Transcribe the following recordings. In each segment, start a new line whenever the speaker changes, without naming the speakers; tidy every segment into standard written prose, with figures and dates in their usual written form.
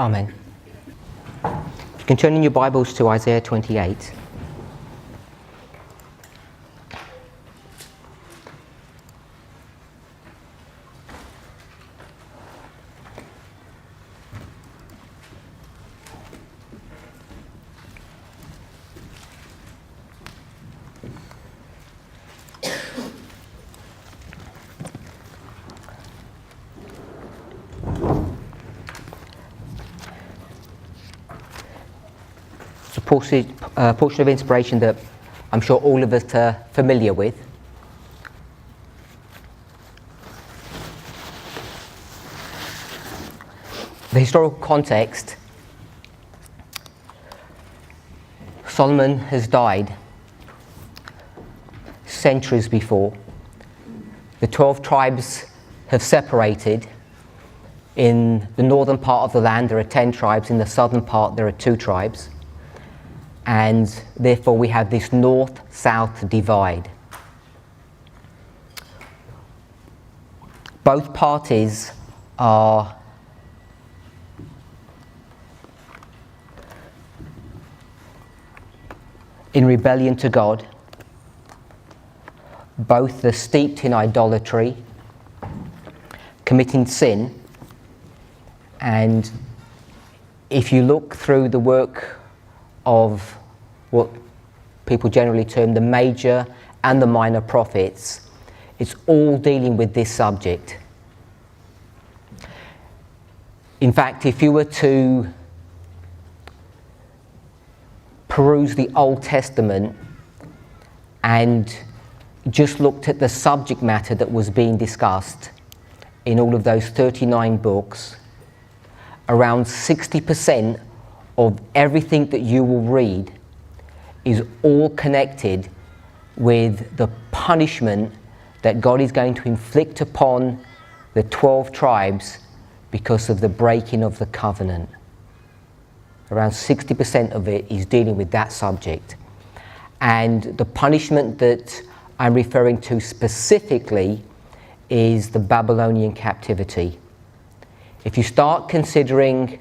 Amen. You can turn in your Bibles to Isaiah 28. Portion of inspiration that I'm sure all of us are familiar with. The historical context: Solomon has died centuries before. The 12 tribes have separated. In the northern part of the land there are 10 tribes, in the southern part there are 2 tribes. And therefore we have this north-south divide. Both parties are in rebellion to God. Both are steeped in idolatry, committing sin. And if you look through the work of what people generally term the major and the minor prophets, it's all dealing with this subject. In fact, if you were to peruse the Old Testament and just looked at the subject matter that was being discussed in all of those 39 books, around 60% of everything that you will read is all connected with the punishment that God is going to inflict upon the 12 tribes because of the breaking of the covenant. Around 60% of it is dealing with that subject. And the punishment that I'm referring to specifically is the Babylonian captivity. If you start considering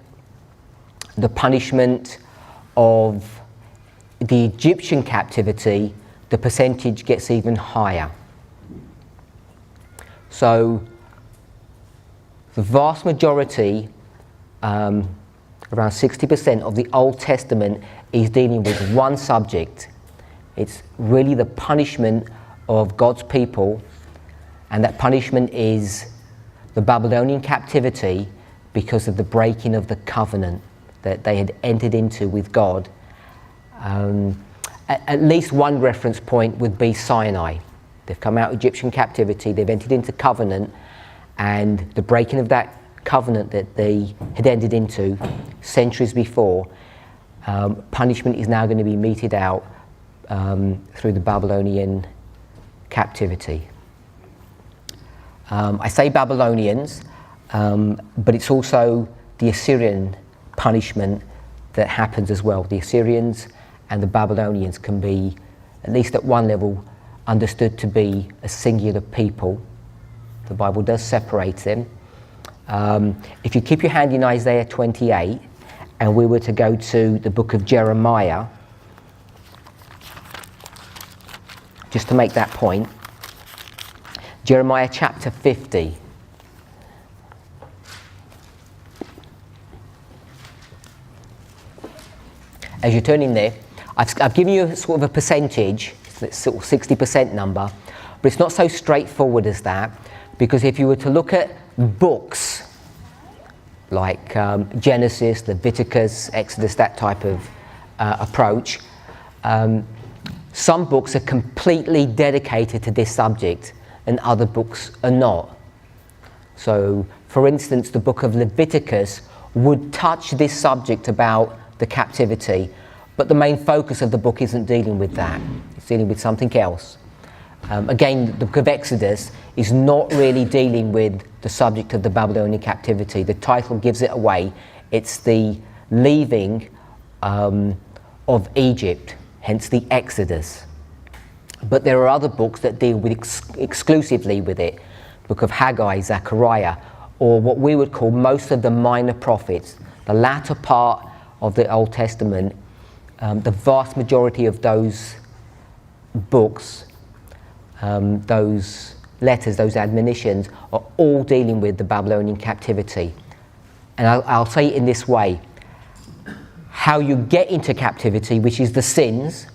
the punishment of the Egyptian captivity, the percentage gets even higher. So the vast majority, around 60% of the Old Testament, is dealing with one subject. It's really the punishment of God's people, and that punishment is the Babylonian captivity because of the breaking of the covenant that they had entered into with God. At least one reference point would be Sinai. They've come out of Egyptian captivity, they've entered into covenant, and the breaking of that covenant that they had entered into centuries before, punishment is now going to be meted out through the Babylonian captivity. I say Babylonians, but it's also the Assyrian punishment that happens as well. The Assyrians and the Babylonians can be, at least at one level, understood to be a singular people. The Bible does separate them. If you keep your hand in Isaiah 28, and we were to go to the book of Jeremiah, just to make that point, Jeremiah chapter 50. As you're turning there, I've given you sort of a percentage, it's sort of 60% number, but it's not so straightforward as that, because if you were to look at books like Genesis, Leviticus, Exodus, that type of approach, some books are completely dedicated to this subject and other books are not. So, for instance, the book of Leviticus would touch this subject about the captivity, but the main focus of the book isn't dealing with that. It's dealing with something else. Again, the book of Exodus is not really dealing with the subject of the Babylonian captivity. The title gives it away. It's the leaving of Egypt, hence the Exodus. But there are other books that deal with exclusively with it. The book of Haggai, Zechariah, or what we would call most of the minor prophets, the latter part of the Old Testament, the vast majority of those books, those letters, those admonitions, are all dealing with the Babylonian captivity. And I'll say it in this way: how you get into captivity, which is the sins,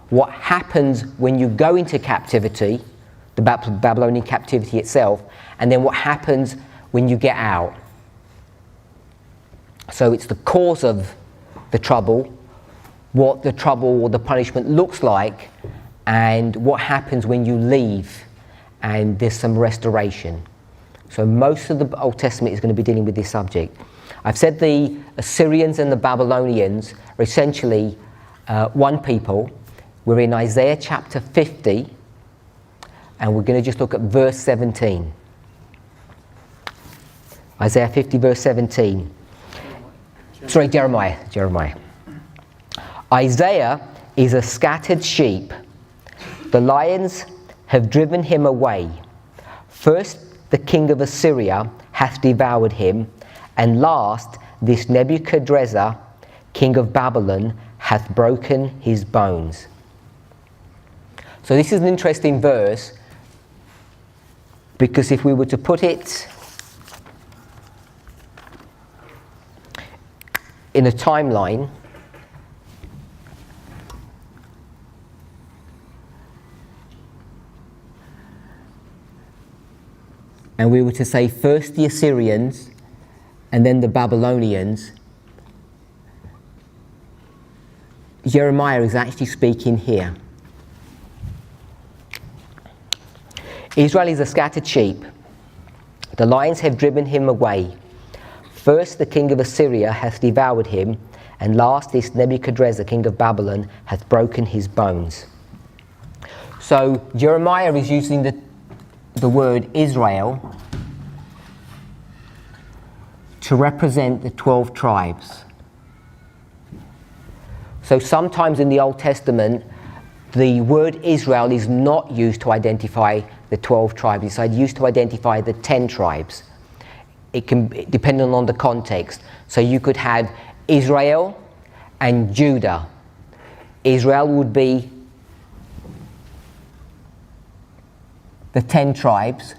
what happens when you go into captivity, the Babylonian captivity itself, and then what happens when you get out. So it's the cause of the trouble, what the trouble or the punishment looks like, and what happens when you leave and there's some restoration. So most of the Old Testament is going to be dealing with this subject. I've said the Assyrians and the Babylonians are essentially one people. We're in Isaiah chapter 50, and we're going to just look at verse 17. Isaiah 50 verse 17. Sorry, Jeremiah. Isaiah is a scattered sheep. The lions have driven him away. First the king of Assyria hath devoured him, and last this Nebuchadrezzar, king of Babylon, hath broken his bones. So this is an interesting verse, because if we were to put it in a timeline, and we were to say first the Assyrians and then the Babylonians, Jeremiah is actually speaking here. Israel is a scattered sheep. The lions have driven him away. First the king of Assyria hath devoured him, and last this Nebuchadrezzar, king of Babylon, hath broken his bones. So Jeremiah is using the word Israel to represent the 12 tribes. So sometimes in the Old Testament, the word Israel is not used to identify the 12 tribes. It's used to identify the 10 tribes. It can, depending on the context. So you could have Israel and Judah. Israel would be the 10 tribes,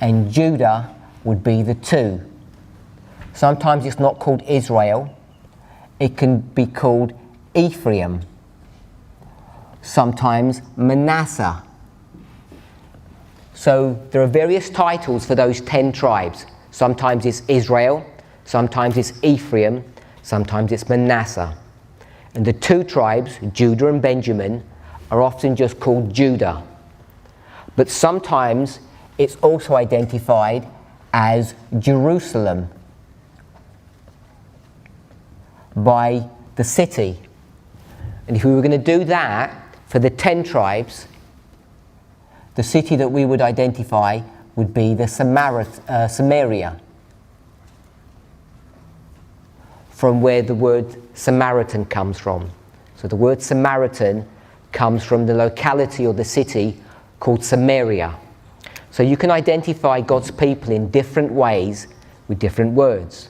and Judah would be the 2. Sometimes it's not called Israel. It can be called Ephraim. Sometimes Manasseh. So there are various titles for those 10 tribes. Sometimes it's Israel, sometimes it's Ephraim, sometimes it's Manasseh. And the 2 tribes, Judah and Benjamin, are often just called Judah. But sometimes it's also identified as Jerusalem by the city. And if we were going to do that for the 10 tribes, the city that we would identify would be the Samaria, from where the word Samaritan comes from. So the word Samaritan comes from the locality or the city called Samaria. So you can identify God's people in different ways with different words.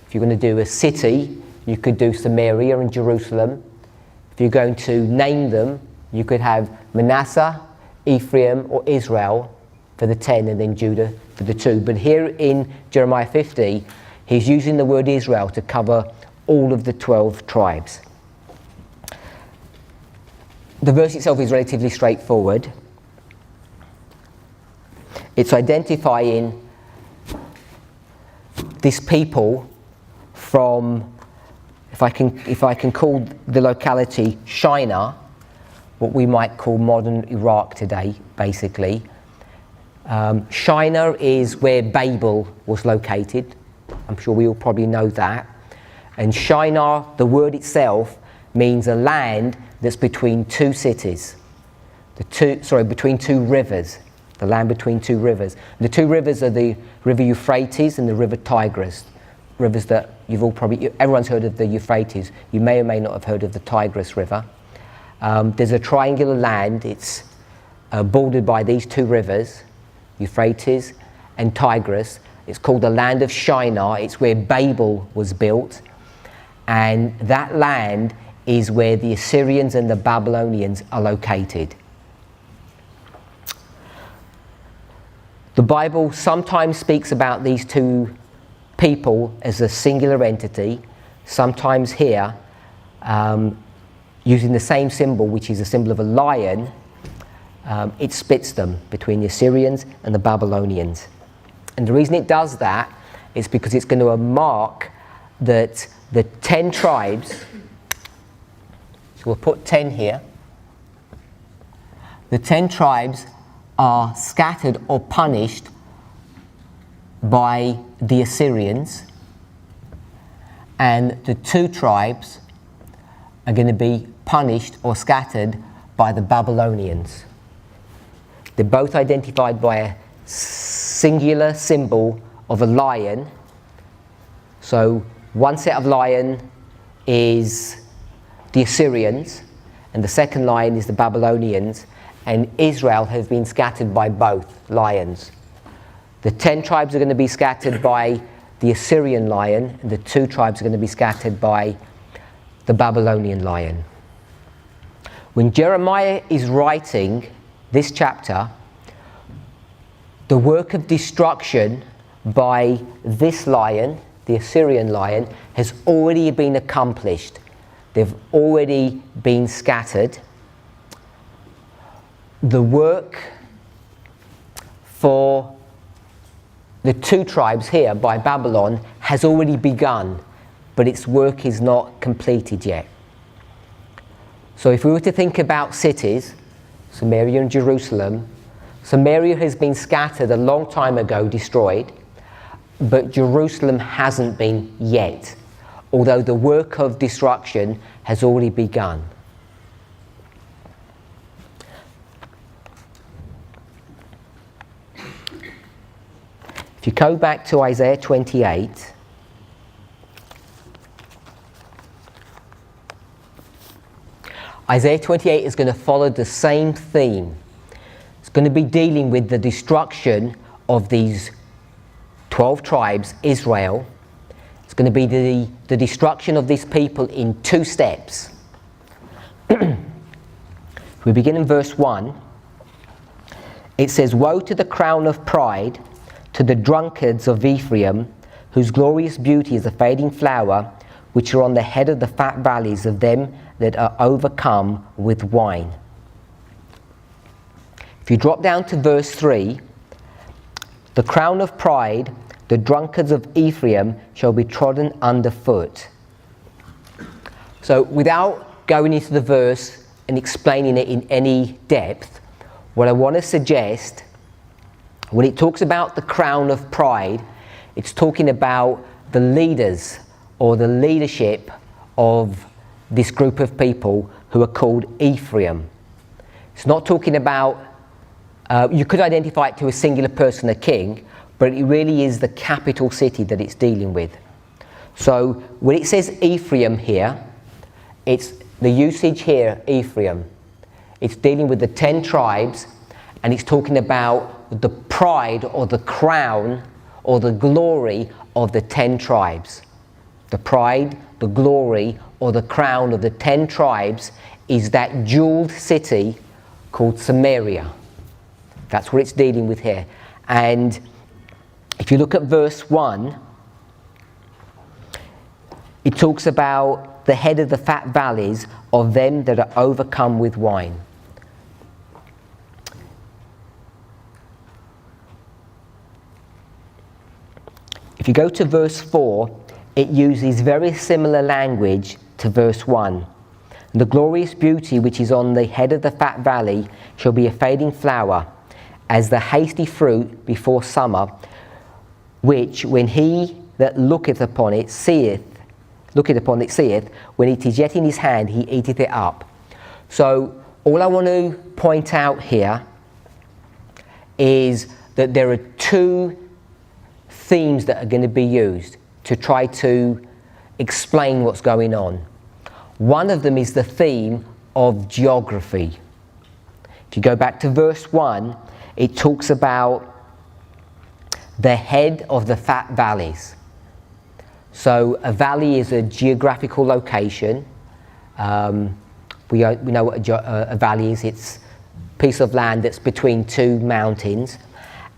If you're going to do a city, you could do Samaria and Jerusalem. If you're going to name them, you could have Manasseh, Ephraim or Israel for the 10, and then Judah for the 2. But here in Jeremiah 50, he's using the word Israel to cover all of the 12 tribes. The verse itself is relatively straightforward. It's identifying this people from, if I can call the locality Shinar, what we might call modern Iraq today, basically. Shinar is where Babel was located. I'm sure we all probably know that. And Shinar, the word itself, means a land that's between 2 cities. Between 2 rivers. The land between 2 rivers. The 2 rivers are the river Euphrates and the river Tigris. Rivers that everyone's heard of the Euphrates. You may or may not have heard of the Tigris River. There's a triangular land. It's bordered by these 2 rivers, Euphrates and Tigris, It's called the land of Shinar. It's where Babel was built. And that land is where the Assyrians and the Babylonians are located. The Bible sometimes speaks about these two people as a singular entity, sometimes here, using the same symbol, which is a symbol of a lion, it splits them between the Assyrians and the Babylonians. And the reason it does that is because it's going to mark that the 10 tribes, so we'll put 10 here, the 10 tribes are scattered or punished by the Assyrians, and the 2 tribes are going to be punished or scattered by the Babylonians. They're both identified by a singular symbol of a lion. So one set of lion is the Assyrians, and the second lion is the Babylonians, and Israel has been scattered by both lions. The 10 tribes are going to be scattered by the Assyrian lion, and the 2 tribes are going to be scattered by the Babylonian lion. When Jeremiah is writing this chapter, the work of destruction by this lion, the Assyrian lion, has already been accomplished. They've already been scattered. The work for the 2 tribes here by Babylon has already begun, but its work is not completed yet. So if we were to think about cities, Samaria and Jerusalem, Samaria has been scattered a long time ago, destroyed, but Jerusalem hasn't been yet, although the work of destruction has already begun. If you go back to Isaiah 28, Isaiah 28 is going to follow the same theme. It's going to be dealing with the destruction of these 12 tribes, Israel. It's going to be the destruction of these people in 2 steps. We begin in verse 1. It says, "Woe to the crown of pride, to the drunkards of Ephraim, whose glorious beauty is a fading flower, which are on the head of the fat valleys of them that are overcome with wine." If you drop down to verse 3, "The crown of pride, the drunkards of Ephraim shall be trodden underfoot." So without going into the verse and explaining it in any depth, what I want to suggest, when it talks about the crown of pride, it's talking about the leaders or the leadership of this group of people who are called Ephraim. It's not talking about, you could identify it to a singular person, a king, but it really is the capital city that it's dealing with. So when it says Ephraim here, it's the usage here, Ephraim. It's dealing with the 10 tribes, and it's talking about the pride or the crown or the glory of the 10 tribes. The pride, the glory, or the crown of the 10 tribes is that jeweled city called Samaria. That's what it's dealing with here. And if you look at verse 1, it talks about the head of the fat valleys of them that are overcome with wine. If you go to verse 4, it uses very similar language to verse 1. "The glorious beauty which is on the head of the fat valley shall be a fading flower, as the hasty fruit before summer, which when he that looketh upon it seeth, when it is yet in his hand, he eateth it up." So all I want to point out here is that there are 2 themes that are going to be used to try to explain what's going on. One of them is the theme of geography. If you go back to verse 1, it talks about the head of the fat valleys. So a valley is a geographical location. We know what a valley is. It's a piece of land that's between two mountains.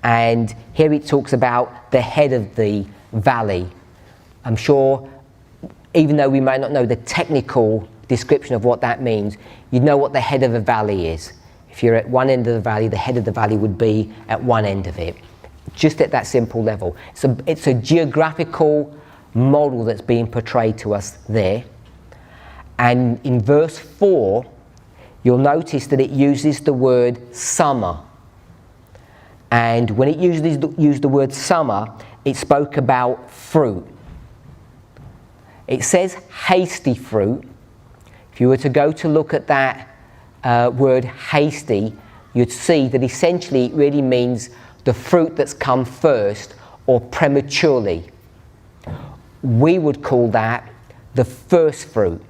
And here it talks about the head of the valley. I'm sure, even though we might not know the technical description of what that means, you know what the head of a valley is. If you're at one end of the valley, the head of the valley would be at one end of it. Just at that simple level. So it's a geographical model that's being portrayed to us there. And in verse 4, you'll notice that it uses the word summer. And when it used the word summer, it spoke about fruit. It says hasty fruit. If you were to go to look at that word hasty, you'd see that essentially it really means the fruit that's come first or prematurely. We would call that the first fruit,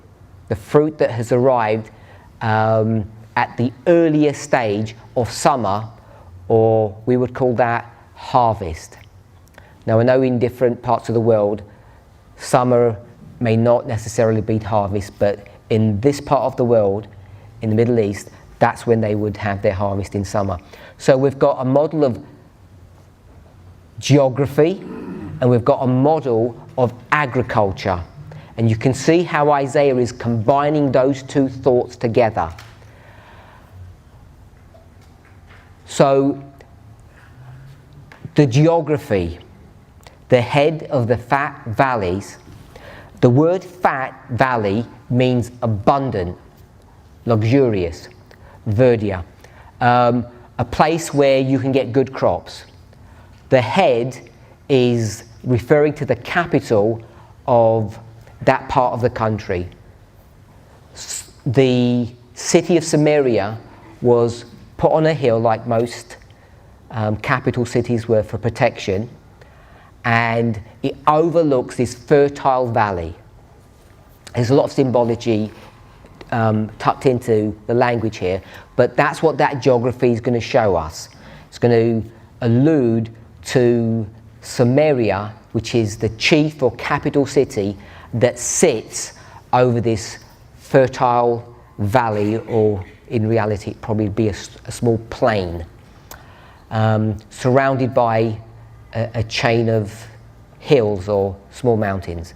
the fruit that has arrived at the earlier stage of summer, or we would call that harvest. Now I know in different parts of the world, summer may not necessarily be harvest, but in this part of the world, in the Middle East, that's when they would have their harvest in summer. So we've got a model of geography, and we've got a model of agriculture. And you can see how Isaiah is combining those two thoughts together. So, the geography, the head of the fat valleys. The word fat valley means abundant, luxurious, verdure, a place where you can get good crops. The head is referring to the capital of that part of the country. The city of Samaria was put on a hill like most capital cities were for protection, and it overlooks this fertile valley. There's a lot of symbology tucked into the language here, but that's what that geography is going to show us. It's going to allude to Samaria, which is the chief or capital city that sits over this fertile valley, or in reality it'd probably be a small plain, surrounded by a chain of hills or small mountains.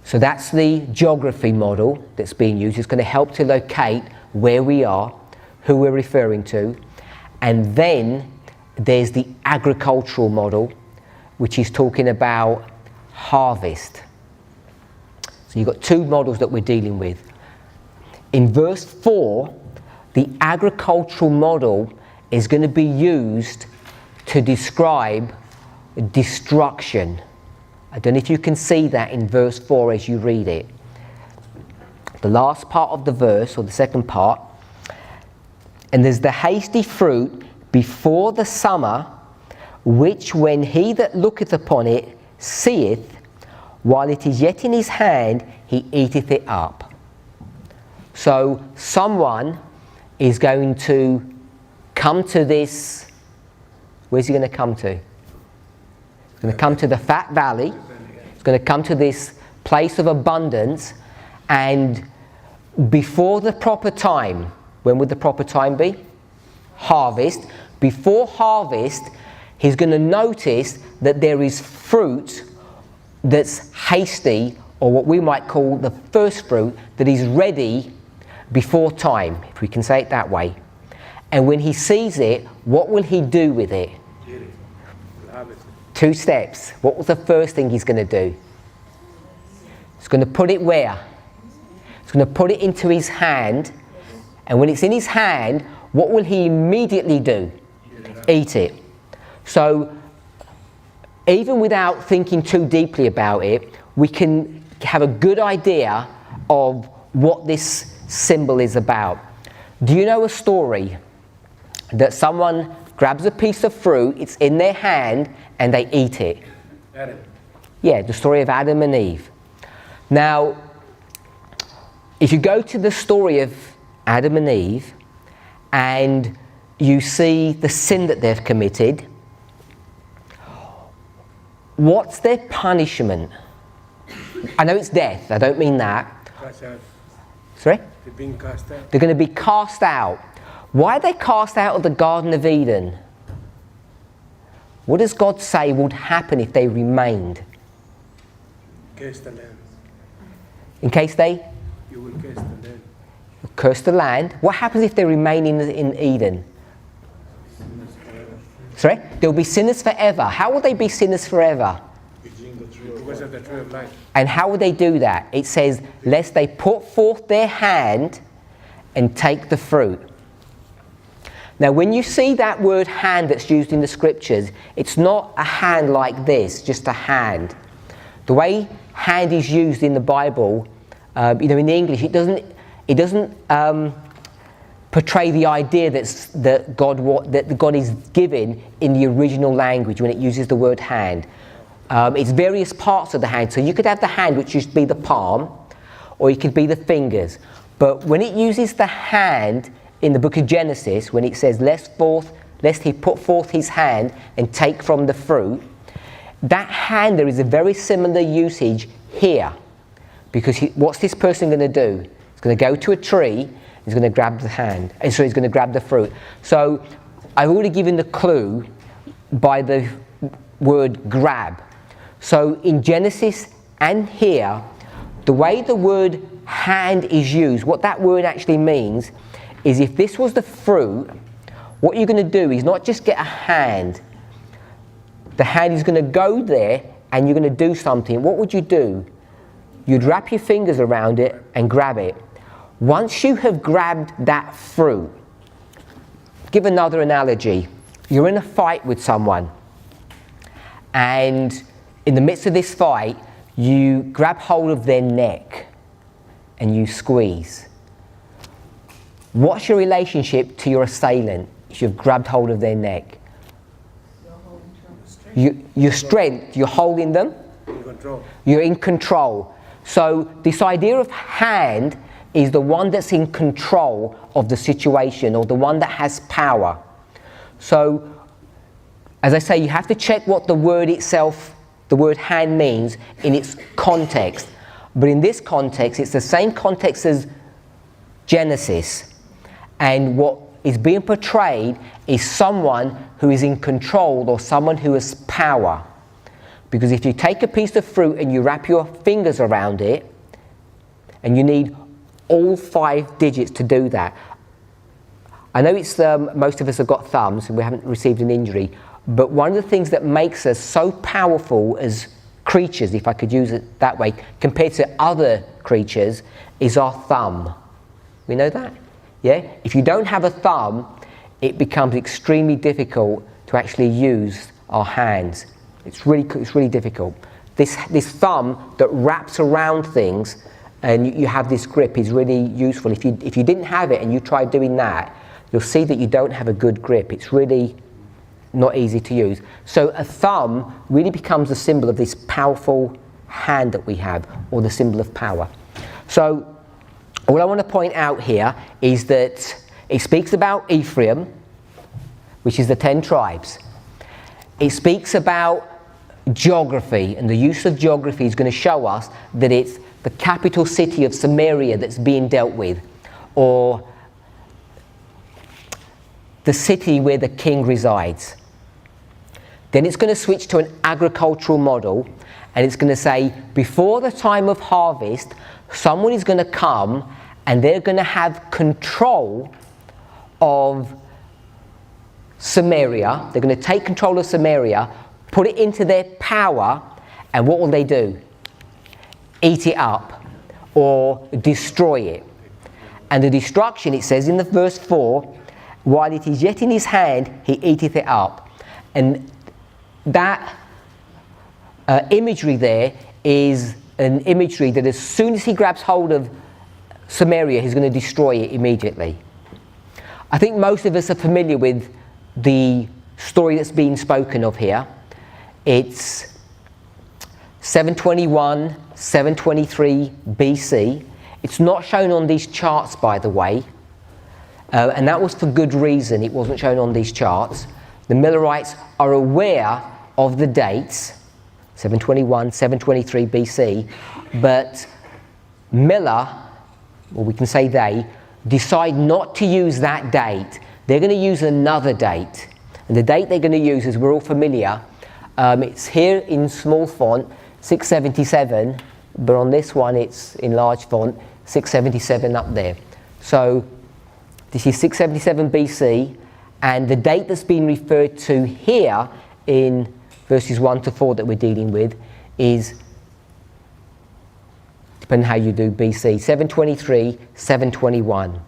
So that's the geography model that's being used. It's going to help to locate where we are, who we're referring to, and then there's the agricultural model, which is talking about harvest. So you've got two models that we're dealing with. In verse 4, the agricultural model is going to be used to describe destruction. I don't know if you can see that in verse 4 as you read it. The last part of the verse, or the second part, and there's the hasty fruit before the summer, which when he that looketh upon it seeth, while it is yet in his hand, he eateth it up. So someone is going to come to this, where's he going to come to? He's going to come to the fat valley. He's going to come to this place of abundance, and before the proper time, when would the proper time be? Harvest. Before harvest, he's going to notice that there is fruit that's hasty, or what we might call the first fruit, that is ready before time, if we can say it that way. And when he sees it, what will he do with it? Two steps. What was the first thing he's going to do? He's going to put it where? He's going to put it into his hand, and when it's in his hand, what will he immediately do? Eat it. So even without thinking too deeply about it, we can have a good idea of what this symbol is about. Do you know a story that someone grabs a piece of fruit, it's in their hand, and they eat it?
Adam.
Yeah, the story of Adam and Eve. Now, if you go to the story of Adam and Eve, and you see the sin that they've committed, what's their punishment? I know it's death, I don't mean that.
Cast out.
Sorry?
They're being cast out.
They're going to be cast out. Why are they cast out of the Garden of Eden? What does God say would happen if they remained?
Curse the land.
In case they
You will curse the land.
curse the land. What happens if they remain in Eden? Sorry? They'll be sinners forever. How will they be sinners forever?
Because of the tree of life.
And how would they do that? It says, lest they put forth their hand and take the fruit. Now, when you see that word hand that's used in the scriptures, it's not a hand like this, just a hand. The way hand is used in the Bible, in English, it doesn't portray the idea that God is giving in the original language when it uses the word hand. It's various parts of the hand. So you could have the hand, which used to be the palm, or it could be the fingers. But when it uses the hand in the book of Genesis, when it says, lest he put forth his hand and take from the fruit, that hand, there is a very similar usage here. Because what's this person going to do? He's going to go to a tree, he's going to grab the hand, and so he's going to grab the fruit. So I've already given the clue by the word grab. So in Genesis and here, the way the word hand is used, what that word actually means is if this was the fruit, what you're going to do is not just get a hand. The hand is going to go there and you're going to do something. What would you do? You'd wrap your fingers around it and grab it. Once you have grabbed that fruit, give another analogy. You're in a fight with someone, and in the midst of this fight, you grab hold of their neck and you squeeze. What's your relationship to your assailant if you've grabbed hold of their neck? Your strength, you're holding them.
In control.
You're in control. So this idea of hand is the one that's in control of the situation, or the one that has power. So, as I say, you have to check what the word itself, the word hand, means in its context. But in this context, it's the same context as Genesis. And what is being portrayed is someone who is in control, or someone who has power. Because if you take a piece of fruit and you wrap your fingers around it, and you need all 5 digits to do that. I know it's most of us have got thumbs and we haven't received an injury, but one of the things that makes us so powerful as creatures, if I could use it that way, compared to other creatures, is our thumb. We know that? Yeah? If you don't have a thumb, it becomes extremely difficult to actually use our hands. It's really difficult. This thumb that wraps around things and you have this grip is really useful. If you didn't have it and you tried doing that, you'll see that you don't have a good grip. It's really not easy to use. So a thumb really becomes a symbol of this powerful hand that we have, or the symbol of power. So all I want to point out here is that it speaks about Ephraim, which is the 10 tribes. It speaks about geography, and the use of geography is going to show us that it's the capital city of Samaria that's being dealt with, or the city where the king resides. Then it's going to switch to an agricultural model, and it's going to say, before the time of harvest, someone is going to come and they're going to have control of Samaria. They're going to take control of Samaria, put it into their power, and what will they do? Eat it up or destroy it. And the destruction, it says in the verse 4, while it is yet in his hand, he eateth it up. And that imagery there is an imagery that as soon as he grabs hold of Samaria, he's going to destroy it immediately. I think most of us are familiar with the story that's being spoken of here. It's 721, 723 BC. It's not shown on these charts, by the way, and that was for good reason. It wasn't shown on these charts. The Millerites are aware of the dates, 721, 723 BC, but Miller, or we can say they, decide not to use that date. They're going to use another date. And the date they're going to use, as we're all familiar, it's here in small font, 677, but on this one it's in large font, 677 up there. So this is 677 BC, and the date that's been referred to here in verses 1 to 4 that we're dealing with is, depending on how you do BC, 723, 721.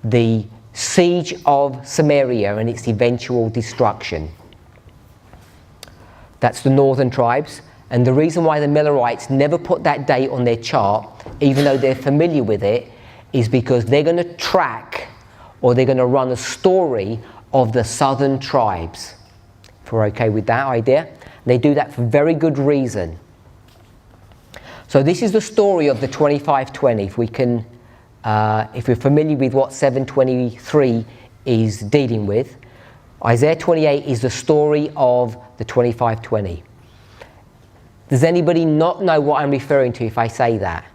The siege of Samaria and its eventual destruction. That's the northern tribes. And the reason why the Millerites never put that date on their chart, even though they're familiar with it, is because they're going to track, or they're going to run a story of the southern tribes. If we're okay with that idea. They do that for very good reason. So this is the story of the 2520. If we can, if we're familiar with what 723 is dealing with, Isaiah 28 is the story of the 2520. Does anybody not know what I'm referring to if I say that?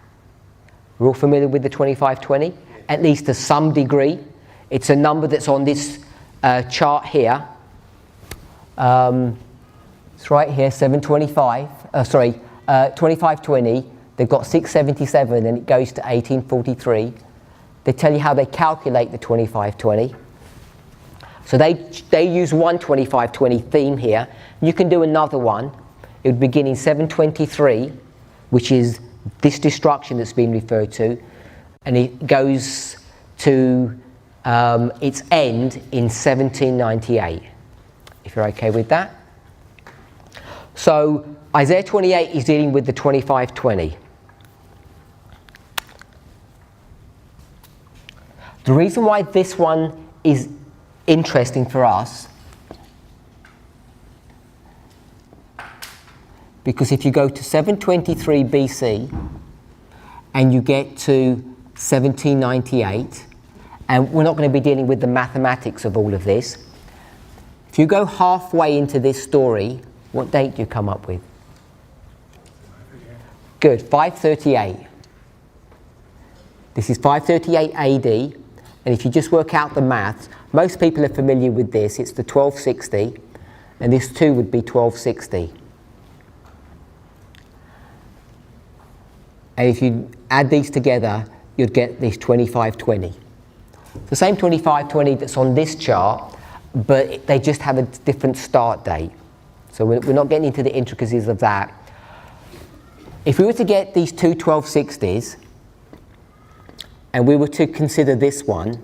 We're all familiar with the 2520, at least to some degree. It's a number that's on this chart here. It's right here, 2520. They've got 677 and it goes to 1843. They tell you how they calculate the 2520. So they use one 2520 theme here. You can do another one. It would begin in 723, which is this destruction that's been referred to, and it goes to its end in 1798, if you're okay with that. So Isaiah 28 is dealing with the 2520. The reason why this one is interesting for us, because if you go to 723 BC and you get to 1798, and we're not going to be dealing with the mathematics of all of this, if you go halfway into this story, what date do you come up with? Good, 538. This is 538 AD, and if you just work out the maths, most people are familiar with this. It's the 1260, and this too would be 1260. And if you add these together, you'd get this 2520. The same 2520 that's on this chart, but they just have a different start date. So we're not getting into the intricacies of that. If we were to get these two 1260s, and we were to consider this one,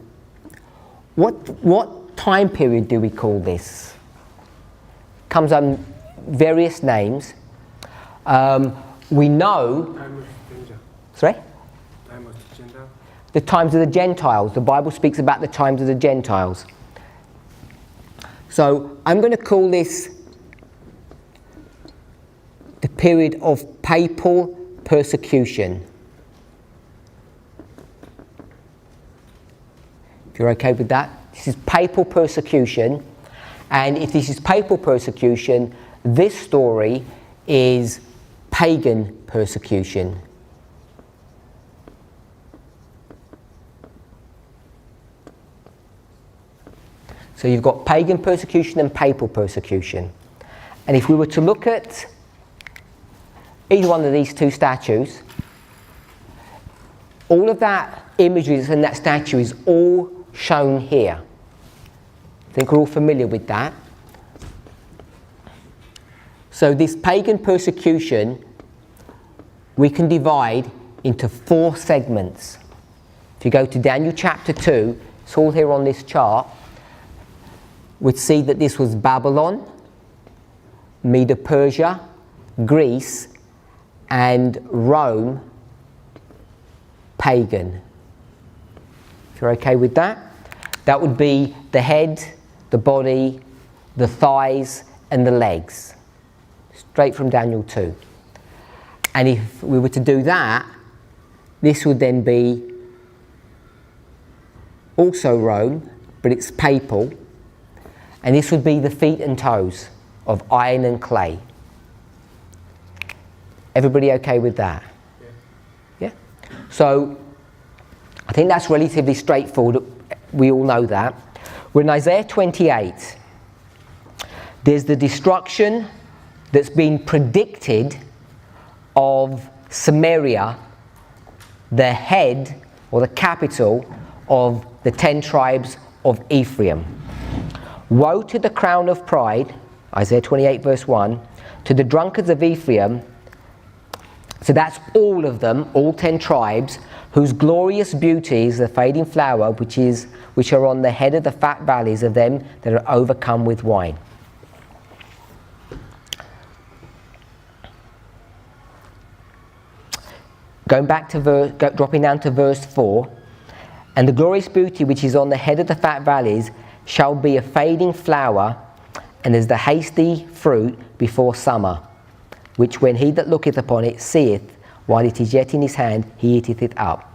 what time period do we call this? Comes on various names. We know...
Time of danger.
Sorry?
Time of danger.
The times of the Gentiles. The Bible speaks about the times of the Gentiles. So I'm going to call this the period of papal persecution. If you're okay with that. This is papal persecution. And if this is papal persecution, this story is pagan persecution. So you've got pagan persecution and papal persecution. And if we were to look at either one of these two statues, all of that imagery that's in that statue is all shown here. I think we're all familiar with that. So this pagan persecution, we can divide into 4 segments. If you go to Daniel chapter 2, it's all here on this chart, we'd see that this was Babylon, Medo-Persia, Greece, and Rome, pagan. If you're okay with that, that would be the head, the body, the thighs, and the legs. Straight from Daniel 2. And if we were to do that, this would then be also Rome, but it's papal. And this would be the feet and toes of iron and clay. Everybody okay with that? Yeah? So, I think that's relatively straightforward. We all know that. We're in Isaiah 28. There's the destruction that's been predicted of Samaria, the head or the capital of the 10 tribes of Ephraim. Woe to the crown of pride, Isaiah 28 verse 1, to the drunkards of Ephraim. So that's all of them, all 10 tribes, whose glorious beauty is the fading flower, which are on the head of the fat valleys of them that are overcome with wine. Going back to dropping down to verse 4, and the glorious beauty which is on the head of the fat valleys shall be a fading flower, and as the hasty fruit before summer, which when he that looketh upon it seeth, while it is yet in his hand, he eateth it up.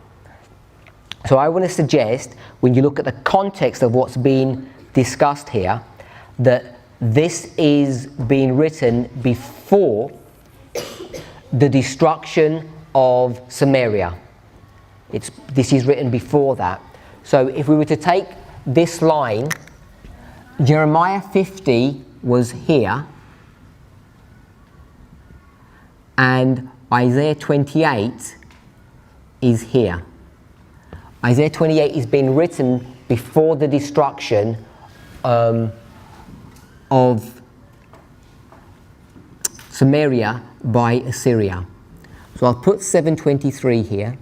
So I want to suggest, when you look at the context of what's being discussed here, that this is being written before the destruction of Samaria. This is written before that. So if we were to take this line, Jeremiah 50 was here, and Isaiah 28 is here. Isaiah 28 is being written before the destruction of Samaria by Assyria. So I'll put 723 here.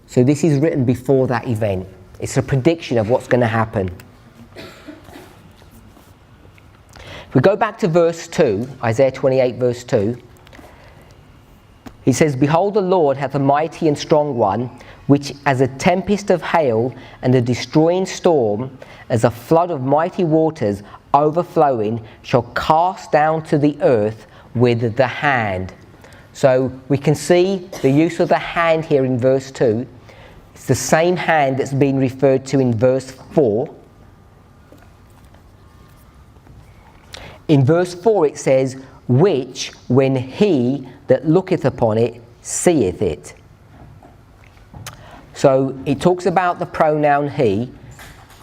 So this is written before that event. It's a prediction of what's going to happen. If we go back to verse 2, Isaiah 28 verse 2, he says, Behold, the Lord hath a mighty and strong one, which as a tempest of hail and a destroying storm, as a flood of mighty waters overflowing, shall cast down to the earth with the hand. So we can see the use of the hand here in verse 2. It's the same hand that's been referred to in verse 4. In verse 4 it says, which when he that looketh upon it seeth it. So it talks about the pronoun he.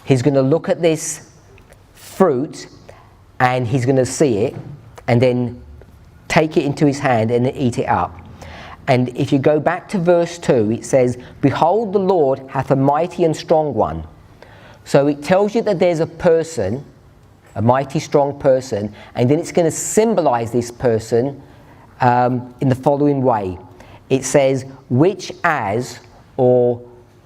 He's going to look at this fruit and he's going to see it and then take it into his hand and eat it up. And if you go back to verse 2, it says, Behold, the Lord hath a mighty and strong one. So it tells you that there's a person, a mighty strong person, and then it's going to symbolize this person in the following way. It says, which as, or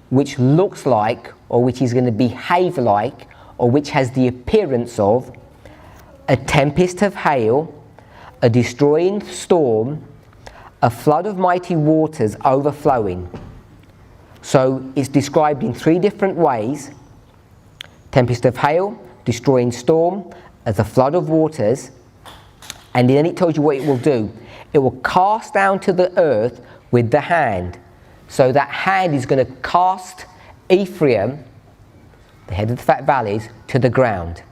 which looks like, or which is going to behave like, or which has the appearance of, a tempest of hail, a destroying storm, a flood of mighty waters overflowing. So it's described in 3 different ways. Tempest of hail, destroying storm, as a flood of waters, and then it tells you what it will do. It will cast down to the earth with the hand. So that hand is going to cast Ephraim, the head of the fat valleys, to the ground.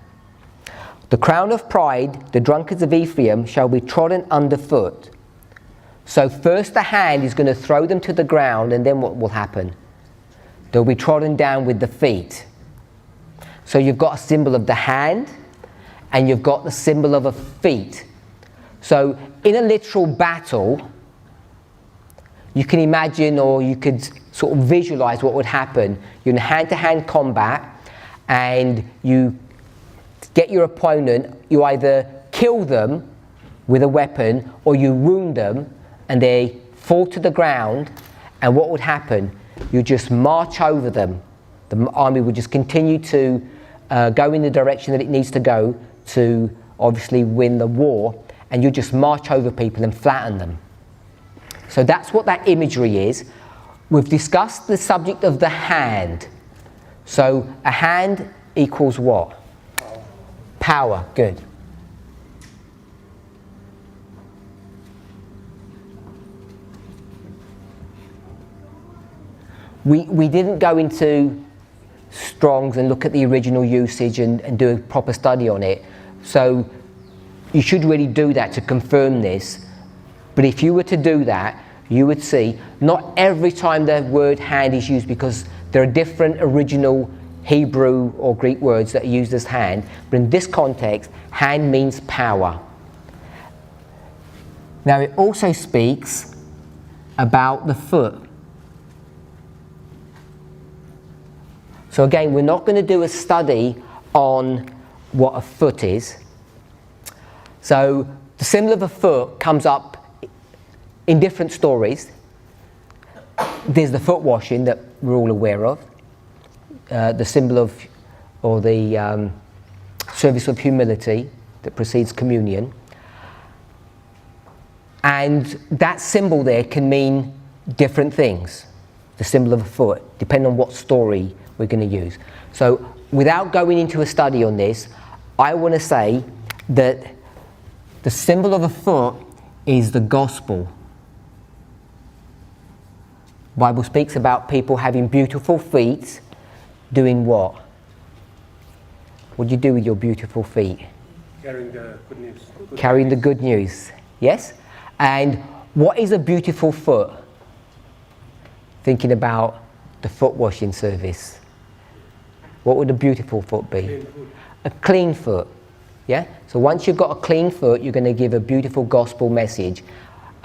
The crown of pride, the drunkards of Ephraim, shall be trodden underfoot. So first the hand is going to throw them to the ground, and then what will happen? They'll be trodden down with the feet. So you've got a symbol of the hand, and you've got the symbol of a feet. So in a literal battle, you can imagine, or you could sort of visualize what would happen. You're in hand-to-hand combat, and you get your opponent, you either kill them with a weapon, or you wound them, and they fall to the ground, and what would happen? You just march over them. The army would just continue to go in the direction that it needs to go to obviously win the war, and you just march over people and flatten them. So that's what that imagery is. We've discussed the subject of the hand. So a hand equals what? Power. Good. We didn't go into Strong's and look at the original usage and do a proper study on it. So you should really do that to confirm this. But if you were to do that, you would see not every time the word hand is used, because there are different original Hebrew or Greek words that are used as hand, but in this context, hand means power. Now it also speaks about the foot. So again, we're not going to do a study on what a foot is. So the symbol of a foot comes up in different stories. There's the foot washing that we're all aware of, the symbol of, or the service of humility that precedes communion. And that symbol there can mean different things, the symbol of a foot, depending on what story we're going to use. So without going into a study on this, I want to say that the symbol of a foot is the gospel. The Bible speaks about people having beautiful feet, doing what? What do you do with your beautiful feet?
Carrying the good news.
Carrying the good news, yes? And what is a beautiful foot? Thinking about the foot washing service. What would a beautiful foot be?
Clean foot.
A clean foot, yeah? So once you've got a clean foot, you're going to give a beautiful gospel message,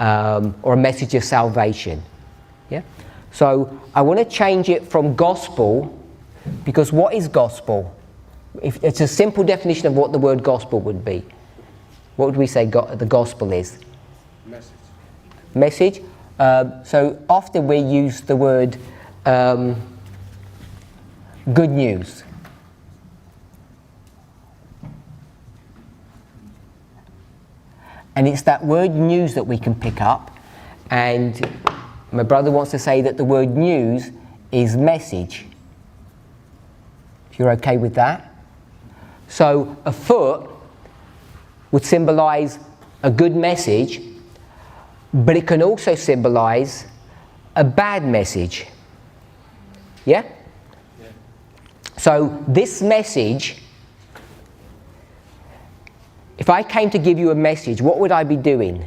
or a message of salvation, yeah? So I want to change it from gospel, because what is gospel? If it's a simple definition of what the word gospel would be, what would we say the gospel is? Message. So often we use the word good news. And it's that word news that we can pick up, and my brother wants to say that the word news is message. If you're okay with that. So a foot would symbolize a good message, but it can also symbolize a bad message. Yeah? Yeah. So this message, if I came to give you a message, what would I be doing?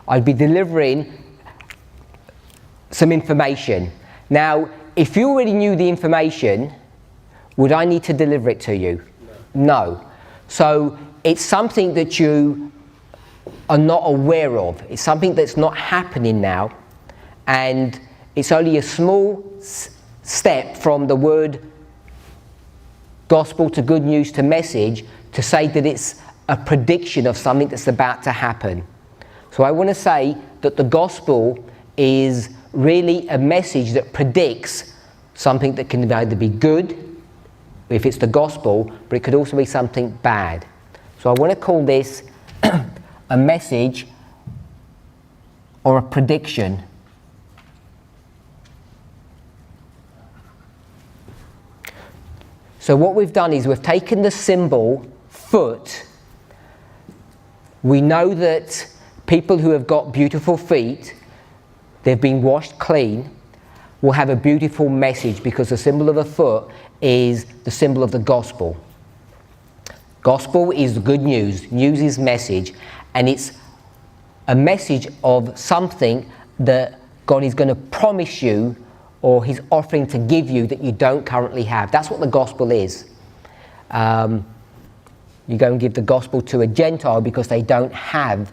I'd be delivering some information. Now, if you already knew the information, would I need to deliver it to you? No. So it's something that you are not aware of. It's something that's not happening now, and it's only a small step from the word gospel to good news to message to say that it's a prediction of something that's about to happen. So I want to say that the gospel is really a message that predicts something that can either be good, if it's the gospel, but it could also be something bad. So I want to call this a message or a prediction. So what we've done is we've taken the symbol foot. We know that people who have got beautiful feet, they've been washed clean, will have a beautiful message, because the symbol of a foot is the symbol of the gospel. Gospel is the good news. News is message, and it's a message of something that God is going to promise you, or He's offering to give you that you don't currently have. That's what the gospel is. You go and give the gospel to a Gentile because they don't have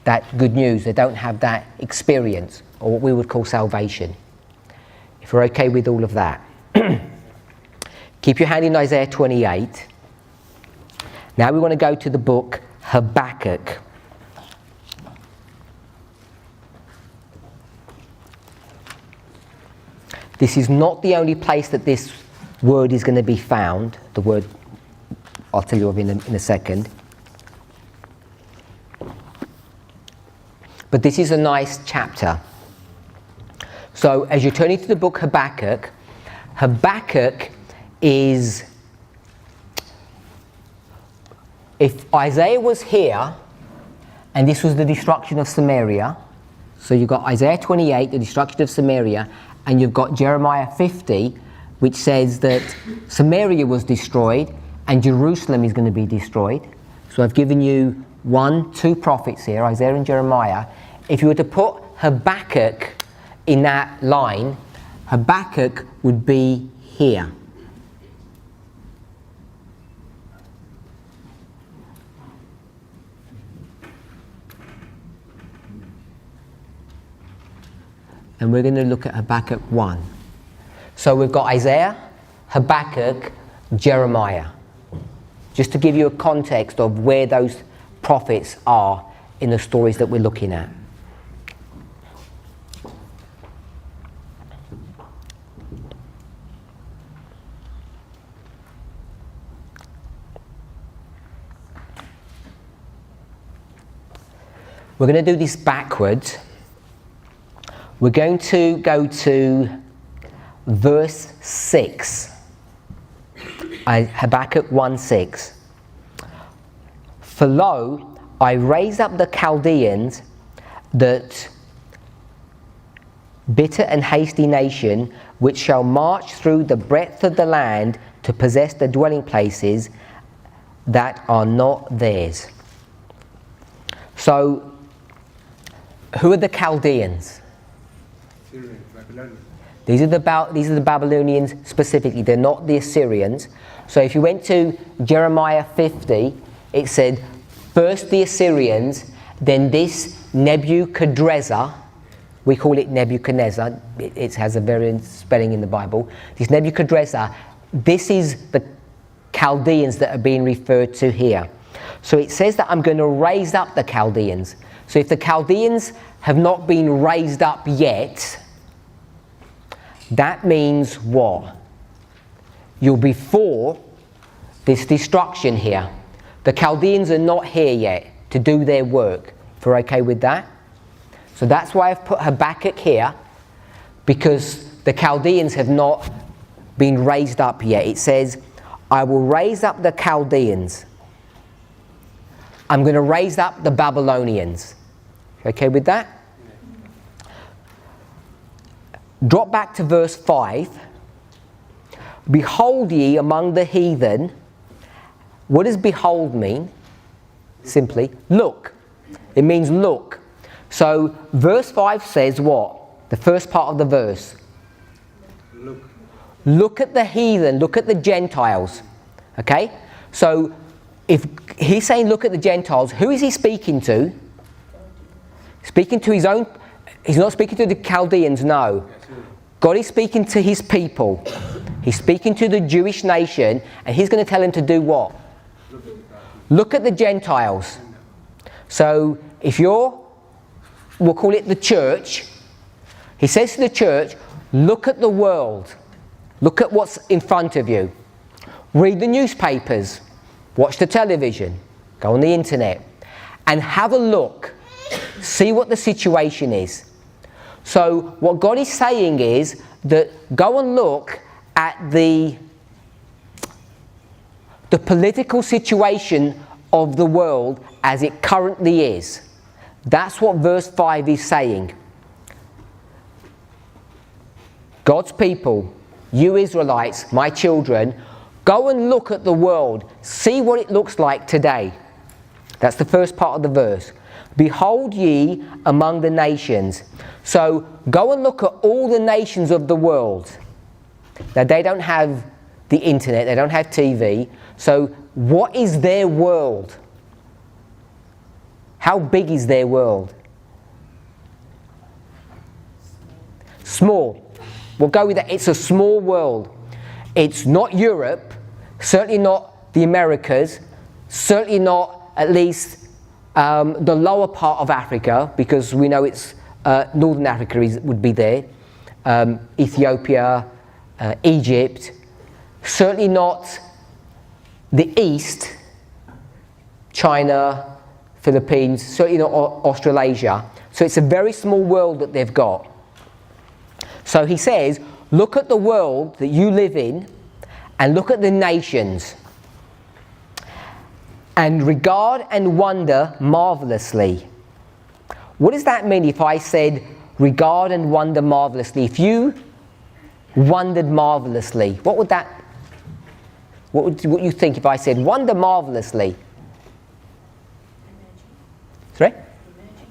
that good news. They don't have that experience, or what we would call salvation. If we're okay with all of that. Keep your hand in Isaiah 28. Now we want to go to the book Habakkuk. This is not the only place that this word is going to be found. The word I'll tell you of in a second. But this is a nice chapter. So as you turn into the book Habakkuk, Habakkuk is, if Isaiah was here and this was the destruction of Samaria, so you've got Isaiah 28, the destruction of Samaria, and you've got Jeremiah 50, which says that Samaria was destroyed and Jerusalem is going to be destroyed. So I've given you two prophets here, Isaiah and Jeremiah. If you were to put Habakkuk in that line, Habakkuk would be here. And we're going to look at Habakkuk 1. So we've got Isaiah, Habakkuk, Jeremiah. Just to give you a context of where those prophets are in the stories that we're looking at. We're going to do this backwards. We're going to go to verse 6. Habakkuk 1:6. For lo, I raise up the Chaldeans, that bitter and hasty nation, which shall march through the breadth of the land to possess the dwelling places that are not theirs. So, who are the Chaldeans?
Syrian, Babylonian.
These are the Babylonians specifically. They're not the Assyrians. So if you went to Jeremiah 50, it said, first the Assyrians, then this Nebuchadrezzar. We call it Nebuchadnezzar. It has a variant spelling in the Bible. This Nebuchadrezzar, this is the Chaldeans that are being referred to here. So it says that I'm going to raise up the Chaldeans. So if the Chaldeans have not been raised up yet, that means what? You're before this destruction here. The Chaldeans are not here yet to do their work. If you're okay with that? So that's why I've put Habakkuk here, because the Chaldeans have not been raised up yet. It says, I will raise up the Chaldeans. I'm going to raise up the Babylonians. Okay with that? Drop back to verse 5. Behold ye among the heathen. What does behold mean? Simply, look. It means look. So verse 5 says what? The first part of the verse.
Look.
Look at the heathen, look at the Gentiles. Okay? So if he's saying look at the Gentiles, who is he speaking to? Speaking to his own. He's not speaking to the Chaldeans, no. God is speaking to his people. He's speaking to the Jewish nation, and he's going to tell him to do what? Look at the Gentiles. So if you're, we'll call it the church, he says to the church, look at the world. Look at what's in front of you. Read the newspapers. Watch the television. Go on the internet. And have a look. See what the situation is. So what God is saying is that go and look at the political situation of the world as it currently is. That's what verse 5 is saying. God's people, you Israelites, my children, go and look at the world. See what it looks like today. That's the first part of the verse. Behold ye among the nations. So go and look at all the nations of the world. Now they don't have the internet, they don't have TV. So what is their world? How big is their world? Small. We'll go with that. It's a small world. It's not Europe, certainly not the Americas, certainly not at least the lower part of Africa, because we know it's Northern Africa would be there, Ethiopia, Egypt, certainly not the East, China, Philippines, certainly not Australasia. So it's a very small world that they've got. So he says, look at the world that you live in and look at the nations and regard and wonder marvelously. What does that mean if I said regard and wonder marvelously? If you wondered marvelously, what would you think if I said wonder marvelously?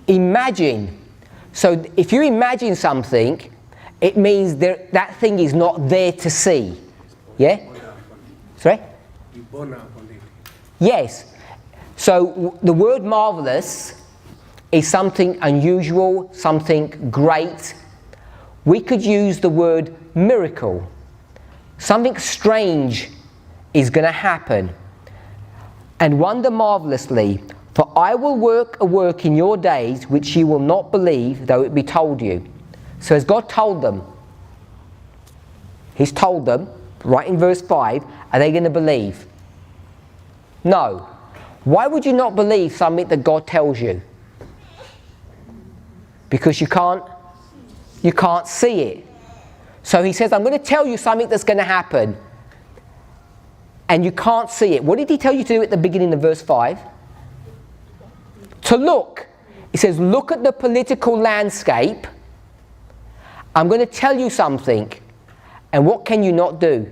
imagine. So if you imagine something, it means that thing is not there to see. Yeah? Sorry?
You born upon it.
Yes. So the word marvelous is something unusual, something great. We could use the word miracle. Something strange is going to happen. And wonder marvelously, for I will work a work in your days which you will not believe, though it be told you. So as God told them, He's told them, right in verse 5, are they going to believe? No. Why would you not believe something that God tells you? Because you can't see it. So He says, I'm going to tell you something that's going to happen. And you can't see it. What did He tell you to do at the beginning of verse 5? To look. He says, look at the political landscape. I'm going to tell you something. And what can you not do?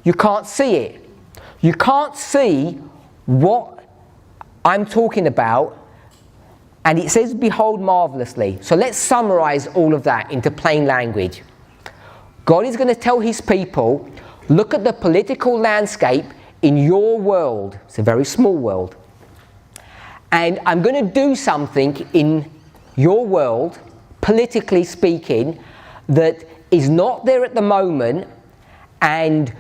You can't see it. You can't see what I'm talking about. And it says, behold marvelously. So let's summarize all of that into plain language. God is going to tell His people, look at the political landscape in your world. It's a very small world. And I'm going to do something in your world, politically speaking, that is not there at the moment, and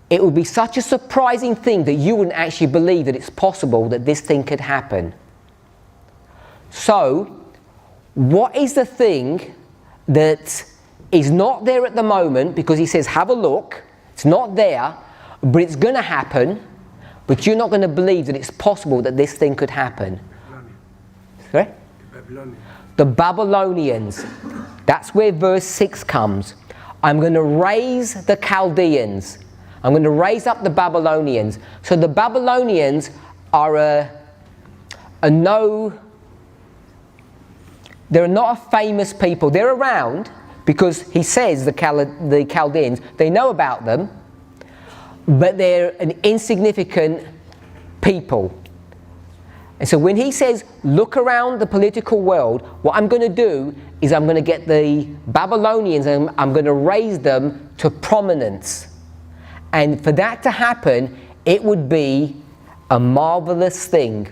it would be such a surprising thing that you wouldn't actually believe that it's possible that this thing could happen. So, what is the thing that is not there at the moment? Because He says, have a look. It's not there, but it's going to happen. But you're not going to believe that it's possible that this thing could happen. Sorry? The Babylonians. That's where verse 6 comes. I'm going to raise the Chaldeans. I'm going to raise up the Babylonians. So the Babylonians are they're not a famous people. They're around because He says the Chaldeans, they know about them, but they're an insignificant people. And so when He says, look around the political world, what I'm going to do is I'm going to get the Babylonians and I'm going to raise them to prominence. And for that to happen, it would be a marvelous thing,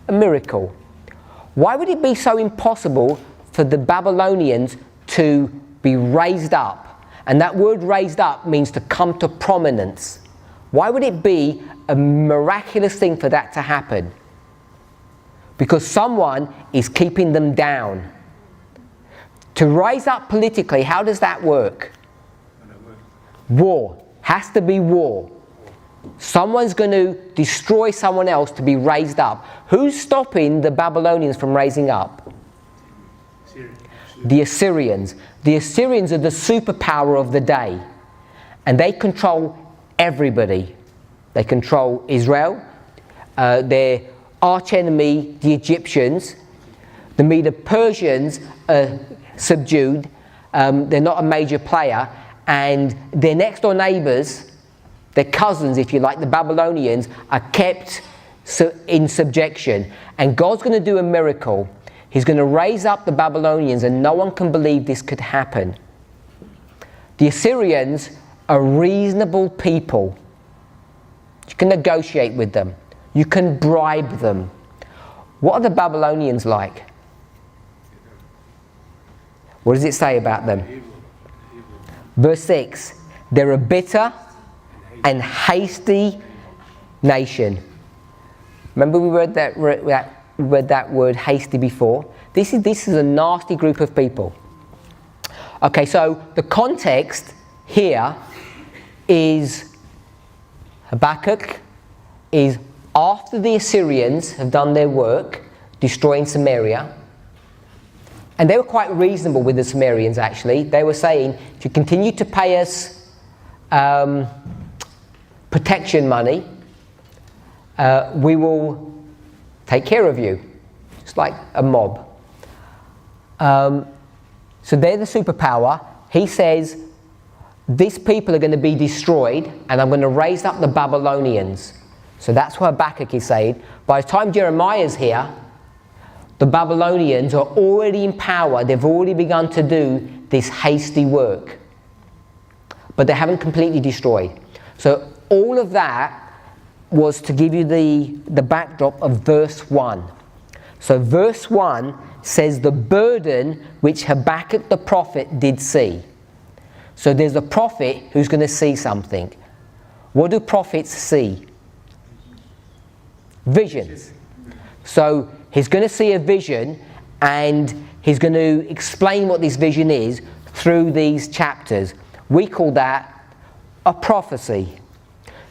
a miracle. Why would it be so impossible for the Babylonians to be raised up? And that word raised up means to come to prominence. Why would it be a miraculous thing for that to happen? Because someone is keeping them down. To rise up politically, how does that work? War. Has to be war. Someone's going to destroy someone else to be raised up. Who's stopping the Babylonians from raising up? The Assyrians. The Assyrians are the superpower of the day. And they control everybody. They control Israel. Their archenemy, the Egyptians. The Medo-Persians are subdued. They're not a major player. And their next door neighbours, their cousins if you like, the Babylonians, are kept in subjection. And God's going to do a miracle. He's going to raise up the Babylonians, and no one can believe this could happen. The Assyrians are reasonable people. You can negotiate with them. You can bribe them. What are the Babylonians like? What does it say about them? Verse 6, they're a bitter and hasty nation. Remember we read that word hasty before? This is a nasty group of people. Okay, so the context here is Habakkuk is after the Assyrians have done their work, destroying Samaria. And they were quite reasonable with the Sumerians, actually. They were saying, if you continue to pay us protection money, we will take care of you. It's like a mob. So they're the superpower. He says, these people are going to be destroyed, and I'm going to raise up the Babylonians. So that's what Habakkuk is saying. By the time Jeremiah's here, the Babylonians are already in power. They've already begun to do this hasty work. But they haven't completely destroyed. So all of that was to give you the backdrop of verse 1. So verse 1 says the burden which Habakkuk the prophet did see. So there's a prophet who's going to see something. What do prophets see? Visions. So he's going to see a vision, and he's going to explain what this vision is through these chapters. We call that a prophecy.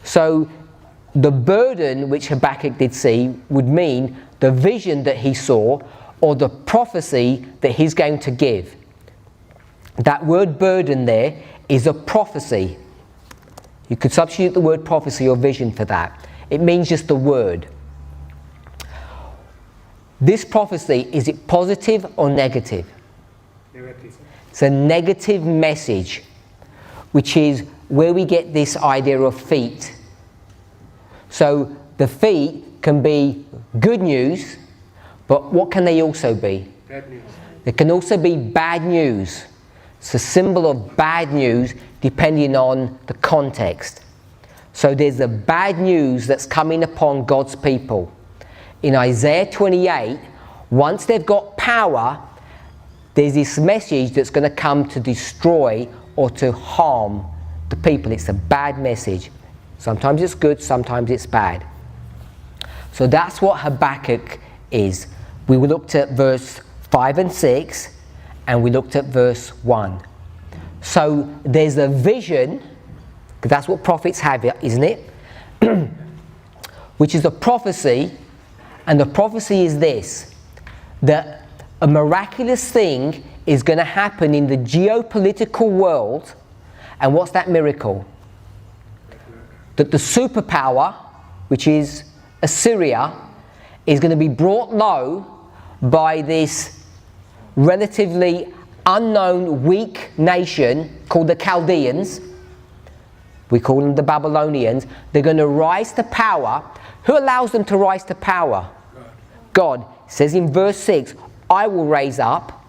So the burden which Habakkuk did see would mean the vision that he saw, or the prophecy that he's going to give. That word burden there is a prophecy. You could substitute the word prophecy or vision for that. It means just the word. This prophecy, is it positive or negative?
Negative.
It's a negative message, which is where we get this idea of feet. So the feet can be good news, but what can they also be?
Bad news.
They can also be bad news. It's a symbol of bad news depending on the context. So there's the bad news that's coming upon God's people. In Isaiah 28, once they've got power, there's this message that's going to come to destroy or to harm the people. It's a bad message. Sometimes it's good, sometimes it's bad. So that's what Habakkuk is. We looked at verse 5 and 6, and we looked at verse 1. So there's a vision, because that's what prophets have, isn't it? Which is a prophecy, and the prophecy is this, that a miraculous thing is going to happen in the geopolitical world. And what's that miracle? That the superpower, which is Assyria, is going to be brought low by this relatively unknown, weak nation called the Chaldeans. We call them the Babylonians. They're going to rise to power. Who allows them to rise to power? God. It says in verse 6, I will raise up.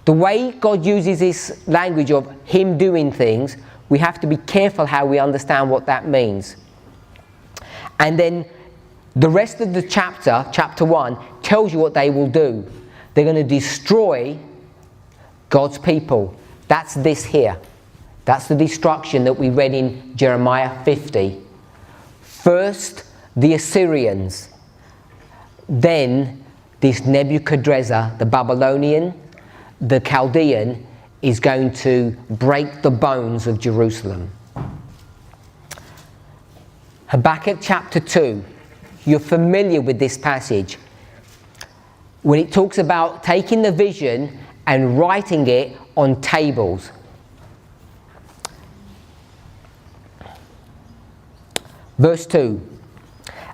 The way God uses this language of him doing things, we have to be careful how we understand what that means. And then the rest of the chapter 1, tells you what they will do. They're going to destroy God's people. That's this here. That's the destruction that we read in Jeremiah 50. First, the Assyrians. Then, this Nebuchadnezzar, the Babylonian, the Chaldean, is going to break the bones of Jerusalem. Habakkuk chapter 2. You're familiar with this passage. When it talks about taking the vision and writing it on tables. Verse 2.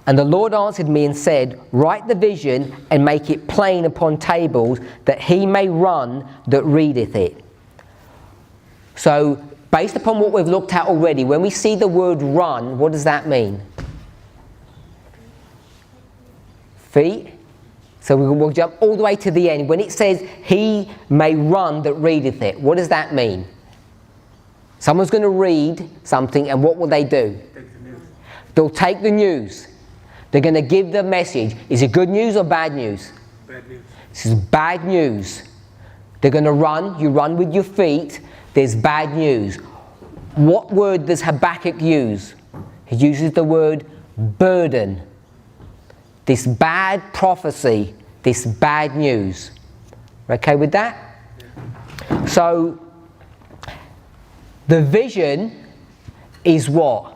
And the Lord answered me and said, write the vision and make it plain upon tables, that he may run that readeth it. So, based upon what we've looked at already, when we see the word run, what does that mean? Feet. So we'll jump all the way to the end. When it says, he may run that readeth it, what does that mean? Someone's going to read something, and what will they do? They'll take the news. They're going to give the message. Is it good news or bad news?
Bad news.
This is bad news. They're going to run. You run with your feet. There's bad news. What word does Habakkuk use? He uses the word burden. This bad prophecy, this bad news. Okay with that? Yeah. So, the vision is what?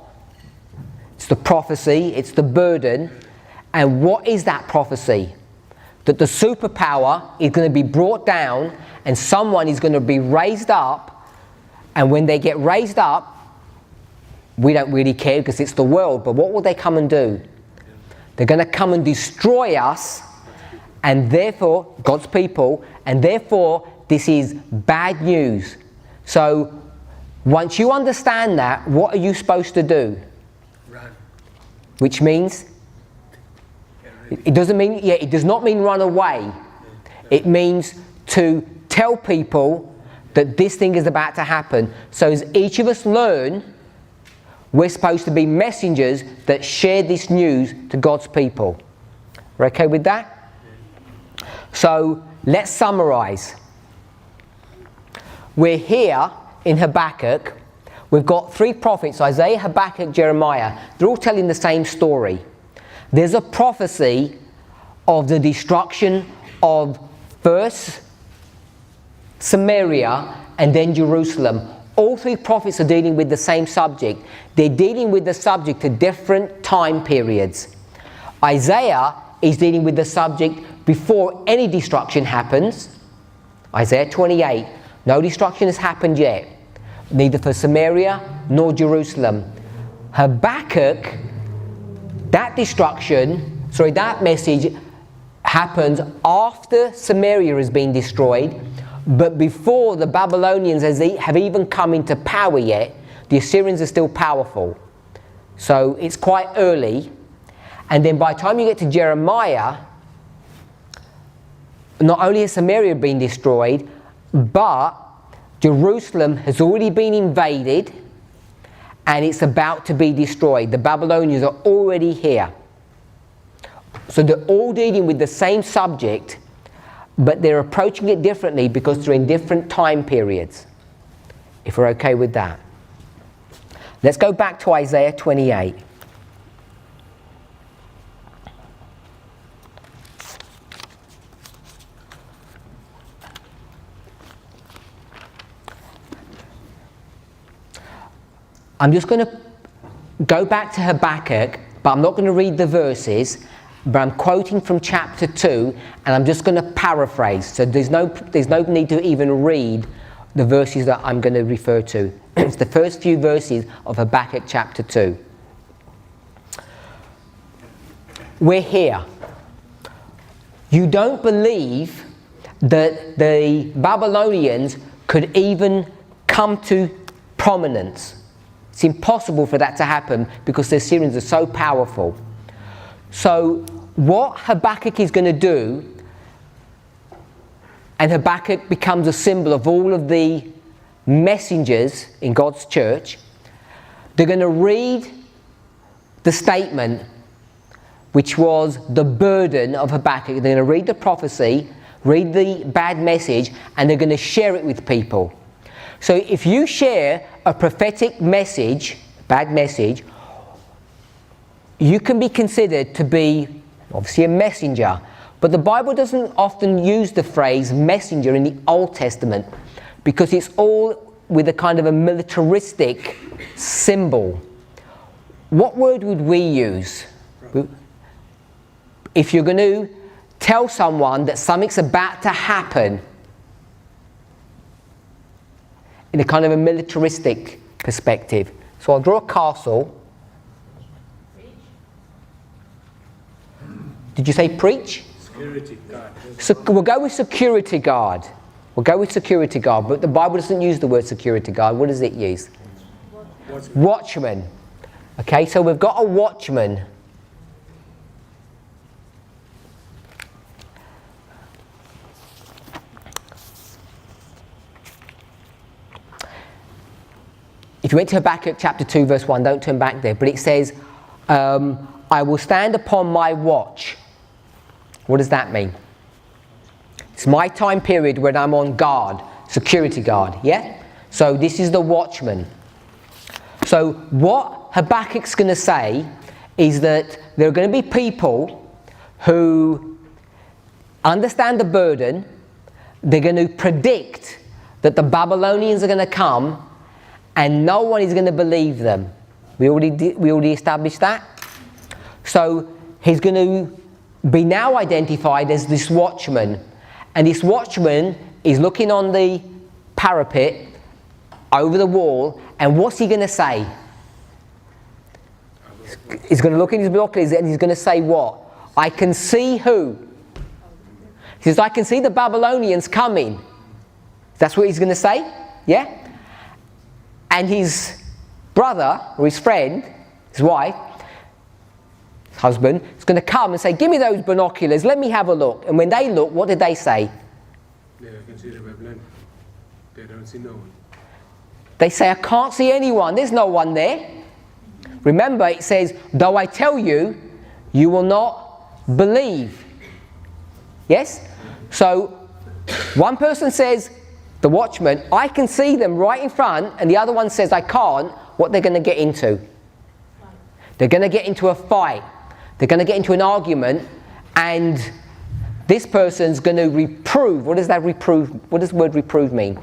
It's the prophecy, it's the burden. And what is that prophecy? That the superpower is going to be brought down and someone is going to be raised up. And when they get raised up, we don't really care because it's the world. But what will they come and do? They're going to come and destroy us, and therefore, God's people, and therefore, this is bad news. So, once you understand that, what are you supposed to do?
Run.
Which means? It doesn't mean, it does not mean run away. It means to tell people that this thing is about to happen. So as each of us learn, we're supposed to be messengers that share this news to God's people. We're okay with that? So let's summarize. We're here in Habakkuk. We've got 3 prophets, Isaiah, Habakkuk, Jeremiah. They're all telling the same story. There's a prophecy of the destruction of first Samaria and then Jerusalem. All 3 prophets are dealing with the same subject. They're dealing with the subject at different time periods. Isaiah is dealing with the subject before any destruction happens. Isaiah 28, no destruction has happened yet, neither for Samaria nor Jerusalem. Habakkuk, that message happens after Samaria has been destroyed, but before the Babylonians have even come into power yet. The Assyrians are still powerful. So it's quite early. And then by the time you get to Jeremiah, not only has Samaria been destroyed, but Jerusalem has already been invaded and it's about to be destroyed. The Babylonians are already here. So they're all dealing with the same subject, but they're approaching it differently because they're in different time periods, if we're okay with that. Let's go back to Isaiah 28. I'm just going to go back to Habakkuk, but I'm not going to read the verses, but I'm quoting from chapter 2, and I'm just going to paraphrase. So there's no need to even read the verses that I'm going to refer to. It's the first few verses of Habakkuk chapter 2. We're here. You don't believe that the Babylonians could even come to prominence. It's impossible for that to happen because the Assyrians are so powerful. So what Habakkuk is going to do, and Habakkuk becomes a symbol of all of the messengers in God's church, they're going to read the statement, which was the burden of Habakkuk. They're going to read the prophecy, read the bad message, and they're going to share it with people. So if you share a prophetic message, bad message, you can be considered to be obviously a messenger. But the Bible doesn't often use the phrase messenger in the Old Testament because it's all with a kind of a militaristic symbol. What word would we use? If you're going to tell someone that something's about to happen in a kind of a militaristic perspective. So I'll draw a castle. Did you say preach?
Security guard.
So we'll go with security guard. We'll go with security guard, but the Bible doesn't use the word security guard. What does it use? Watchman. Okay, so we've got a watchman. If you went to Habakkuk chapter 2 verse 1, don't turn back there, but it says, I will stand upon my watch. What does that mean? It's my time period when I'm on guard, security guard, yeah? So this is the watchman. So what Habakkuk's going to say is that there are going to be people who understand the burden. They're going to predict that the Babylonians are going to come and no one is going to believe them. We already established that. So he's going to be now identified as this watchman. And this watchman is looking on the parapet over the wall, and what's he going to say? He's going to look in his binoculars and he's going to say what? I can see who? He says, I can see the Babylonians coming. That's what he's going to say? Yeah? And his brother, or his friend, his wife, husband, is going to come and say, give me those binoculars, let me have a look. And when they look, what did they say?
Yeah, I can see the webland. They don't see no one.
They say, I can't see anyone, there's no one there. Remember, it says, though I tell you, you will not believe. Yes? So, one person says, the watchman, I can see them right in front, and the other one says, I can't. What they're going to get into? They're going to get into a fight. They're going to get into an argument, and this person's going to reprove. What does that reprove? What does the word reprove mean?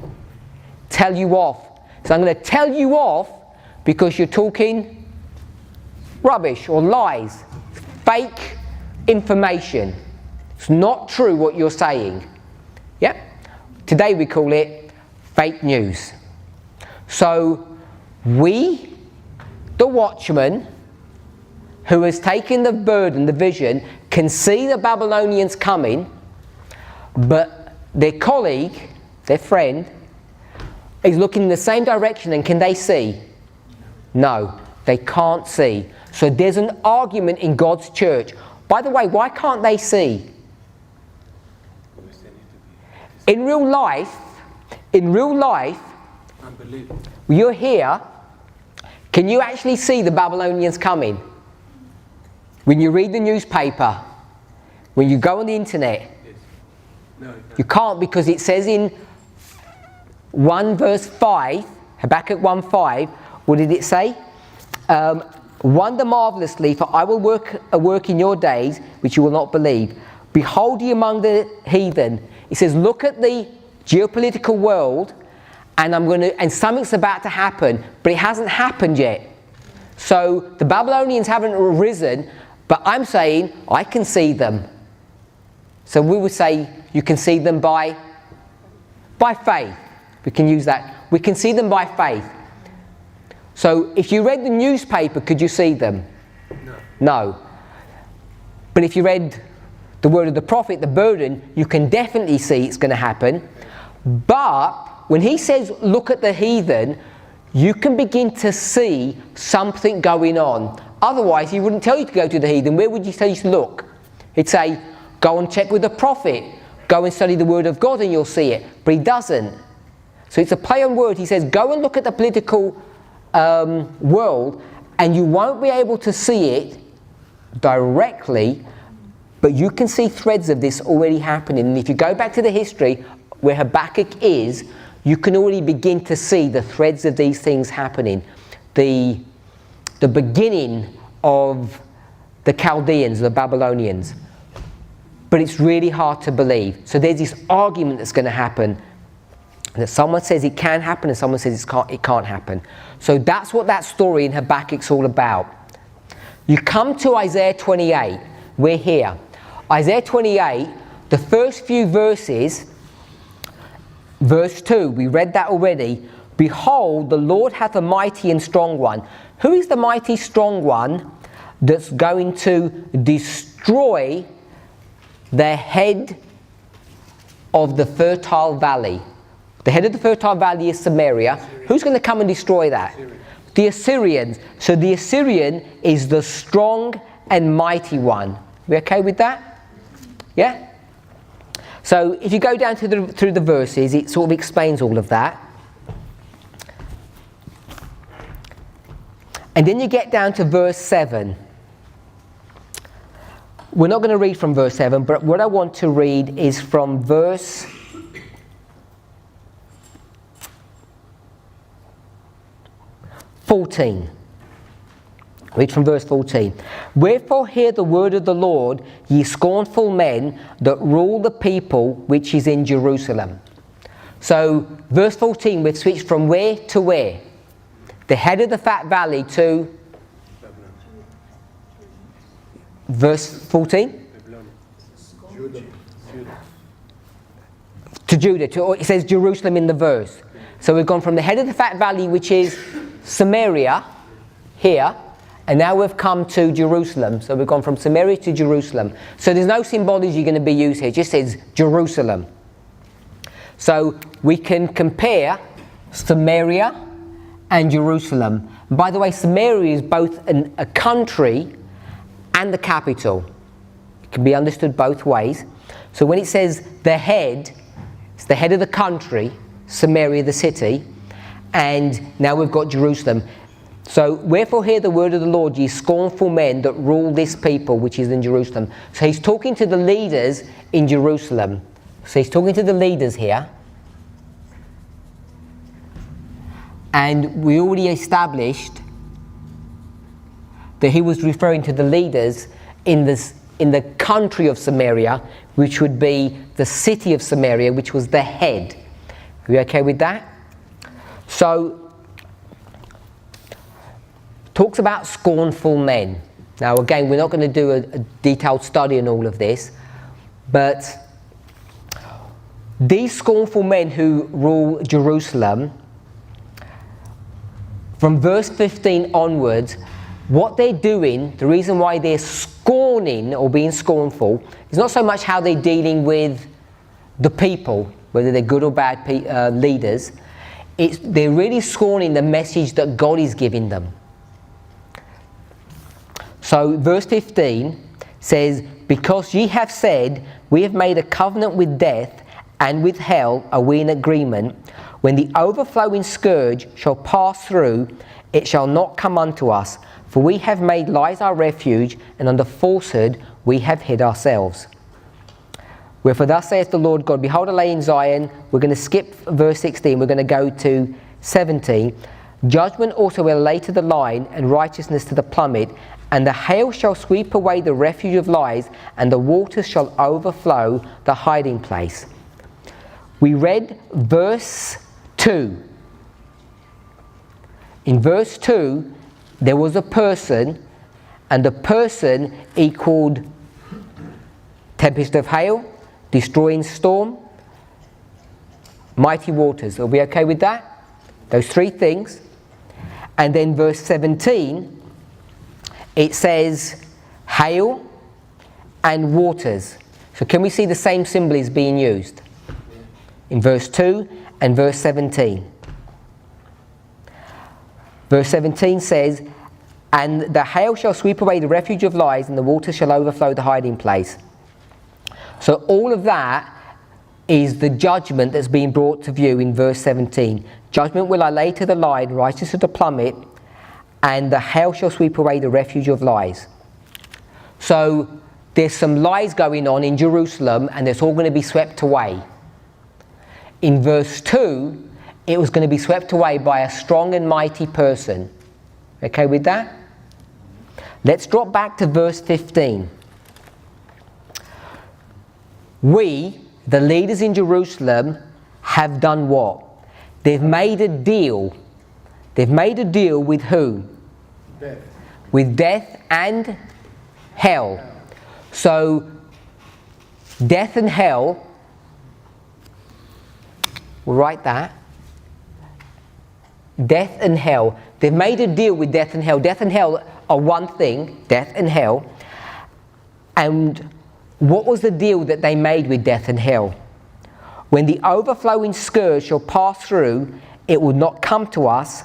Tell you off. So I'm going to tell you off because you're talking rubbish or lies, fake information. It's not true what you're saying. Yeah? Today we call it fake news. So we, the watchman, who has taken the burden, the vision, can see the Babylonians coming, but their colleague, their friend, is looking in the same direction, and can they see? No, they can't see. So there's an argument in God's church. By the way, why can't they see? In real life, you're here, can you actually see the Babylonians coming? When you read the newspaper, when you go on the internet,
Yes. No,
you can't, because it says in 1 verse 5, Habakkuk 1:5, what did it say? Wonder marvelously, for I will work a work in your days which you will not believe. Behold ye among the heathen. It says, look at the geopolitical world, and something's about to happen, but it hasn't happened yet. So the Babylonians haven't arisen, but I'm saying I can see them. So we would say you can see them by faith. We can use that. We can see them by faith. So if you read the newspaper, could you see them? No. But if you read the word of the prophet, the burden, you can definitely see it's going to happen. But when he says, look at the heathen, you can begin to see something going on. Otherwise, he wouldn't tell you to go to the heathen. Where would he tell you to look? He'd say, go and check with the prophet. Go and study the word of God and you'll see it. But he doesn't. So it's a play on word. He says, go and look at the political world, and you won't be able to see it directly, but you can see threads of this already happening. And if you go back to the history where Habakkuk is, you can already begin to see the threads of these things happening. The beginning of the Chaldeans, the Babylonians. But it's really hard to believe. So there's this argument that's going to happen, that someone says it can happen and someone says it can't happen. So that's what that story in Habakkuk's all about. You come to Isaiah 28. We're here. Isaiah 28, the first few verses, verse 2, we read that already. Behold, the Lord hath a mighty and strong one. Who is the mighty strong one that's going to destroy the head of the fertile valley? The head of the fertile valley is Samaria. Who's going to come and destroy that? The Assyrians. So the Assyrian is the strong and mighty one. We okay with that? Yeah? So if you go down through the verses, it sort of explains all of that. And then you get down to verse 7. We're not going to read from verse 7, but what I want to read is from verse 14. Read from verse 14. Wherefore hear the word of the Lord, ye scornful men that rule the people which is in Jerusalem. So verse 14, we've switched from where to where? The head of the fat valley to verse 14? To Judah. It says Jerusalem in the verse. So we've gone from the head of the fat valley, which is Samaria, here, and now we've come to Jerusalem. So we've gone from Samaria to Jerusalem. So there's no symbology going to be used here. It just says Jerusalem. So we can compare Samaria and Jerusalem. And by the way, Samaria is both a country and the capital. It can be understood both ways. So when it says the head, it's the head of the country, Samaria the city, and now we've got Jerusalem. So, wherefore hear the word of the Lord, ye scornful men that rule this people which is in Jerusalem. So he's talking to the leaders in Jerusalem. So he's talking to the leaders here. And we already established that he was referring to the leaders in the country of Samaria, which would be the city of Samaria, which was the head. Are we okay with that? So, talks about scornful men. Now again, we're not going to do a detailed study on all of this, but these scornful men who rule Jerusalem, from verse 15 onwards, what they're doing, the reason why they're scorning or being scornful, is not so much how they're dealing with the people, whether they're good or bad leaders. They're really scorning the message that God is giving them. So verse 15 says, because ye have said, we have made a covenant with death, and with hell are we in agreement. When the overflowing scourge shall pass through, it shall not come unto us. For we have made lies our refuge, and under falsehood we have hid ourselves. Wherefore thus saith the Lord God, behold, I lay in Zion. We're going to skip verse 16. We're going to go to 17. Judgment also will lay to the line, and righteousness to the plummet. And the hail shall sweep away the refuge of lies, and the waters shall overflow the hiding place. We read verse 2. In verse 2, there was a person, and the person equaled tempest of hail, destroying storm, mighty waters. Are we okay with that? Those three things. And then verse 17, it says hail and waters. So can we see the same symbol is being used in verse 2 and verse 17? Verse 17 says, and the hail shall sweep away the refuge of lies, and the waters shall overflow the hiding place. So all of that is the judgment that's being brought to view in verse 17. Judgment will I lay to the line, righteousness to the plummet, and the hail shall sweep away the refuge of lies. So there's some lies going on in Jerusalem, and it's all going to be swept away. In verse 2, it was going to be swept away by a strong and mighty person. Okay with that? Let's drop back to verse 15. We, the leaders in Jerusalem, have done what? They've made a deal. They've made a deal with who?
Death.
With death and hell. So, death and hell, we'll write that. Death and hell. They've made a deal with death and hell. Death and hell are one thing, death and hell. And what was the deal that they made with death and hell? When the overflowing scourge shall pass through, it will not come to us.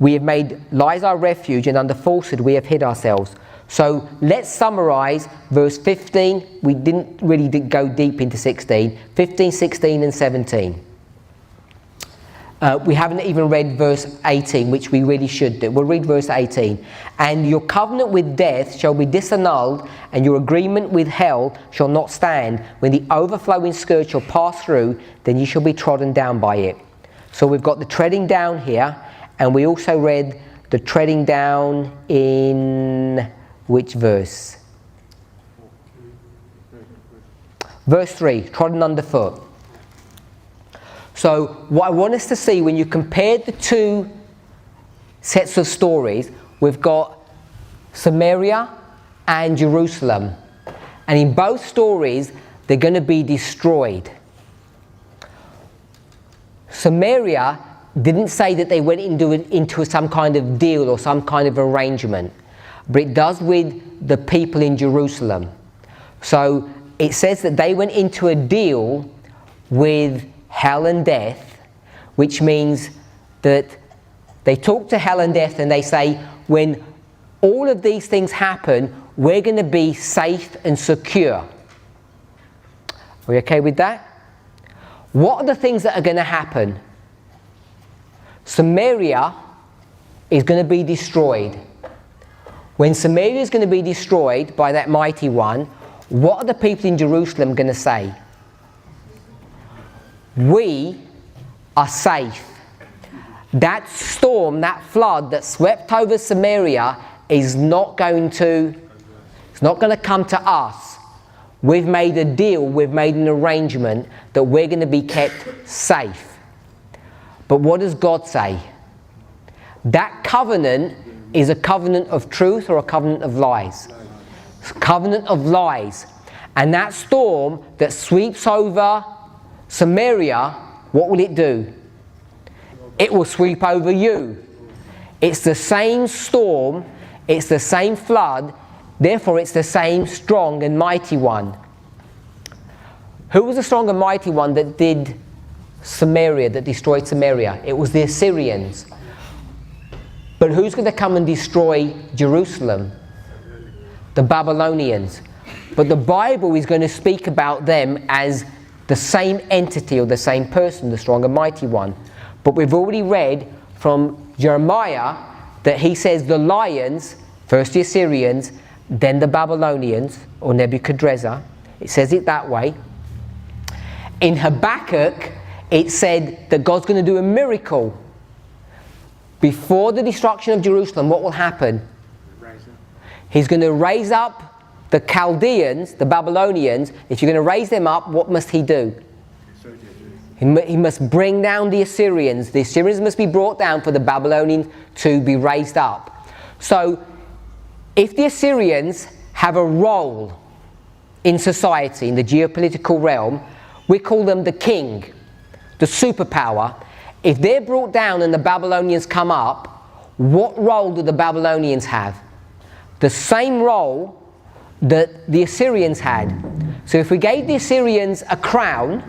We have made lies our refuge, and under falsehood we have hid ourselves. So let's summarize verse 15. We didn't really go deep into 16. 15, 16 and 17. We haven't even read verse 18, which we really should do. We'll read verse 18. And your covenant with death shall be disannulled, and your agreement with hell shall not stand. When the overflowing scourge shall pass through, then you shall be trodden down by it. So we've got the treading down here, and we also read the treading down in which verse? Verse 3, trodden underfoot. So what I want us to see, when you compare the two sets of stories, we've got Samaria and Jerusalem. And in both stories, they're going to be destroyed. Samaria didn't say that they went into some kind of deal or some kind of arrangement, but it does with the people in Jerusalem. So it says that they went into a deal with hell and death, which means that they talk to hell and death and they say, when all of these things happen, we're going to be safe and secure. Are we okay with that? What are the things that are going to happen? Samaria is going to be destroyed. When Samaria is going to be destroyed by that mighty one, what are the people in Jerusalem going to say? We are safe. That storm, that flood that swept over Samaria is not going to come to us. We've made a deal, we've made an arrangement that we're going to be kept safe. But what does God say? That covenant is a covenant of truth or a covenant of lies? It's a covenant of lies. And that storm that sweeps over Samaria, what will it do? It will sweep over you. It's the same storm, it's the same flood, therefore it's the same strong and mighty one. Who was the strong and mighty one that did Samaria, that destroyed Samaria? It was the Assyrians. But who's going to come and destroy Jerusalem? The Babylonians. But the Bible is going to speak about them as the same entity or the same person, the strong and mighty one. But we've already read from Jeremiah that he says the lions, first the Assyrians, then the Babylonians, or Nebuchadnezzar. It says it that way. In Habakkuk, it said that God's going to do a miracle. Before the destruction of Jerusalem, what will happen? He's going to raise up the Chaldeans, the Babylonians. If you're going to raise them up, what must he do? He must bring down the Assyrians. The Assyrians must be brought down for the Babylonians to be raised up. So, if the Assyrians have a role in society, in the geopolitical realm, we call them the king, the superpower. If they're brought down and the Babylonians come up, what role do the Babylonians have? The same role that the Assyrians had. So if we gave the Assyrians a crown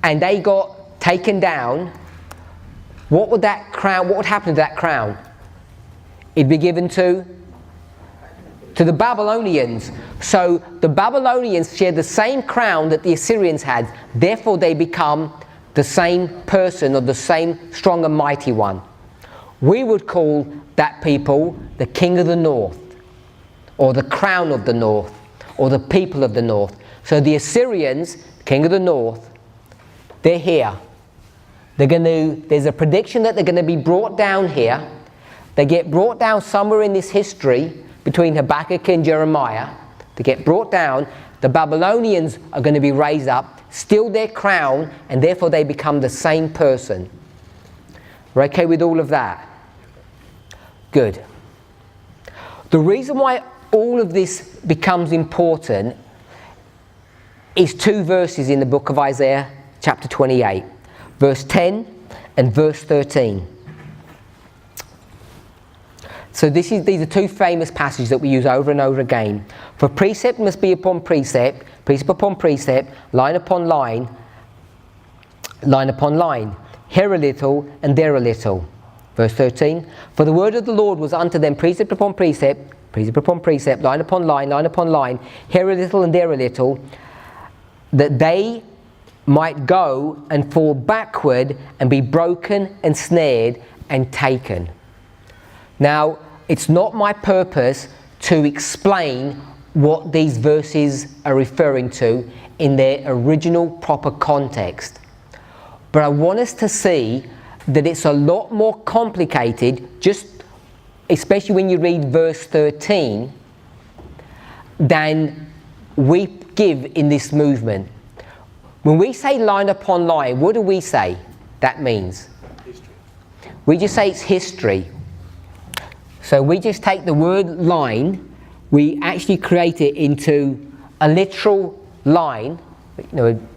and they got taken down, what would happen to that crown? It'd be given to the Babylonians. So the Babylonians share the same crown that the Assyrians had, therefore they become the same person or the same strong and mighty one. We would call that people the king of the north, or the crown of the north, or the people of the north. So the Assyrians, king of the north, they're here. There's a prediction that they're going to be brought down here. They get brought down somewhere in this history between Habakkuk and Jeremiah. They get brought down. The Babylonians are going to be raised up, steal their crown, and therefore they become the same person. We're okay with all of that? Good. The reason why all of this becomes important is two verses in the book of Isaiah, chapter 28, verse 10 and verse 13. So these are two famous passages that we use over and over again. For precept must be upon precept, precept upon precept, line upon line, line upon line, here a little and there a little. Verse 13, for the word of the Lord was unto them precept upon precept, precept upon precept, line upon line, here a little and there a little, that they might go and fall backward and be broken and snared and taken. Now, it's not my purpose to explain what these verses are referring to in their original proper context. But I want us to see that it's a lot more complicated, especially when you read verse 13, than we give in this movement. When we say line upon line, what do we say that means?
History.
We just say it's history. So we just take the word line, we actually create it into a literal line,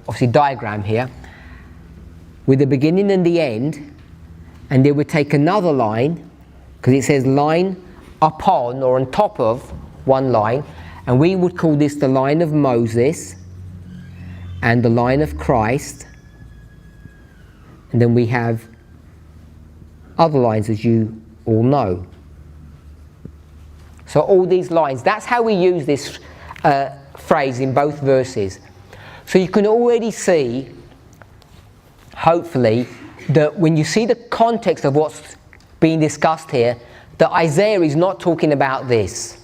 obviously diagram here, with the beginning and the end, and then we take another line, because it says line upon or on top of one line, and we would call this the line of Moses and the line of Christ, and then we have other lines, as you all know. So all these lines, that's how we use this phrase in both verses. So you can already see, hopefully, that when you see the context of what's being discussed here, that Isaiah is not talking about this.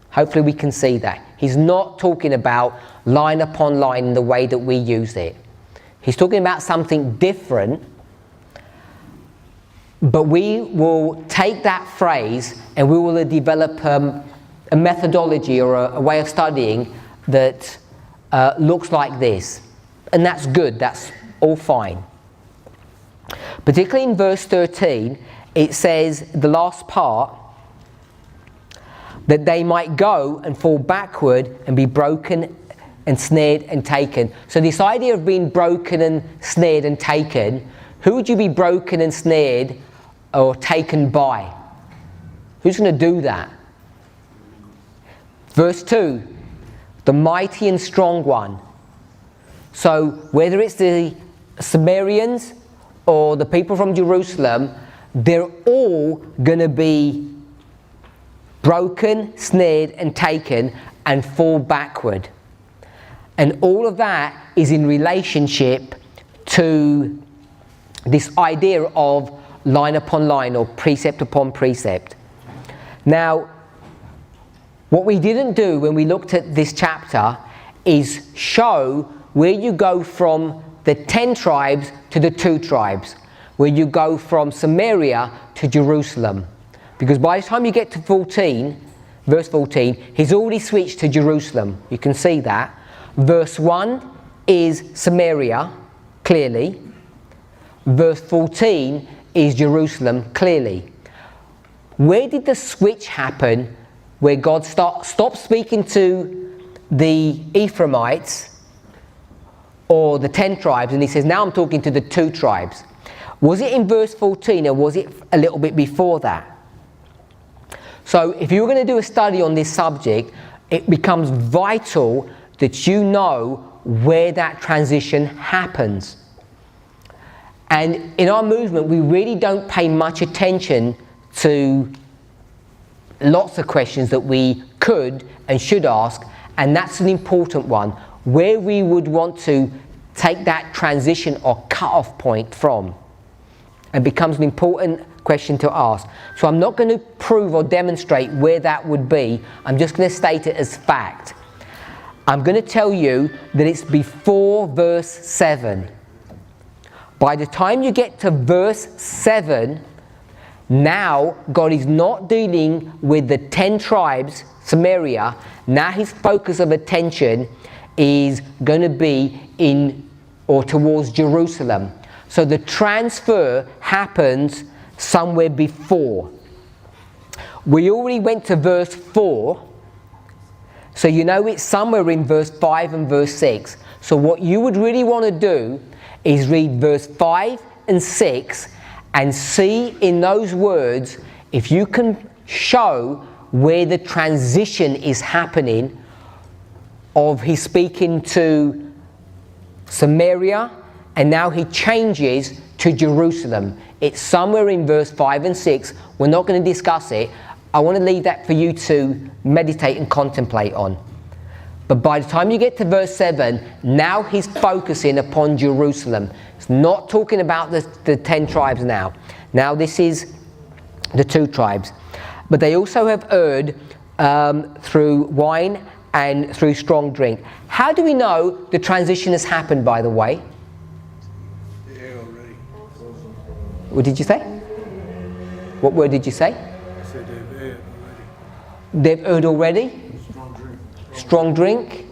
Hopefully we can see that. He's not talking about line upon line in the way that we use it. He's talking about something different, but we will take that phrase and we will develop a methodology or a way of studying that looks like this. And that's good, that's all fine. Particularly in verse 13, it says, the last part, that they might go and fall backward and be broken and snared and taken. So this idea of being broken and snared and taken, who would you be broken and snared or taken by? Who's going to do that? Verse 2, the mighty and strong one. So whether it's the Samaritans or the people from Jerusalem, they're all going to be broken, snared and taken and fall backward. And all of that is in relationship to this idea of line upon line or precept upon precept. Now, what we didn't do when we looked at this chapter is show where you go from the 10 tribes to the 2 tribes, where you go from Samaria to Jerusalem. Because by the time you get to 14, verse 14, he's already switched to Jerusalem. You can see that. Verse 1 is Samaria, clearly. Verse 14 is Jerusalem, clearly. Where did the switch happen where God stopped speaking to the Ephraimites or the 10 tribes and he says, now I'm talking to the 2 tribes? Was it in verse 14 or was it a little bit before that? So if you were going to do a study on this subject, it becomes vital that you know where that transition happens. And in our movement, we really don't pay much attention to lots of questions that we could and should ask, and that's an important one, where we would want to take that transition or cut-off point from. It becomes an important question to ask. So I'm not going to prove or demonstrate where that would be. I'm just going to state it as fact. I'm going to tell you that it's before verse 7. By the time you get to verse 7, now God is not dealing with the 10 tribes, Samaria. Now his focus of attention is going to be in or towards Jerusalem. So the transfer happens somewhere before. We already went to verse 4. So you know it's somewhere in verse 5 and verse 6. So what you would really want to do is read verse 5 and 6 and see in those words if you can show where the transition is happening of he's speaking to Samaria and now he changes to Jerusalem. It's somewhere in verse 5 and 6. We're not going to discuss it. I want to leave that for you to meditate and contemplate on. But by the time you get to verse 7, now he's focusing upon Jerusalem. It's not talking about the 10 tribes now. Now this is the 2 tribes. But they also have erred through wine and through strong drink. How do we know the transition has happened, by the way? What did you say? What word did you say?
I said they've erred already.
They've erred already? Strong drink.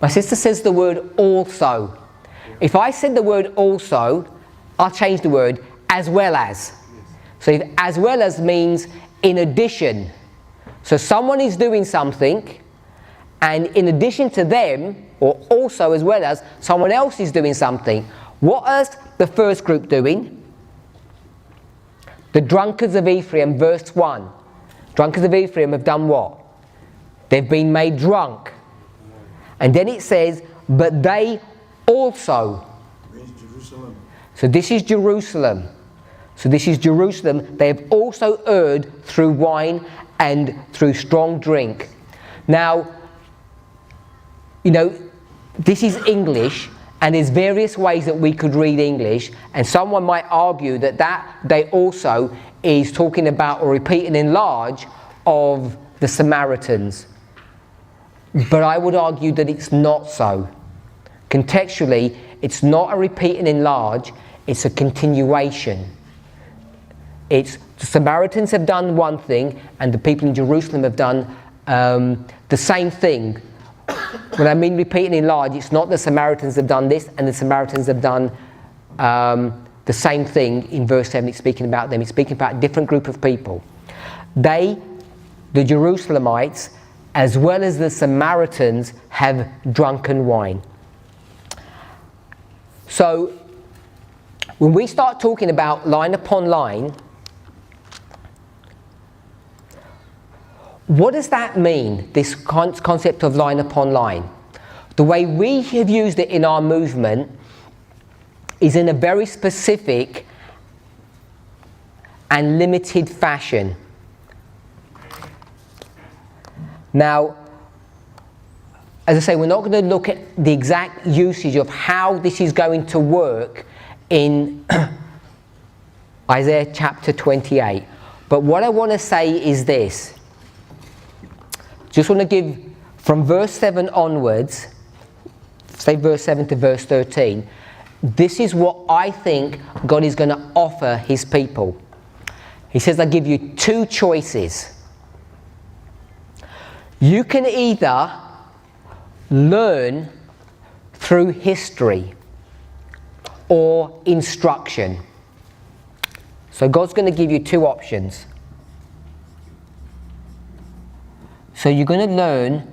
My sister says the word also. If I said the word also, I'll change the word as well as. So if as well as means in addition. So someone is doing something and in addition to them, or also as well as, someone else is doing something. What is the first group doing? The drunkards of Ephraim, verse 1. Drunkards of Ephraim have done what? They've been made drunk. And then it says, but they also. So this is Jerusalem. So this is Jerusalem. They have also erred through wine and through strong drink. Now, this is English, and there's various ways that we could read English, and someone might argue that day also is talking about or repeat and enlarge of the Samaritans. But I would argue that it's not so. Contextually, it's not a repeat and enlarge, it's a continuation. It's the Samaritans have done one thing and the people in Jerusalem have done the same thing. When I mean repeat and enlarge, it's not the Samaritans have done this and the Samaritans have done the same thing in verse 7. It's speaking about them. It's speaking about a different group of people. They, the Jerusalemites, as well as the Samaritans, have drunken wine. So, when we start talking about line upon line, what does that mean, this concept of line upon line? The way we have used it in our movement is in a very specific and limited fashion. Now, as I say, we're not going to look at the exact usage of how this is going to work in Isaiah chapter 28. But what I want to say is this. Just want to give, from verse 7 onwards, say verse 7 to verse 13, this is what I think God is going to offer his people. He says, I give you two choices. You can either learn through history or instruction. So God's going to give you two options. So you're going to learn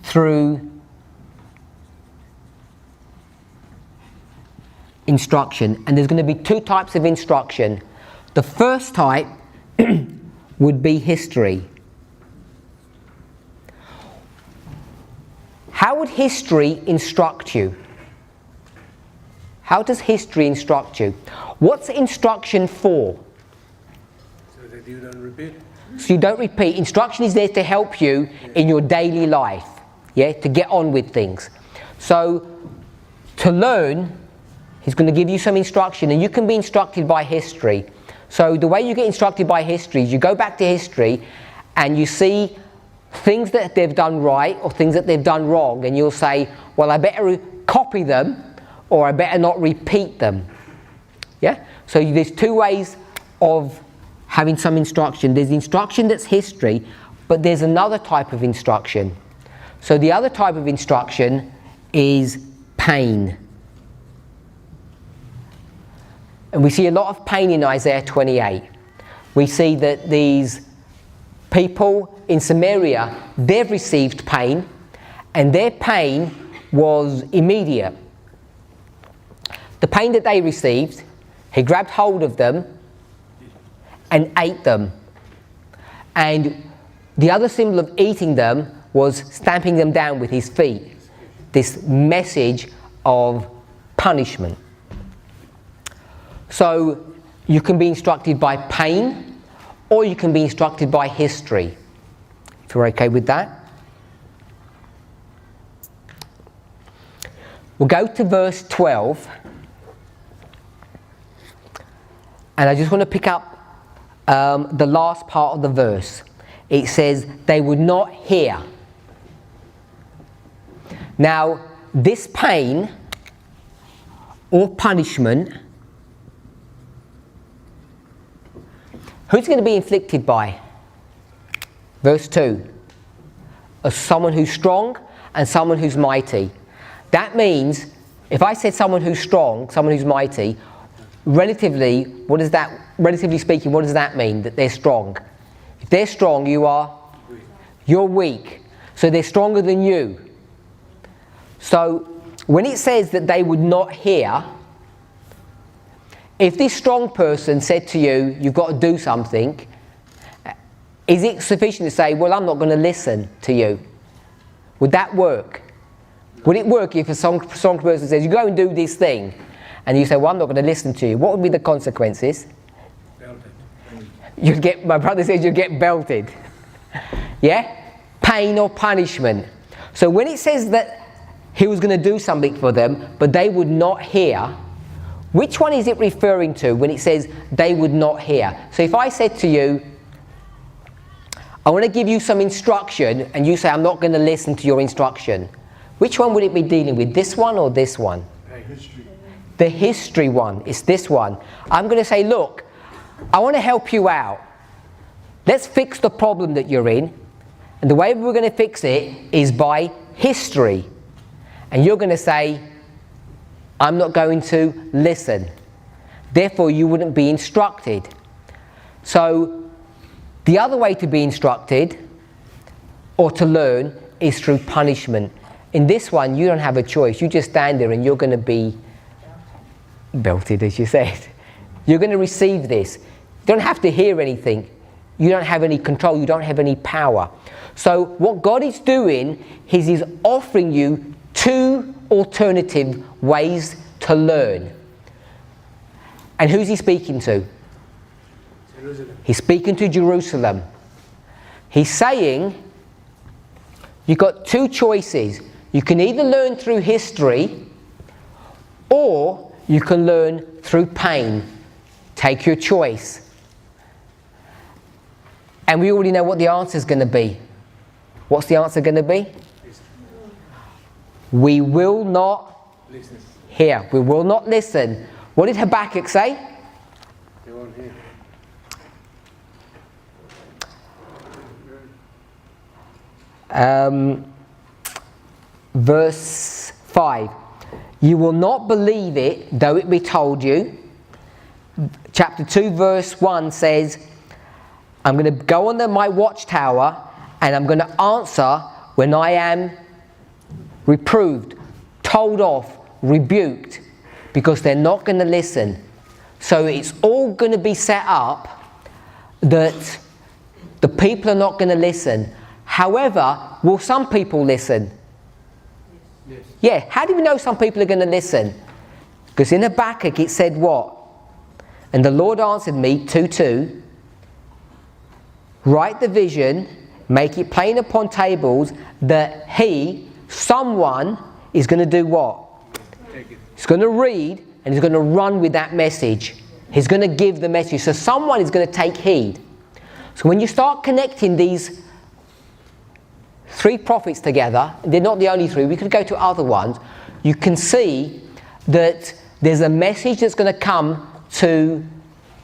through instruction, and there's going to be two types of instruction. The first type would be history. How would history instruct you? How does history instruct you? What's instruction for?
So that you don't repeat.
So you don't repeat. Instruction is there to help you in your daily life, to get on with things. So to learn, he's going to give you some instruction, and you can be instructed by history. So the way you get instructed by history is you go back to history and you see things that they've done right or things that they've done wrong, and you'll say, well, I better copy them or I better not repeat them. So there's two ways of having some instruction. There's instruction that's history, but there's another type of instruction. So the other type of instruction is pain. And we see a lot of pain in Isaiah 28. We see that these people in Samaria, they've received pain, and their pain was immediate. The pain that they received, he grabbed hold of them and ate them. And the other symbol of eating them was stamping them down with his feet. This message of punishment. So you can be instructed by pain, or you can be instructed by history. If you're okay with that. We'll go to verse 12. And I just want to pick up the last part of the verse. It says, they would not hear. Now, this pain or punishment, who's going to be inflicted by? Verse 2. Someone who's strong and someone who's mighty. That means, if I said someone who's strong, someone who's mighty, relatively speaking, what does that mean? That they're strong. If they're strong, you're weak. So they're stronger than you. So when it says that they would not hear, if this strong person said to you, you've got to do something, is it sufficient to say, well, I'm not going to listen to you? Would that work? Would it work if a strong person says, you go and do this thing, and you say, well, I'm not going to listen to you? What would be the consequences?
Belted.
My brother says you'd get belted. Yeah? Pain or punishment. So when it says that he was going to do something for them, but they would not hear, which one is it referring to when it says they would not hear? So if I said to you, I want to give you some instruction, and you say, I'm not going to listen to your instruction, which one would it be dealing with, this one or this one?
History.
The history one, it's this one. I'm going to say, look, I want to help you out. Let's fix the problem that you're in. And the way we're going to fix it is by history. And you're going to say, I'm not going to listen. Therefore, you wouldn't be instructed. So, the other way to be instructed or to learn is through punishment. In this one, you don't have a choice. You just stand there and you're going to be belted, as you said. You're going to receive this. You don't have to hear anything. You don't have any control. You don't have any power. So what God is doing is He's offering you two alternative ways to learn. And who's He speaking to?
Jerusalem.
He's speaking to Jerusalem. He's saying, you've got two choices. You can either learn through history, or you can learn through pain. Take your choice. And we already know what the answer is going to be. What's the answer going to be? We will not
Listen.
hear. We will not listen. What did Habakkuk say?
They won't hear.
Verse 5. You will not believe it, though it be told you. Chapter 2, verse 1 says, I'm going to go on my watchtower and I'm going to answer when I am reproved, told off, rebuked, because they're not going to listen. So it's all going to be set up that the people are not going to listen. However, will some people listen?
Yes.
Yeah, how do we know some people are going to listen? Because in Habakkuk it said what? And the Lord answered me, 2:2, write the vision, make it plain upon tables, that someone is going to do what?
Take it.
He's going to read and he's going to run with that message. He's going to give the message. So someone is going to take heed. So when you start connecting these three prophets together, they're not the only three, we could go to other ones, you can see that there's a message that's going to come to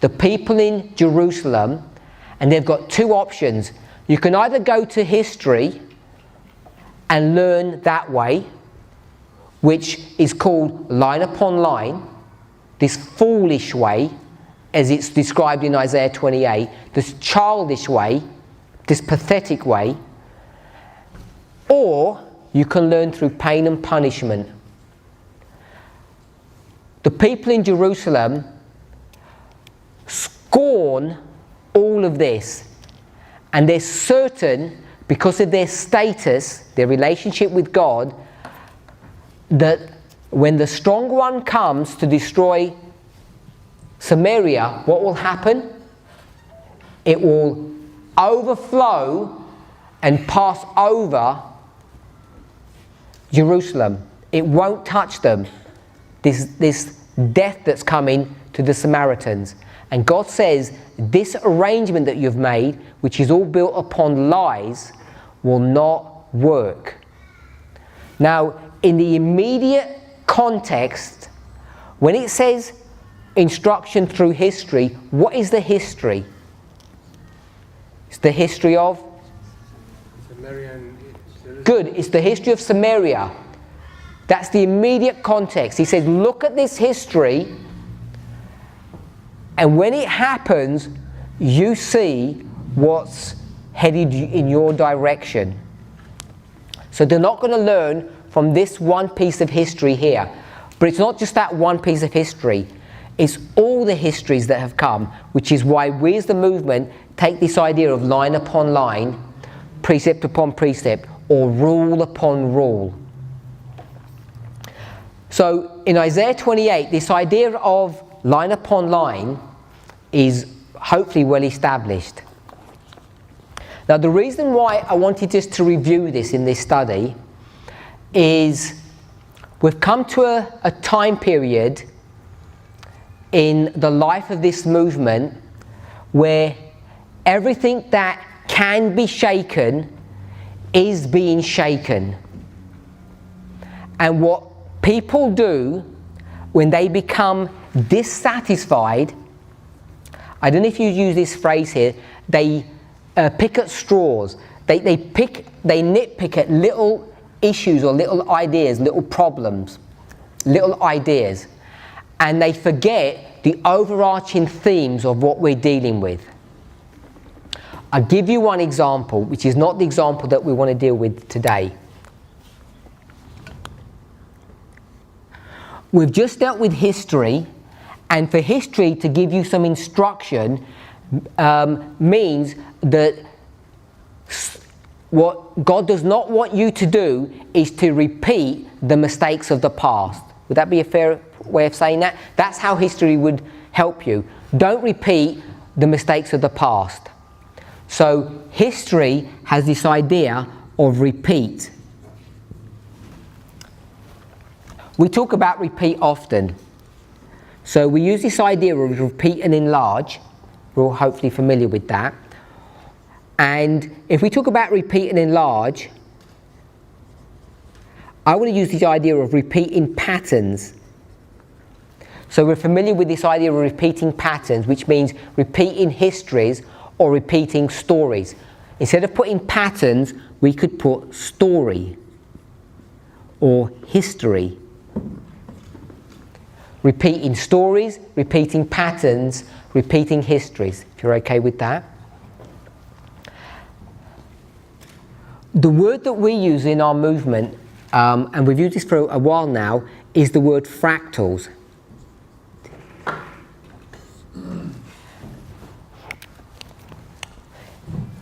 the people in Jerusalem, and they've got two options. You can either go to history and learn that way, which is called line upon line, this foolish way, as it's described in Isaiah 28, this childish way, this pathetic way, or you can learn through pain and punishment. The people in Jerusalem scorn all of this, and they're certain, because of their status, their relationship with God, that when the strong one comes to destroy Samaria, what will happen? It will overflow and pass over Jerusalem. It won't touch them. This death that's coming to the Samaritans. And God says, this arrangement that you've made, which is all built upon lies, will not work. Now, in the immediate context, when it says instruction through history, what is the history? It's the history of?
Samaria and Jerusalem.
Good, it's the history of Samaria. That's the immediate context. He says, look at this history, and when it happens, you see what's headed in your direction. So they're not going to learn from this one piece of history here. But it's not just that one piece of history. It's all the histories that have come, which is why we as the movement take this idea of line upon line, precept upon precept, or rule upon rule. So in Isaiah 28, this idea of line upon line is hopefully well established. Now, the reason why I wanted us to review this in this study is we've come to a time period in the life of this movement where everything that can be shaken is being shaken. And what people do when they become dissatisfied, I don't know if you use this phrase here, they pick at straws. They nitpick at little issues or little ideas, little problems, little ideas, and they forget the overarching themes of what we're dealing with. I'll give you one example, which is not the example that we want to deal with today. We've just dealt with history, and for history to give you some instruction means that what God does not want you to do is to repeat the mistakes of the past. Would that be a fair way of saying that? That's how history would help you. Don't repeat the mistakes of the past. So history has this idea of repeat. We talk about repeat often. So we use this idea of repeat and enlarge. We're all hopefully familiar with that. And if we talk about repeat and enlarge, I want to use this idea of repeating patterns. So we're familiar with this idea of repeating patterns, which means repeating histories or repeating stories. Instead of putting patterns, we could put story or history. Repeating stories, repeating patterns, repeating histories, if you're okay with that. The word that we use in our movement, and we've used this for a while now, is the word fractals.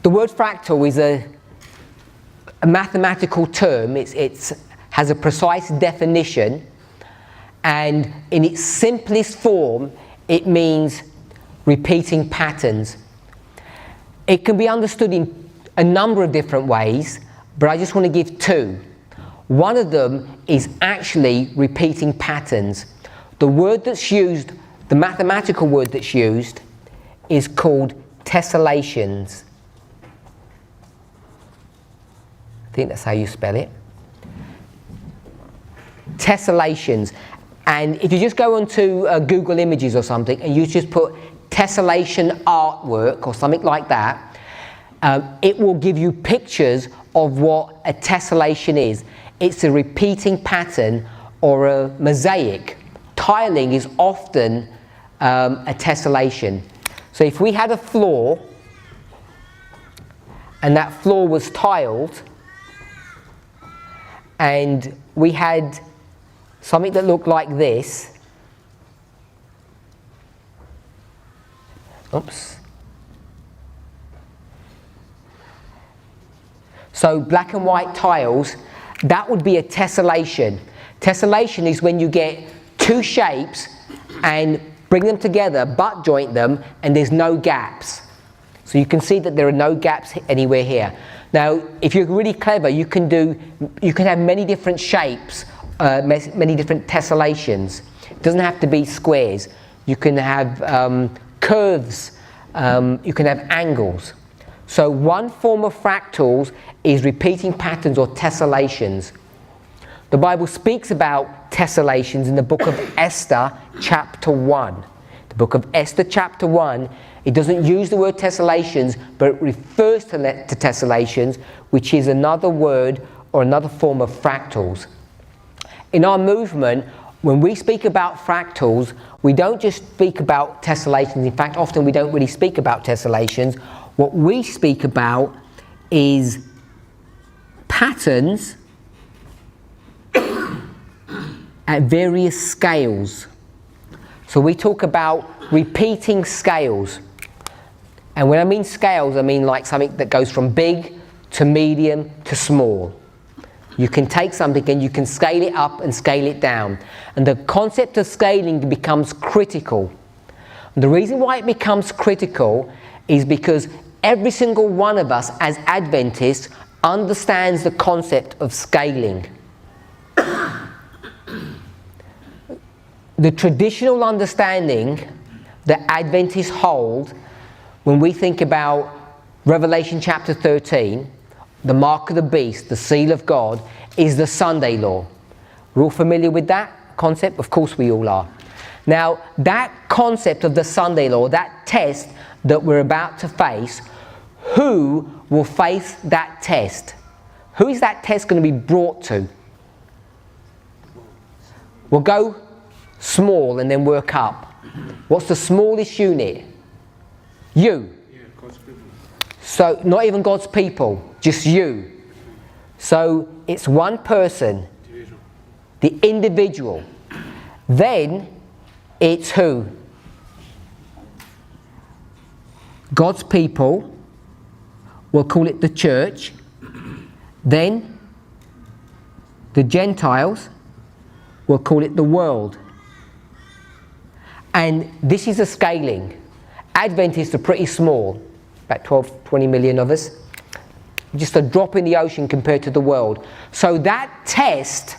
The word fractal is a mathematical term. It has a precise definition, and in its simplest form, it means repeating patterns. It can be understood in a number of different ways, but I just want to give two. One of them is actually repeating patterns. The word that's used, the mathematical word that's used, is called tessellations. I think that's how you spell it. Tessellations. And if you just go onto Google Images or something and you just put tessellation artwork or something like that, it will give you pictures of what a tessellation is. It's a repeating pattern or a mosaic. Tiling is often a tessellation. So if we had a floor and that floor was tiled and we had something that looked like this, oops. So black and white tiles, that would be a tessellation. Tessellation is when you get two shapes and bring them together, butt joint them, and there's no gaps. So you can see that there are no gaps anywhere here. Now, if you're really clever, you can have many different shapes, many different tessellations. It doesn't have to be squares. You can have curves, you can have angles. So one form of fractals is repeating patterns or tessellations. The Bible speaks about tessellations in the book of Esther, chapter 1. The book of Esther, chapter 1, it doesn't use the word tessellations, but it refers to tessellations, which is another word or another form of fractals. In our movement, when we speak about fractals, we don't just speak about tessellations. In fact, often we don't really speak about tessellations. What we speak about is patterns at various scales. So we talk about repeating scales. And when I mean scales, I mean like something that goes from big to medium to small. You can take something and you can scale it up and scale it down. And the concept of scaling becomes critical. And the reason why it becomes critical is because every single one of us as Adventists understands the concept of scaling. The traditional understanding that Adventists hold when we think about Revelation chapter 13, the mark of the beast, the seal of God, is the Sunday law. We're all familiar with that concept? Of course we all are. Now, that concept of the Sunday law, that test that we're about to face, who will face that test? Who is that test going to be brought to? We'll go small and then work up. What's the smallest unit? You.
Yeah, God's people.
So, not even God's people, just you. So, it's one person,
Individual.
the individual. Then, it's who? God's people. We'll call it the church. Then, the Gentiles. We'll call it the world. And this is a scaling. Adventists are pretty small, about 12, 20 million of us. Just a drop in the ocean compared to the world. So that test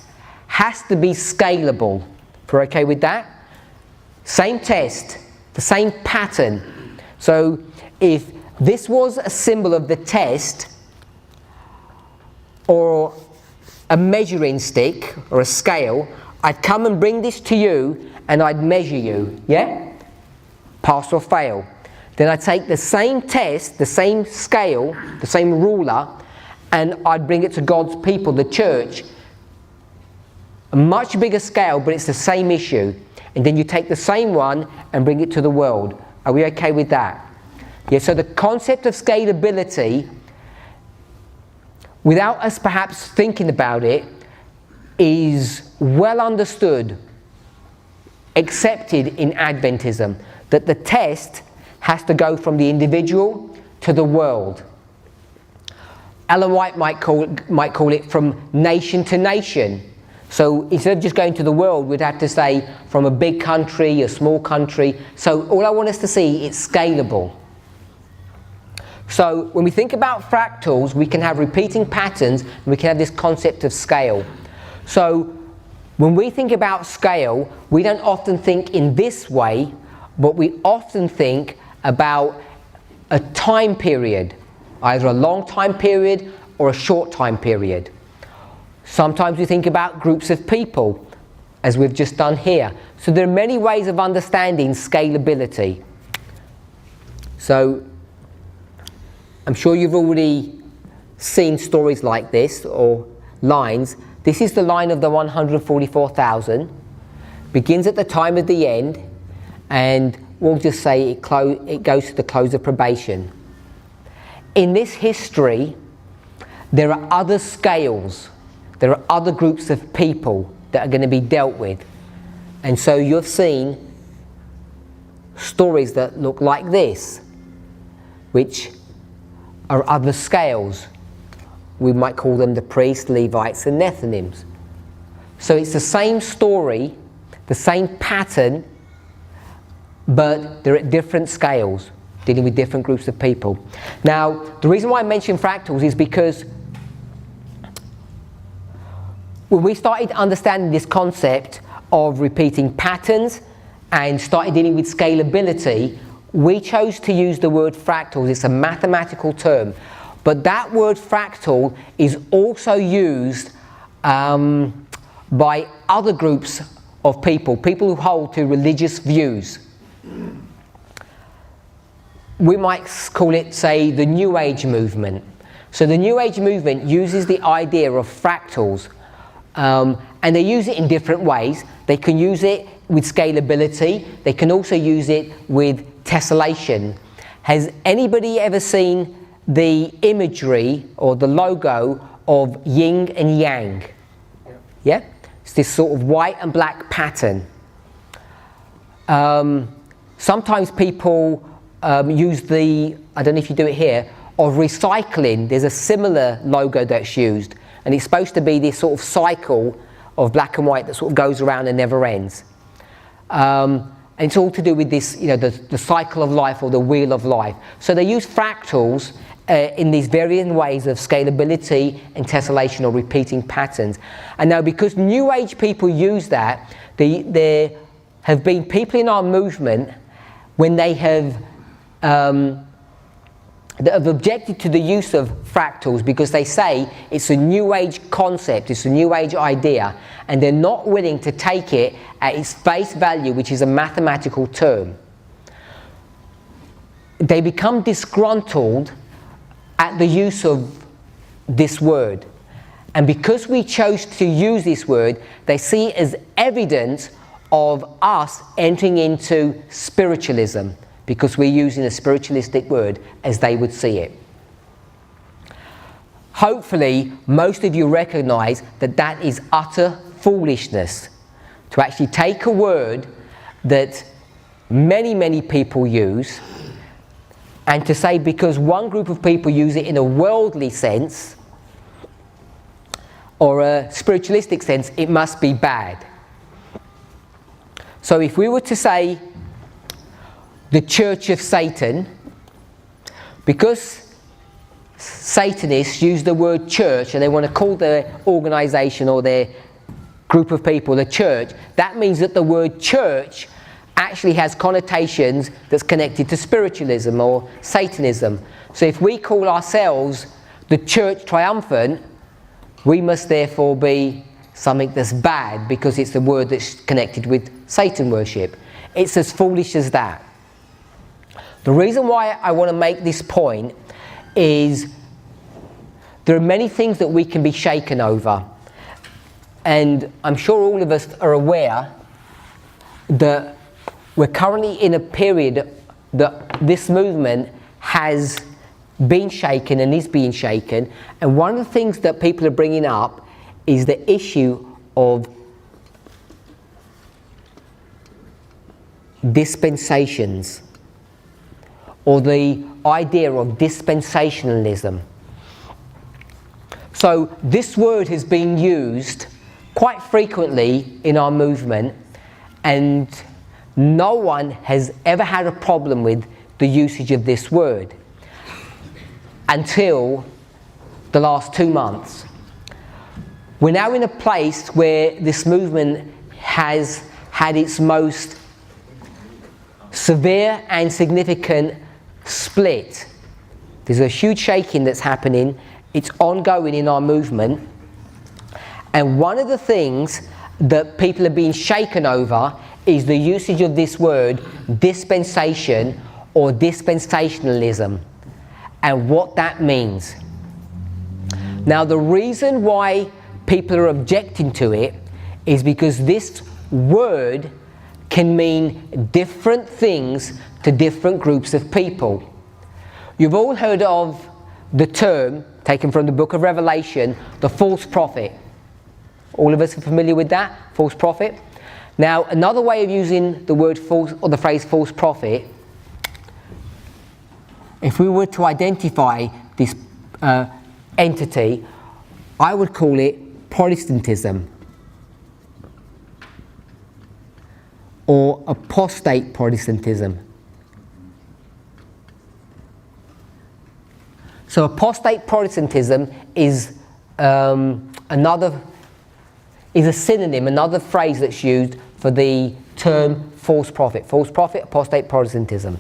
has to be scalable. If we're okay with that? Same test, the same pattern. So if this was a symbol of the test, or a measuring stick, or a scale, I'd come and bring this to you and I'd measure you, yeah? Pass or fail. Then I'd take the same test, the same scale, the same ruler, and I'd bring it to God's people, the church. A much bigger scale, but it's the same issue. And then you take the same one and bring it to the world. Are we okay with that? Yeah, so the concept of scalability, without us perhaps thinking about it, is well understood, accepted in Adventism, that the test has to go from the individual to the world. Ellen White might call it from nation to nation. So instead of just going to the world, we'd have to say from a big country, a small country. So all I want us to see, it's scalable. So when we think about fractals, we can have repeating patterns, and we can have this concept of scale. So when we think about scale, we don't often think in this way, but we often think about a time period, either a long time period or a short time period. Sometimes we think about groups of people, as we've just done here. So there are many ways of understanding scalability. So I'm sure you've already seen stories like this, or lines. This is the line of the 144,000. Begins at the time of the end, and we'll just say it goes to the close of probation. In this history, there are other scales. There are other groups of people that are going to be dealt with. And so you've seen stories that look like this, which are other scales. We might call them the priests, Levites, and Nethinims. So it's the same story, the same pattern, but they're at different scales, dealing with different groups of people. Now, the reason why I mention fractals is because when we started understanding this concept of repeating patterns and started dealing with scalability, we chose to use the word fractals. It's a mathematical term. But that word fractal is also used by other groups of people who hold to religious views. We might call it, say, the New Age movement. So the New Age movement uses the idea of fractals, and they use it in different ways. They can use it with scalability. They can also use it with tessellation. Has anybody ever seen the imagery or the logo of yin and yang? Yeah? It's this sort of white and black pattern. Sometimes people use the, I don't know if you do it here, of recycling. There's a similar logo that's used, and it's supposed to be this sort of cycle of black and white that sort of goes around and never ends. And And it's all to do with this, the cycle of life or the wheel of life. So they use fractals in these varying ways of scalability and tessellation or repeating patterns. And now because New Age people use that, there have been people in our movement when they have that have objected to the use of fractals because they say it's a New Age concept, it's a New Age idea, and they're not willing to take it at its face value, which is a mathematical term. They become disgruntled at the use of this word. And because we chose to use this word, they see it as evidence of us entering into spiritualism, because we're using a spiritualistic word as they would see it. Hopefully, most of you recognize that that is utter foolishness, to actually take a word that many, many people use and to say because one group of people use it in a worldly sense or a spiritualistic sense, it must be bad. So if we were to say the Church of Satan, because Satanists use the word church and they want to call their organisation or their group of people the church, that means that the word church actually has connotations that's connected to spiritualism or Satanism. So if we call ourselves the Church Triumphant, we must therefore be something that's bad because it's the word that's connected with Satan worship. It's as foolish as that. The reason why I want to make this point is there are many things that we can be shaken over, and I'm sure all of us are aware that we're currently in a period that this movement has been shaken and is being shaken, and one of the things that people are bringing up is the issue of dispensations, or the idea of dispensationalism. So this word has been used quite frequently in our movement, and no one has ever had a problem with the usage of this word until the last 2 months. We're now in a place where this movement has had its most severe and significant split. There's a huge shaking that's happening. It's ongoing in our movement. And one of the things that people are being shaken over is the usage of this word dispensation or dispensationalism and what that means. Now, the reason why people are objecting to it is because this word can mean different things to different groups of people. You've all heard of the term, taken from the book of Revelation, the false prophet. All of us are familiar with that, false prophet. Now, another way of using the word false, or the phrase false prophet, if we were to identify this entity, I would call it Protestantism, or apostate Protestantism. So apostate Protestantism is a synonym, another phrase that's used for the term false prophet. False prophet, apostate Protestantism.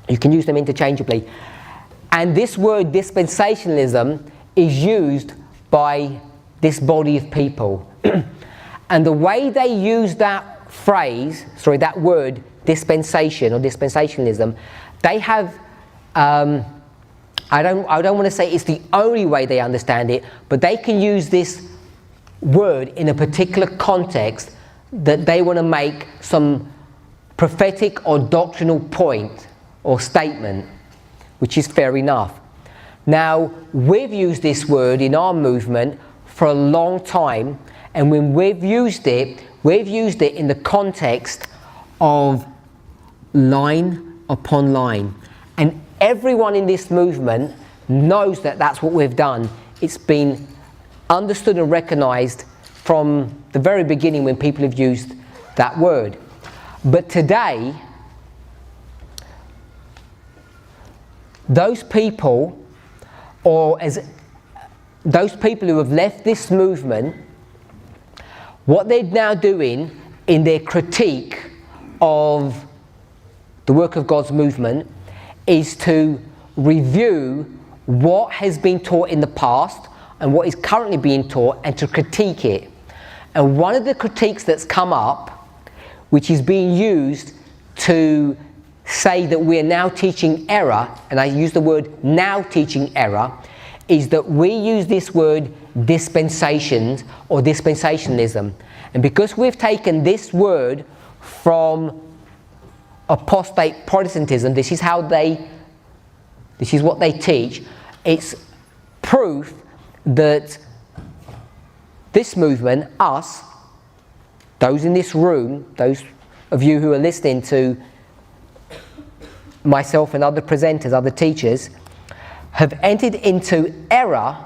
You can use them interchangeably. And this word dispensationalism is used by this body of people. And the way they use that phrase, that word dispensation or dispensationalism, they have, I don't want to say it's the only way they understand it, but they can use this word in a particular context that they want to make some prophetic or doctrinal point or statement, which is fair enough. Now, we've used this word in our movement for a long time, and when we've used it in the context of line upon line. And everyone in this movement knows that that's what we've done. It's been understood and recognized from the very beginning when people have used that word. But today, those people, or as those people who have left this movement, what they're now doing in their critique of the work of God's movement is to review what has been taught in the past and what is currently being taught, and to critique it. And one of the critiques that's come up, which is being used to say that we are now teaching error, and I use the word now teaching error, is that we use this word dispensations or dispensationalism. And because we've taken this word from apostate Protestantism, this is what they teach, it's proof that this movement, us, those in this room, those of you who are listening to myself and other presenters, other teachers, have entered into error,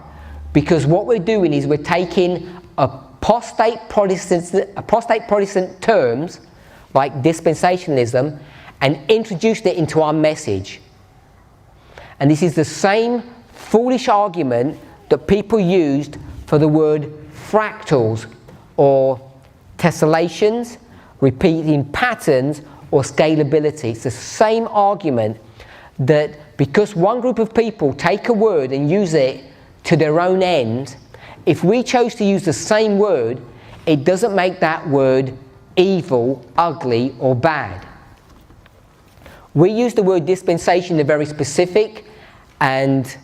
because what we're doing is we're taking apostate Protestant terms like dispensationalism and introduced it into our message. And this is the same foolish argument that people used for the word fractals or tessellations, repeating patterns, or scalability. It's the same argument, that because one group of people take a word and use it to their own end, if we chose to use the same word, it doesn't make that word evil, ugly, or bad. We use the word dispensation in a very specific and,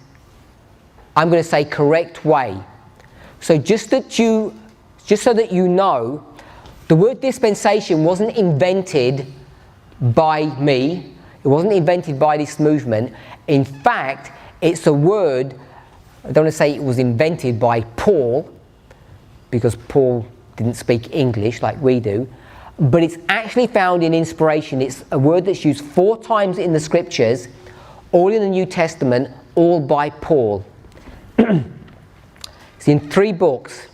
I'm going to say, correct way. So just so that you know, the word dispensation wasn't invented by me. It wasn't invented by this movement. In fact, it's a word, I don't want to say it was invented by Paul, because Paul didn't speak English like we do, but it's actually found in inspiration. It's a word that's used 4 times in the scriptures, all in the New Testament, all by Paul. It's in 3 books: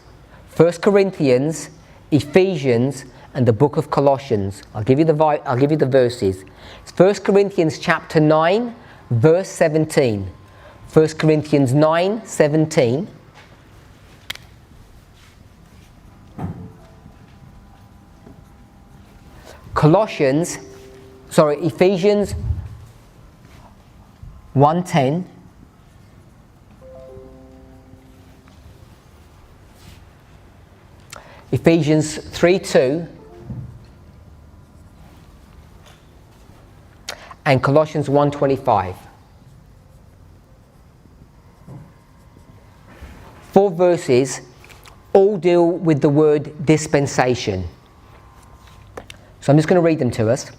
1 Corinthians, Ephesians, and the book of Colossians. I'll give you the verses. It's 1 Corinthians chapter 9, verse 17. 1 Corinthians 9, 17. Ephesians 1:10. Ephesians 3:2. And Colossians 1:25. 4 verses all deal with the word dispensation. So I'm just going to read them to us.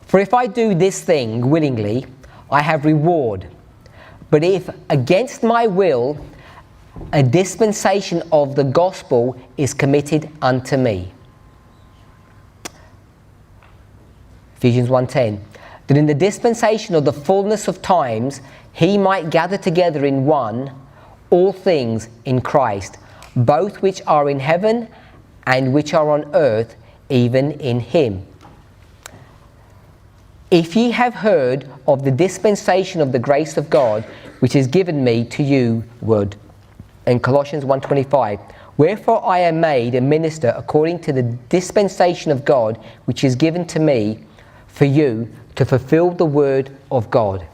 For if I do this thing willingly, I have reward. But if against my will, a dispensation of the gospel is committed unto me. Ephesians 1:10. That in the dispensation of the fullness of times, he might gather together in one all things in Christ, both which are in heaven and which are on earth, even in him. If ye have heard of the dispensation of the grace of God, which is given me to you ward, in Colossians 1:25, wherefore I am made a minister according to the dispensation of God, which is given to me for you to fulfill the word of God.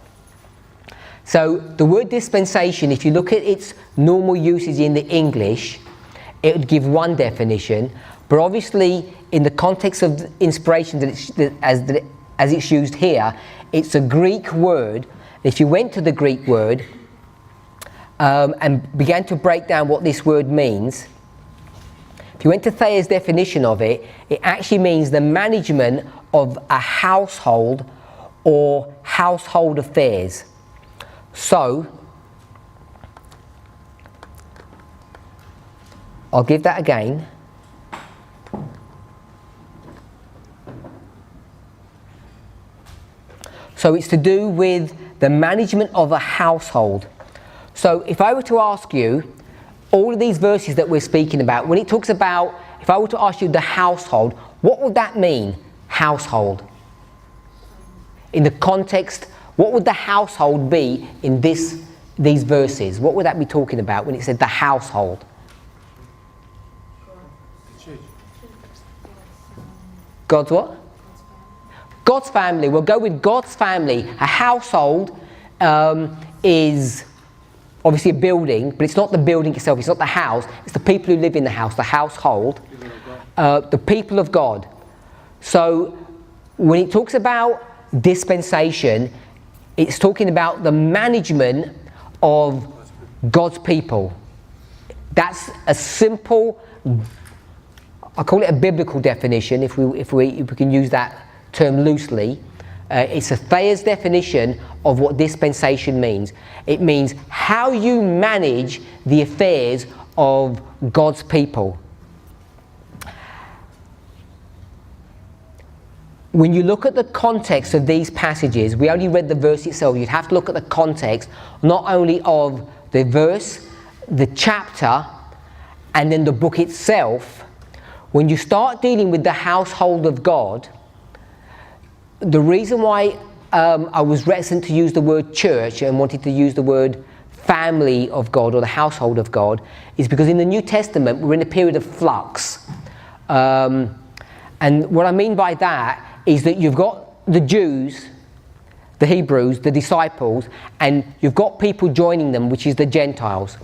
So the word dispensation, if you look at its normal usage in the English, it would give one definition, but obviously in the context of inspiration as it's used here, it's a Greek word. If you went to the Greek word and began to break down what this word means, if you went to Thayer's definition of it, it actually means the management of a household or household affairs. So, I'll give that again. So it's to do with the management of a household. So if I were to ask you, all of these verses that we're speaking about, when it talks about, if I were to ask you the household, what would that mean? household. In the context, what would the household be in these verses? What would that be talking about when it said the household?
The church.
God's what? God's family. We'll go with God's family. A household is obviously a building, but it's not the building itself. It's not the house. It's the people who live in the house, the household, the people of God. So when it talks about dispensation, it's talking about the management of God's people. That's a simple, I call it a biblical definition, if we can use that term loosely. It's a Thayer's definition of what dispensation means. It means how you manage the affairs of God's people. When you look at the context of these passages, we only read the verse itself. You'd have to look at the context, not only of the verse, the chapter, and then the book itself. When you start dealing with the household of God, the reason why I was reticent to use the word church and wanted to use the word family of God or the household of God is because in the New Testament we're in a period of flux. And what I mean by that is that you've got the Jews, the Hebrews, the disciples, and you've got people joining them, which is the Gentiles.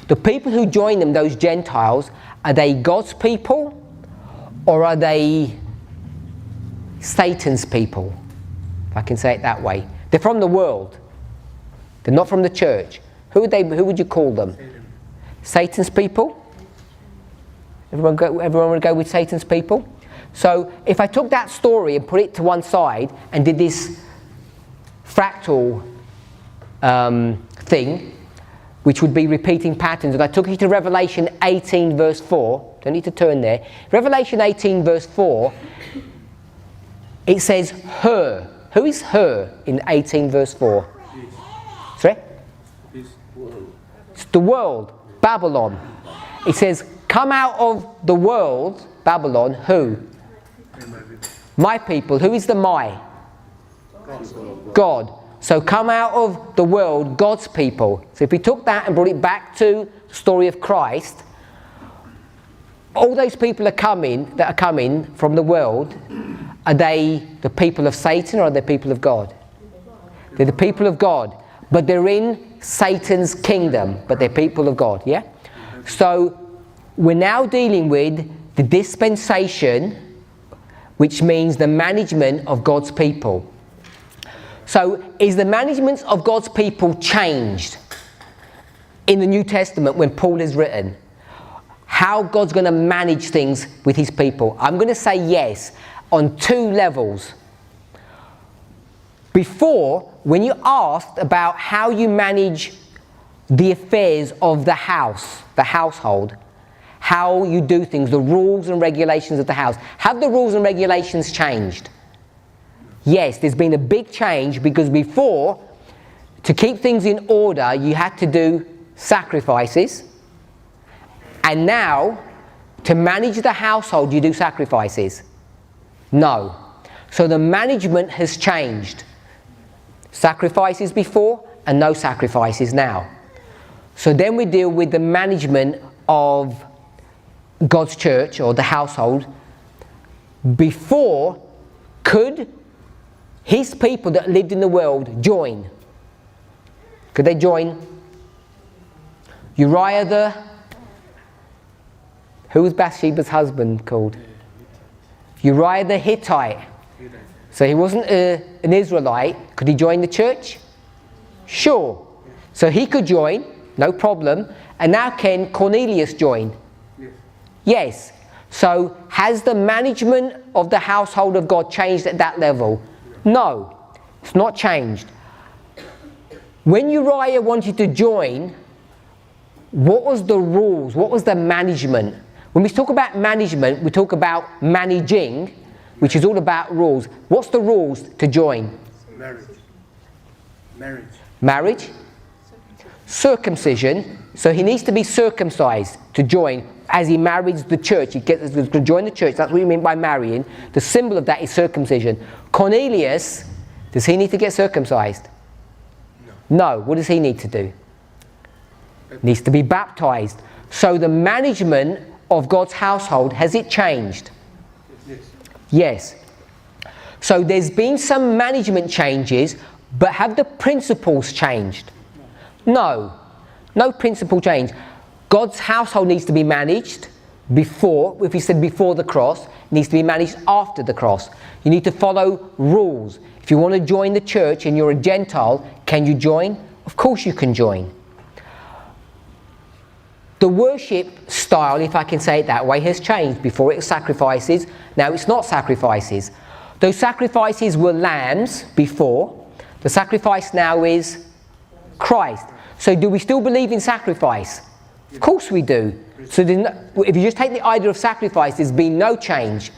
The people who join them, those Gentiles, are they God's people or are they Satan's people, if I can say it that way? They're from the world. They're not from the church. Who would you call them? Satan's people? Everyone would go with Satan's people? So if I took that story and put it to one side and did this fractal thing, which would be repeating patterns, and I took you to Revelation 18 verse 4, don't need to turn there. Revelation 18 verse 4, it says her. Who is her in 18 verse 4? Sorry? It's the world, Babylon. It says, come out of the world, Babylon, who? My people. Who is the my? God. So come out of the world, God's people. So if we took that and brought it back to the story of Christ, all those people that are coming from the world, are they the people of Satan or are they people of God? They're the people of God, but they're in Satan's kingdom, but they're people of God, yeah? So we're now dealing with the dispensation, which means the management of God's people. So is the management of God's people changed in the New Testament when Paul has written how God's going to manage things with his people? I'm going to say yes on two levels. Before, when you asked about how you manage the affairs of the house, the household, how you do things, the rules and regulations of the house, have the rules and regulations changed? Yes, there's been a big change because before, to keep things in order, you had to do sacrifices. And now, to manage the household, you do sacrifices. No. So the management has changed. Sacrifices before and no sacrifices now. So then we deal with the management of God's church or the household. Before, could his people that lived in the world join? Could they join? Uriah who was Bathsheba's husband called? Uriah the Hittite. So he wasn't an Israelite. Could he join the church? Sure. So he could join, no problem. And now can Cornelius join? Yes. So has the management of the household of God changed at that level? No, it's not changed. When Uriah wanted to join, what was the rules? What was the management? When we talk about management, we talk about managing, which is all about rules. What's the rules to join? Marriage. Circumcision. So he needs to be circumcised to join. as he marries the church. He gets to join the church. That's what you mean by marrying. The symbol of that is circumcision. Cornelius, does he need to get circumcised? No. What does he need to do? Needs to be baptized. So the management of God's household, has it changed? Yes. So there's been some management changes, but have the principles changed? No. No principle change. God's household needs to be managed before, if he said before the cross, needs to be managed after the cross. You need to follow rules. If you want to join the church and you're a Gentile, can you join? Of course you can join. The worship style, if I can say it that way, has changed. Before it was sacrifices, now it's not sacrifices. Those sacrifices were lambs before. The sacrifice now is Christ. So do we still believe in sacrifice? Of course we do. So if you just take the idea of sacrifice, there's been no change.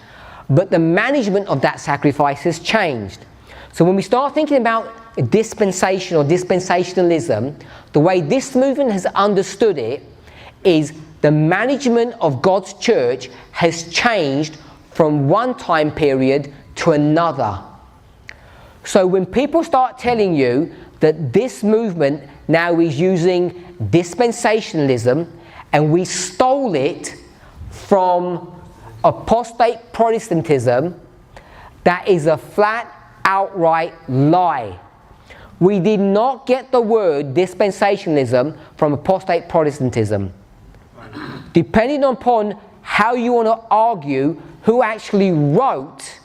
But the management of that sacrifice has changed. So when we start thinking about dispensation or dispensationalism, the way this movement has understood it is the management of God's church has changed from one time period to another. So when people start telling you that this movement now is using dispensationalism and we stole it from apostate Protestantism, that is a flat, outright lie. We did not get the word dispensationalism from apostate Protestantism. Depending upon how you want to argue who actually wrote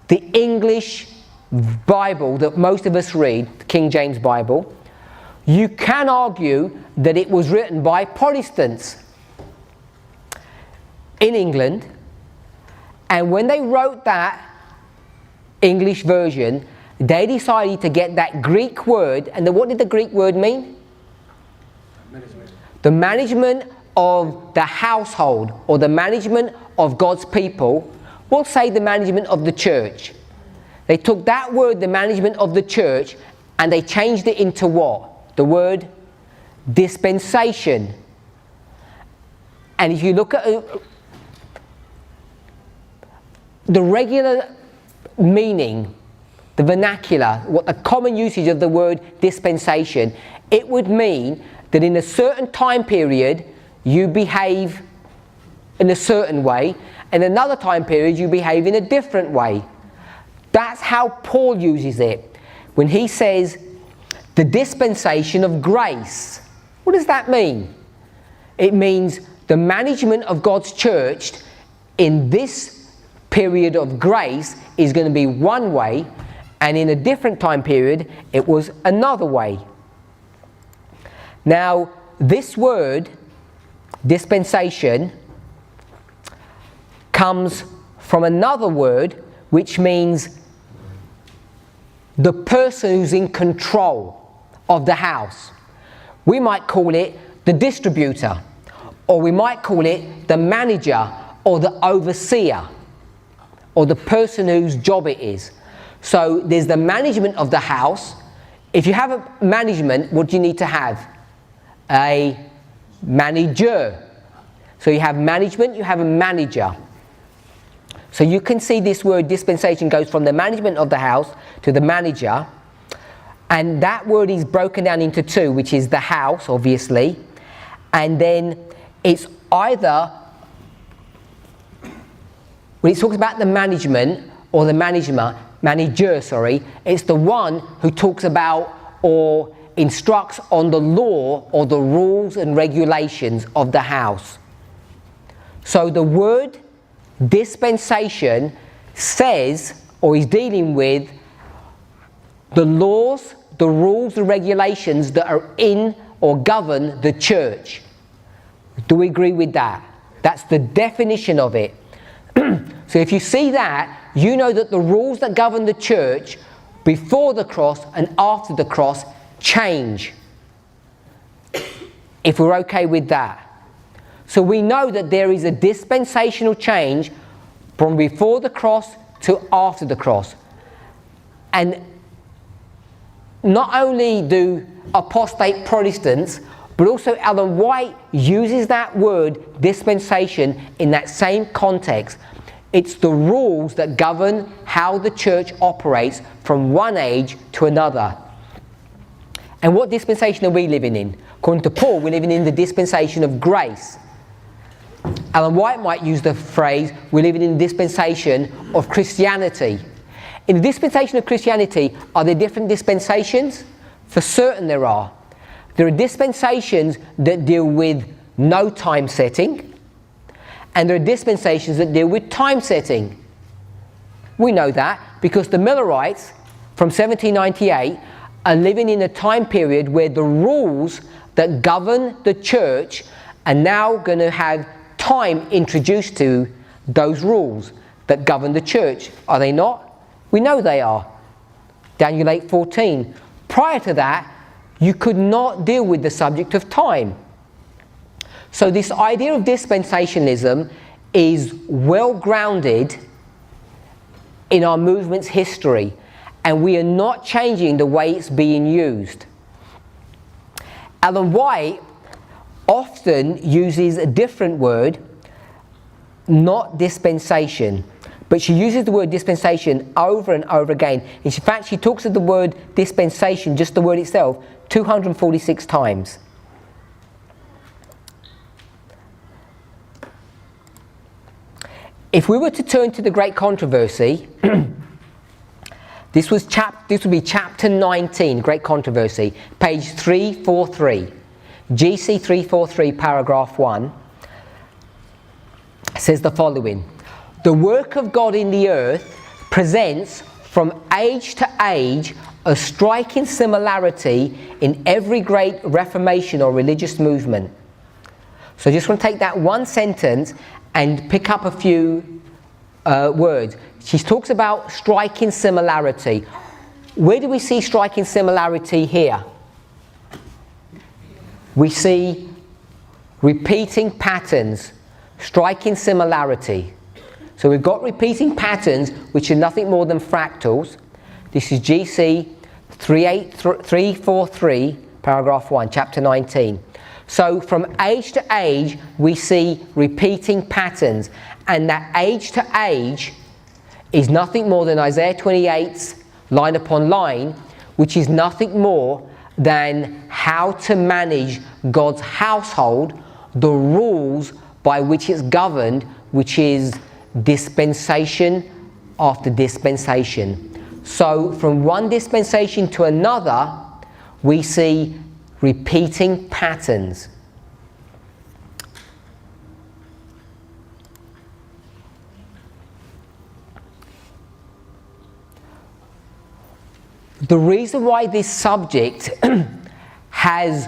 the English Bible that most of us read, the King James Bible, you can argue that it was written by Protestants in England, and when they wrote that English version, they decided to get that Greek word, and what did the Greek word mean?
Management.
The management of the household, or the management of God's people. We'll say the management of the church. They took that word, the management of the church, and they changed it into what? The word dispensation. And if you look at the regular meaning, the vernacular, what the common usage of the word dispensation, it would mean that in a certain time period you behave in a certain way, and another time period you behave in a different way. That's how Paul uses it when he says the dispensation of grace. What does that mean? It means the management of God's church in this period of grace is going to be one way, and in a different time period it was another way. Now, this word dispensation comes from another word which means the person who's in control of the house. We might call it the distributor, or we might call it the manager or the overseer, or the person whose job it is. So there's the management of the house. If you have a management, what do you need to have? A manager. So you have management, you have a manager. So you can see this word dispensation goes from the management of the house to the manager, and that word is broken down into two, which is the house, obviously, and then it's either, when it talks about the management or the manager, it's the one who talks about or instructs on the law or the rules and regulations of the house. So the word dispensation says, or is dealing with, the laws, the rules, the regulations that are in or govern the church. Do we agree with that? That's the definition of it. So if you see that, you know that the rules that govern the church before the cross and after the cross change. If we're okay with that. So we know that there is a dispensational change from before the cross to after the cross. And not only do apostate Protestants But also Ellen White uses that word dispensation in that same context. It's the rules that govern how the church operates from one age to another. And what dispensation are we living in? According to Paul, we're living in the dispensation of grace. Ellen White might use the phrase, we're living in the dispensation of Christianity. In the dispensation of Christianity, are there different dispensations? For certain there are. There are dispensations that deal with no time setting, and there are dispensations that deal with time setting. We know that because the Millerites from 1798 are living in a time period where the rules that govern the church are now going to have time introduced to those rules that govern the church. Are they not? We know they are. Daniel 8:14. Prior to that, you could not deal with the subject of time. So this idea of dispensationalism is well grounded in our movement's history, and we are not changing the way it's being used. Ellen White often uses a different word, not dispensation, but she uses the word dispensation over and over again. In fact, she talks of the word dispensation, just the word itself, 246 times. If we were to turn to the Great Controversy, this would be chapter 19, Great Controversy, page 343, GC 343, paragraph 1, says the following: the work of God in the earth presents from age to age a striking similarity in every great Reformation or religious movement. So I just want to take that one sentence and pick up a few words. She talks about striking similarity. Where do we see striking similarity here? We see repeating patterns, striking similarity. So we've got repeating patterns which are nothing more than fractals. This is GC 343, paragraph 1, chapter 19. So from age to age, we see repeating patterns. And that age to age is nothing more than Isaiah 28's line upon line, which is nothing more than how to manage God's household, the rules by which it's governed, which is dispensation after dispensation. So from one dispensation to another, we see repeating patterns. The reason why this subject has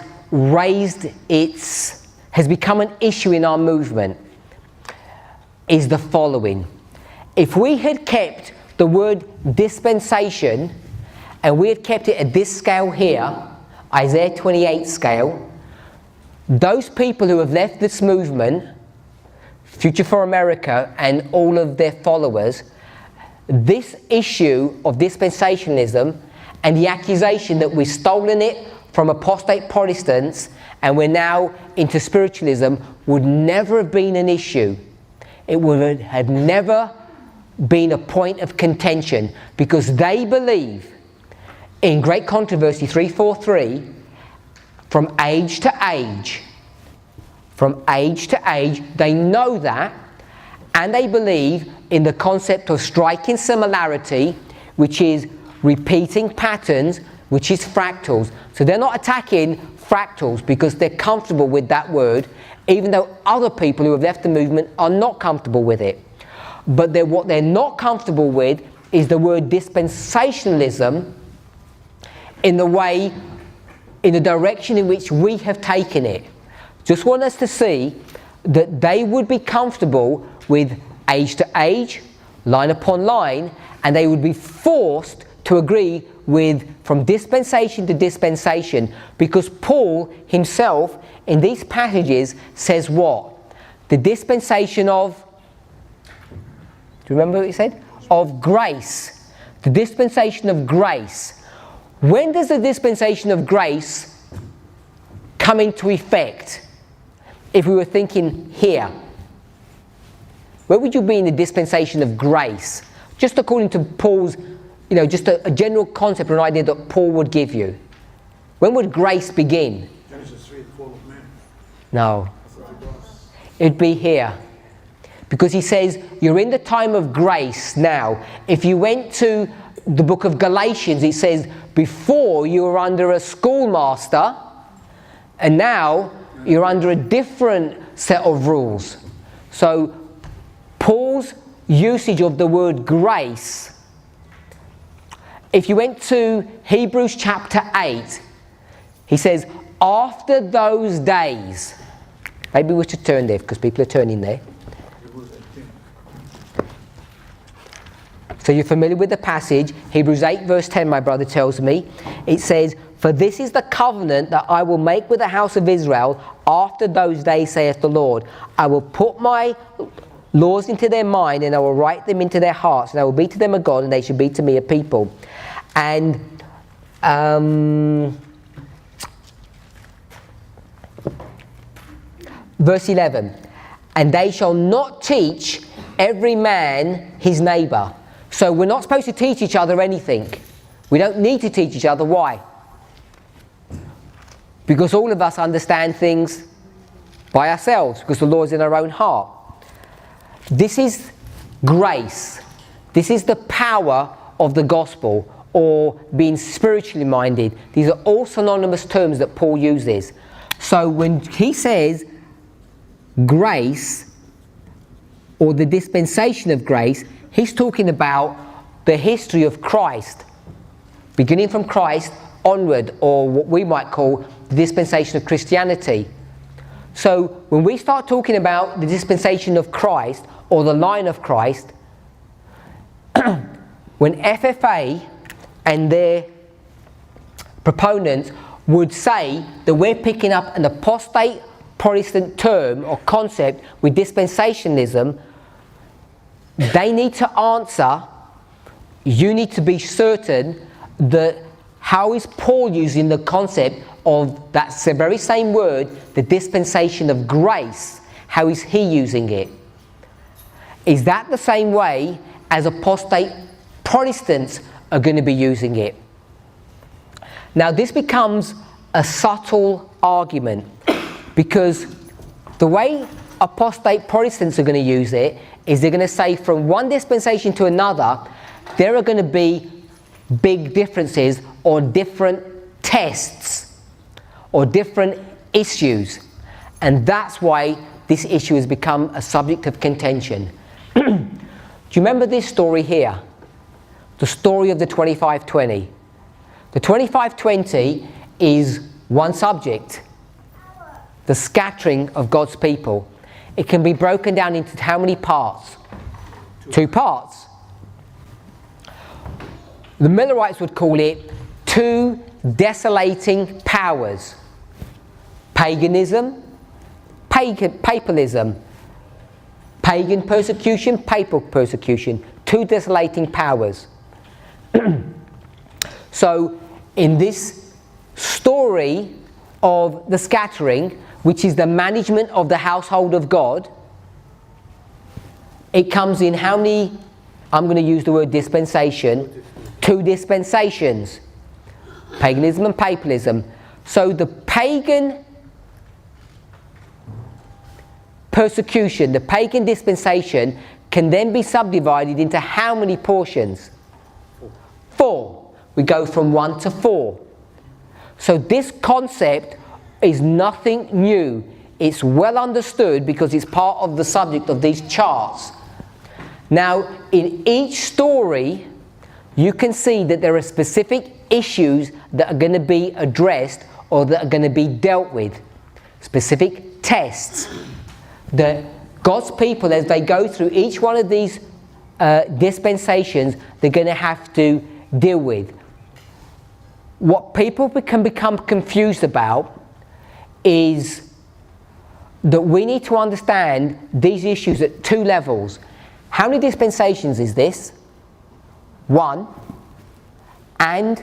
become an issue in our movement is the following. If we had kept the word dispensation and we had kept it at this scale here, Isaiah 28 scale, those people who have left this movement, Future for America and all of their followers, this issue of dispensationalism and the accusation that we've stolen it from apostate Protestants and we're now into spiritualism would never have been an issue. It would have never been a point of contention because they believe in Great Controversy 343 from age to age. From age to age, they know that, and they believe in the concept of striking similarity, which is repeating patterns, which is fractals. So they're not attacking fractals because they're comfortable with that word, even though other people who have left the movement are not comfortable with it. But what they're not comfortable with is the word dispensationalism in the direction in which we have taken it. Just want us to see that they would be comfortable with age to age, line upon line, and they would be forced to agree with from dispensation to dispensation, because Paul himself in these passages says what? The dispensation of, do you remember what he said? Of grace. The dispensation of grace. When does the dispensation of grace come into effect if we were thinking here? Where would you be in the dispensation of grace? Just according to Paul's, just a general concept or an idea that Paul would give you. When would grace begin?
Genesis 3, the fall of man.
No. It'd be here. Because he says, you're in the time of grace now. If you went to the book of Galatians, it says, before you were under a schoolmaster, and now you're under a different set of rules. So, Paul's usage of the word grace, if you went to Hebrews chapter 8, he says, after those days, maybe we should turn there because people are turning there. So you're familiar with the passage, Hebrews 8 verse 10, my brother tells me. It says, for this is the covenant that I will make with the house of Israel after those days, saith the Lord. I will put my laws into their mind, and I will write them into their hearts, and I will be to them a God, and they shall be to me a people. And verse 11, and they shall not teach every man his neighbour. So we're not supposed to teach each other anything. We don't need to teach each other. Why? Because all of us understand things by ourselves, because the Lord's in our own heart. This is grace. This is the power of the gospel, or being spiritually minded. These are all synonymous terms that Paul uses. So when he says grace, or the dispensation of grace, he's talking about the history of Christ, beginning from Christ onward, or what we might call the dispensation of Christianity. So when we start talking about the dispensation of Christ, or the line of Christ, when FFA and their proponents would say that we're picking up an apostate Protestant term or concept with dispensationalism, they need to answer, you need to be certain that how is Paul using the concept of that very same word, the dispensation of grace, how is he using it? Is that the same way as apostate Protestants are going to be using it? Now this becomes a subtle argument, because the way apostate Protestants are going to use it is they're going to say from one dispensation to another there are going to be big differences or different tests or different issues, and that's why this issue has become a subject of contention. Do you remember this story here? The story of the 25-20. The 25-20 is one subject, the scattering of God's people. It can be broken down into how many parts? Two parts. The Millerites would call it two desolating powers. Paganism, papalism. Pagan persecution, papal persecution. Two desolating powers. So, in this story of the scattering, which is the management of the household of God, it comes in how many? I'm going to use the word dispensation. Two dispensations. Paganism and papalism. So the pagan persecution, the pagan dispensation, can then be subdivided into how many portions? 4. We go from 1 to 4. So this concept is nothing new. It's well understood because it's part of the subject of these charts. Now, in each story, you can see that there are specific issues that are going to be addressed or that are going to be dealt with. Specific tests that God's people, as they go through each one of these dispensations, they're going to have to deal with. What people can become confused about is that we need to understand these issues at two levels. How many dispensations is this? 1 and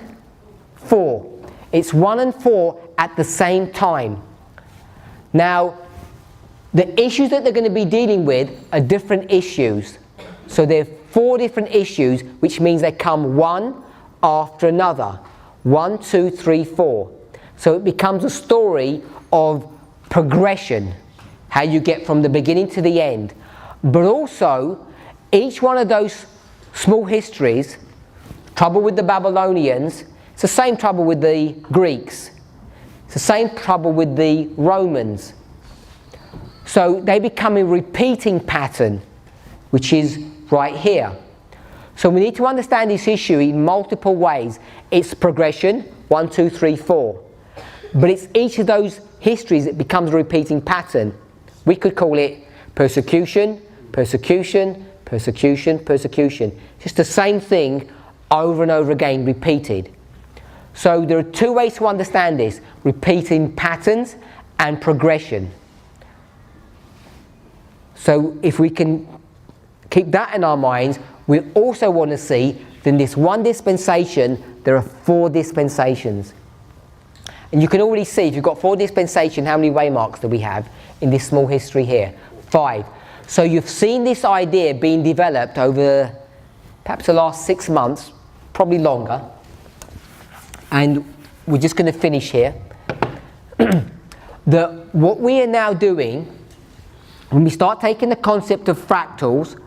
4. It's 1 and 4 at the same time. Now, the issues that they're going to be dealing with are different issues. So there are 4 different issues, which means they come one after another. 1, 2, 3, 4. So it becomes a story of progression, how you get from the beginning to the end. But also, each one of those small histories, trouble with the Babylonians, it's the same trouble with the Greeks. It's the same trouble with the Romans. So they become a repeating pattern, which is right here. So we need to understand this issue in multiple ways. It's progression, 1, 2, 3, 4. But it's each of those histories that becomes a repeating pattern. We could call it persecution, persecution, persecution, persecution. Just the same thing over and over again, repeated. So there are 2 ways to understand this: repeating patterns and progression. So if we can keep that in our minds, we also want to see that in this one dispensation, there are 4 dispensations. And you can already see, if you've got 4 dispensations, how many waymarks do we have in this small history here? 5. So you've seen this idea being developed over perhaps the last 6 months, probably longer. And we're just going to finish here. What we are now doing, when we start taking the concept of fractals,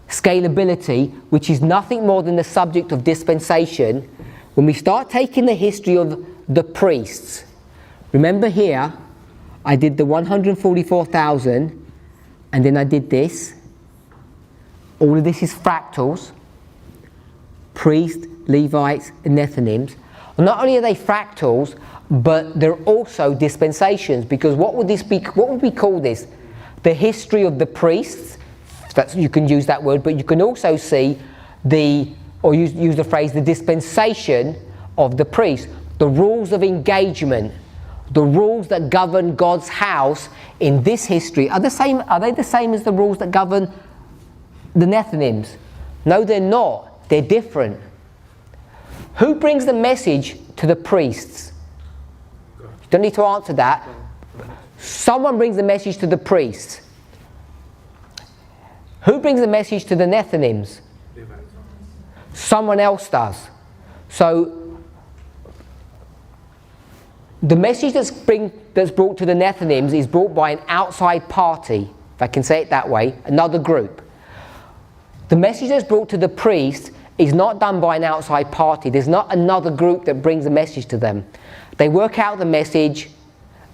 scalability, which is nothing more than the subject of dispensation, when we start taking the history of the priests, remember here, I did the 144,000, and then I did this. All of this is fractals. Priests, Levites, and Nethinims. Not only are they fractals, but they're also dispensations, because what would we call this? The history of the priests. You can use that word, but you can also see use the phrase, the dispensation of the priest. The rules of engagement, the rules that govern God's house in this history are they the same as the rules that govern the Nethinims? No, they're not. They're different. Who brings the message to the priests? You don't need to answer that. Someone brings the message to the priests. Who brings the message to the Nethinims? Someone else does. So the message that's brought to the Nethinims is brought by an outside party, if I can say it that way, another group. The message that's brought to the priest is not done by an outside party. There's not another group that brings the message to them. They work out the message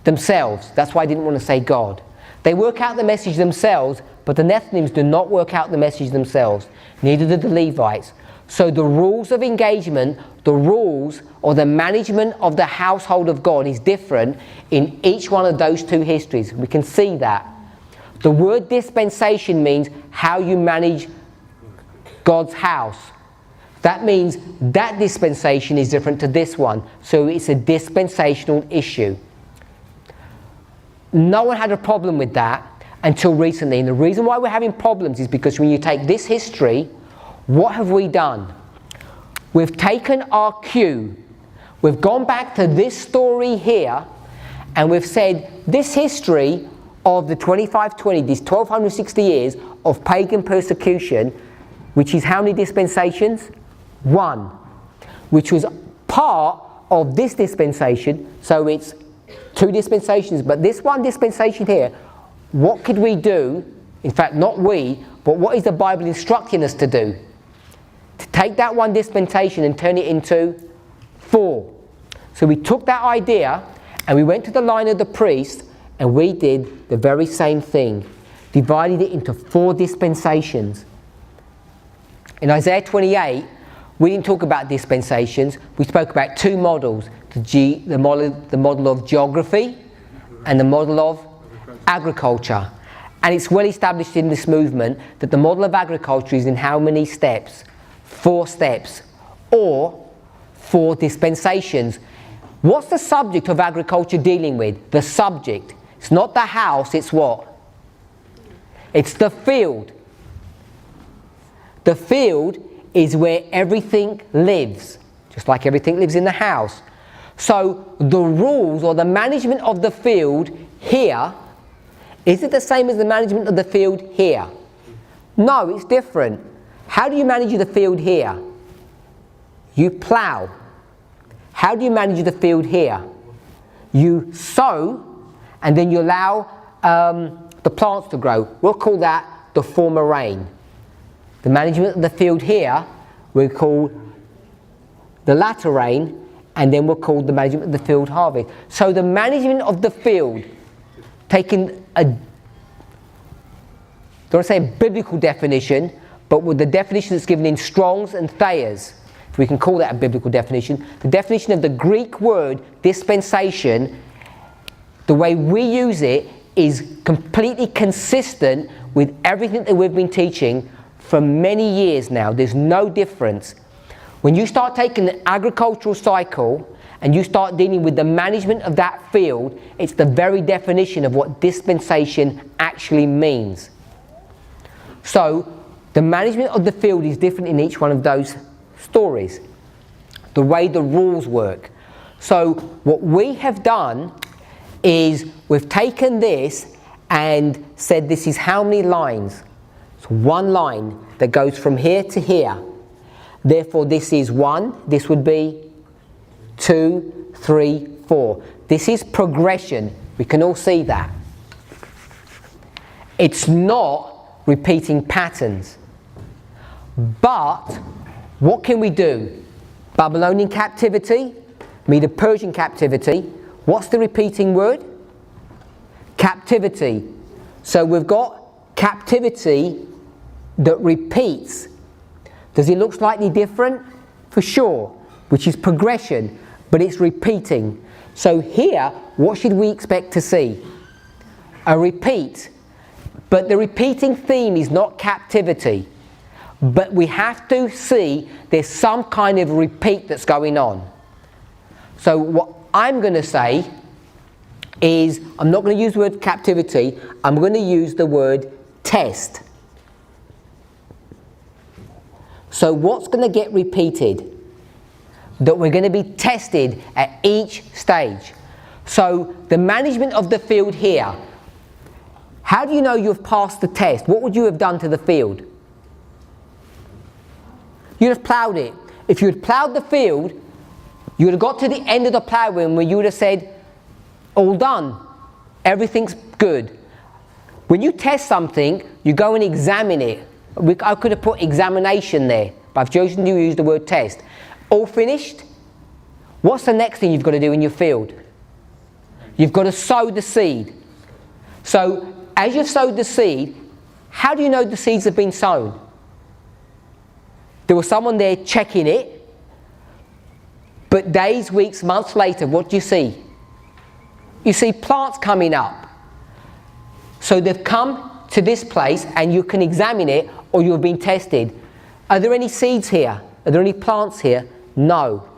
themselves. That's why I didn't want to say God. They work out the message themselves, but the Nethinims do not work out the message themselves. Neither do the Levites. So the rules of engagement, the rules or the management of the household of God is different in each one of those 2 histories. We can see that. The word dispensation means how you manage God's house. That means that dispensation is different to this one. So it's a dispensational issue. No one had a problem with that until recently. And the reason why we're having problems is because when you take this history, what have we done? We've taken our cue. We've gone back to this story here, and we've said this history of the 2520, these 1260 years of pagan persecution, which is how many dispensations? 1. Which was part of this dispensation, so it's 2 dispensations, but this one dispensation here, what could we do? In fact, not we, but what is the Bible instructing us to do? To take that one dispensation and turn it into 4. So we took that idea and we went to the line of the priest and we did the very same thing. Divided it into 4 dispensations. In Isaiah 28, we didn't talk about dispensations. We spoke about 2 models. The model of geography and the model of agriculture. And it's well established in this movement that the model of agriculture is in how many steps? 4 steps, or 4 dispensations. What's the subject of agriculture dealing with? The subject. It's not the house, it's what? It's the field. The field is where everything lives, just like everything lives in the house. So the rules or the management of the field here, is it the same as the management of the field here? No, it's different. How do you manage the field here? You plough. How do you manage the field here? You sow, and then you allow the plants to grow. We'll call that the former rain. The management of the field here, we'll call the latter rain, and then we'll call the management of the field harvest. So the management of the field, taking a, don't want to say a biblical definition, but with the definition that's given in Strong's and Thayer's, if we can call that a biblical definition, the definition of the Greek word dispensation, the way we use it is completely consistent with everything that we've been teaching for many years now. There's no difference. When you start taking the agricultural cycle and you start dealing with the management of that field, it's the very definition of what dispensation actually means. So the management of the field is different in each one of those stories, the way the rules work. So what we have done is we've taken this and said this is how many lines. It's one line that goes from here to here. Therefore this is 1, this would be 2, 3, 4. This is progression. We can all see that. It's not repeating patterns. But what can we do? Babylonian captivity, Medo-Persian captivity. What's the repeating word? Captivity. So we've got captivity that repeats. Does it look slightly different? For sure, which is progression, but it's repeating. So here, what should we expect to see? A repeat. But the repeating theme is not captivity. But we have to see there's some kind of repeat that's going on. So what I'm going to say is, I'm not going to use the word captivity, I'm going to use the word test. So what's going to get repeated? That we're going to be tested at each stage. So the management of the field here, how do you know you've passed the test? What would you have done to the field? You'd have ploughed it. If you had ploughed the field, you would have got to the end of the ploughing where you would have said, all done, everything's good. When you test something, you go and examine it. I could have put examination there, but I've chosen to use the word test. All finished? What's the next thing you've got to do in your field? You've got to sow the seed. So as you've sowed the seed, how do you know the seeds have been sown? There was someone there checking it, but days, weeks, months later, what do you see? You see plants coming up. So they've come to this place and you can examine it, or you've been tested. Are there any seeds here? Are there any plants here? No.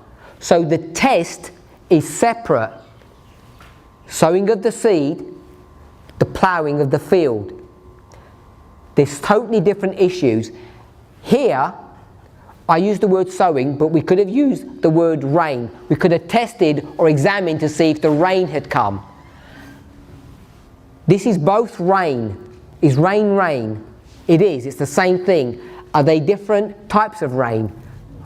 So the test is separate. Sowing of the seed, the ploughing of the field. There's totally different issues. Here, I used the word sowing, but we could have used the word rain. We could have tested or examined to see if the rain had come. This is both rain. Is rain rain? It is. It's the same thing. Are they different types of rain?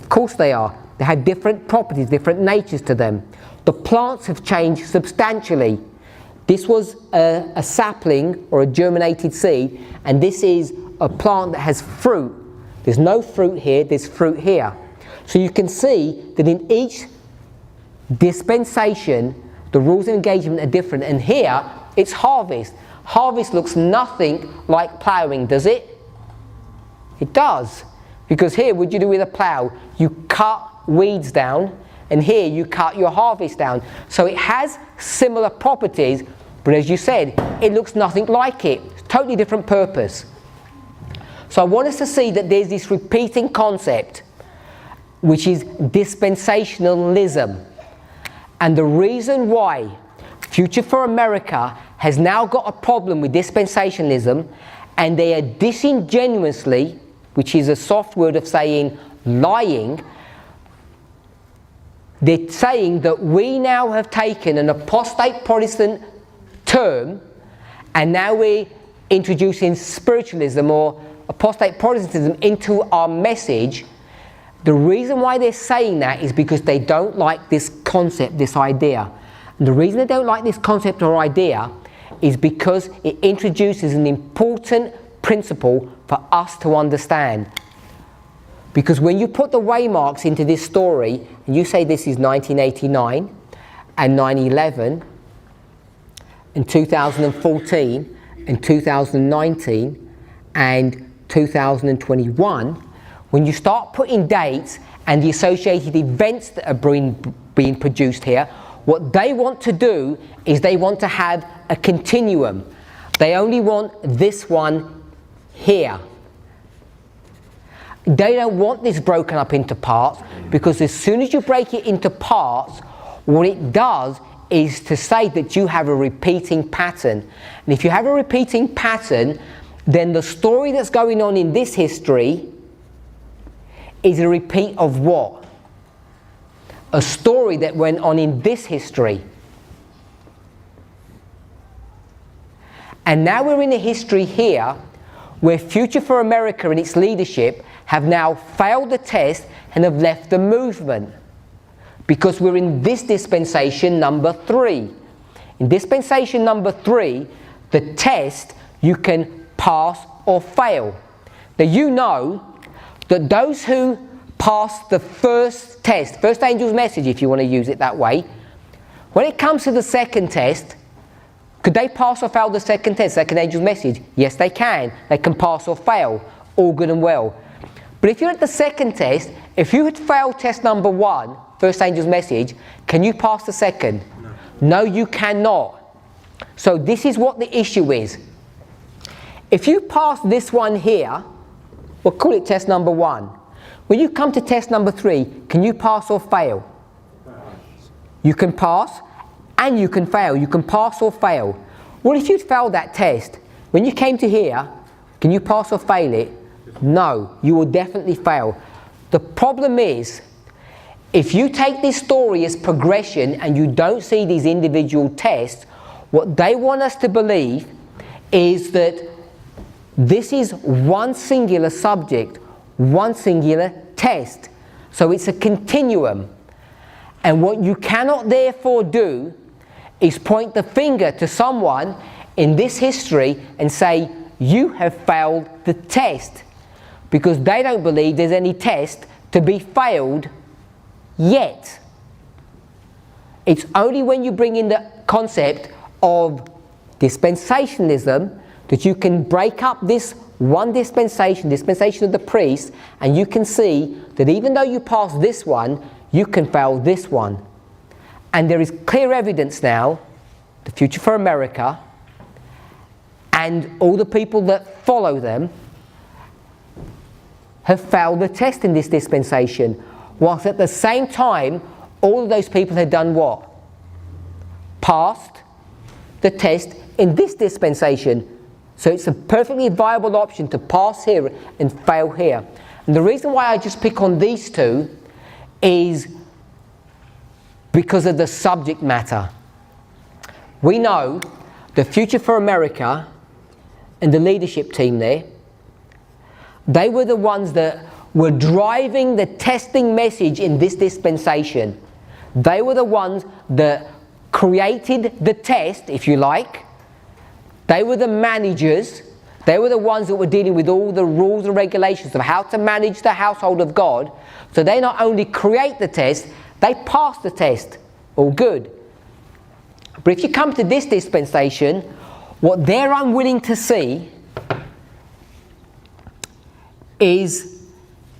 Of course they are. They have different properties, different natures to them. The plants have changed substantially. This was a sapling or a germinated seed, and this is a plant that has fruit. There's no fruit here, there's fruit here. So you can see that in each dispensation, the rules of engagement are different. And here, it's harvest. Harvest looks nothing like ploughing, does it? It does. Because here, what do you do with a plough? You cut weeds down, and here you cut your harvest down. So it has similar properties, but as you said, it looks nothing like it. It's totally different purpose. So I want us to see that there's this repeating concept, which is dispensationalism. And the reason why Future for America has now got a problem with dispensationalism, and they are disingenuously, which is a soft word of saying lying, They're saying that we now have taken an apostate Protestant term and now we're introducing spiritualism or apostate Protestantism into our message. The reason why they're saying that is because they don't like this concept, this idea. And the reason they don't like this concept or idea is because it introduces an important principle for us to understand. Because when you put the waymarks into this story, and you say this is 1989, and 9/11, and 2014, and 2019, and 2021, when you start putting dates and the associated events that are being produced here, what they want to do is they want to have a continuum. They only want this one here. They don't want this broken up into parts, because as soon as you break it into parts, what it does is to say that you have a repeating pattern. And if you have a repeating pattern, then the story that's going on in this history is a repeat of what? A story that went on in this history. And now we're in a history here where Future for America and its leadership have now failed the test and have left the movement. Because we're in this dispensation number 3. In dispensation number 3, the test, you can pass or fail. Now you know that those who pass the first test, first angel's message if you want to use it that way, when it comes to the second test, could they pass or fail the second test, second angel's message? Yes, they can. They can pass or fail. All good and well. But if you're at the second test, if you had failed test number 1, first angel's message, can you pass the second? No, you cannot. So this is what the issue is. If you pass this one here, we'll call it test number 1. When you come to test number 3, can you pass or fail? You can pass and you can fail. You can pass or fail. Well, if you'd failed that test, when you came to here, can you pass or fail it? No, you will definitely fail. The problem is, if you take this story as progression and you don't see these individual tests, what they want us to believe is that this is one singular subject, one singular test. So it's a continuum. And what you cannot therefore do is point the finger to someone in this history and say, you have failed the test. Because they don't believe there's any test to be failed yet. It's only when you bring in the concept of dispensationalism that you can break up this one dispensation of the priest, and you can see that even though you pass this one, you can fail this one. And there is clear evidence now, the Future for America, and all the people that follow them, have failed the test in this dispensation, whilst at the same time, all of those people had done what? Passed the test in this dispensation. So it's a perfectly viable option to pass here and fail here. And the reason why I just pick on these two is because of the subject matter. We know the Future for America and the leadership team there, they were the ones that were driving the testing message in this dispensation. They were the ones that created the test, if you like. They were the managers. They were the ones that were dealing with all the rules and regulations of how to manage the household of God. So they not only create the test, they pass the test. All good. But if you come to this dispensation, what they're unwilling to see is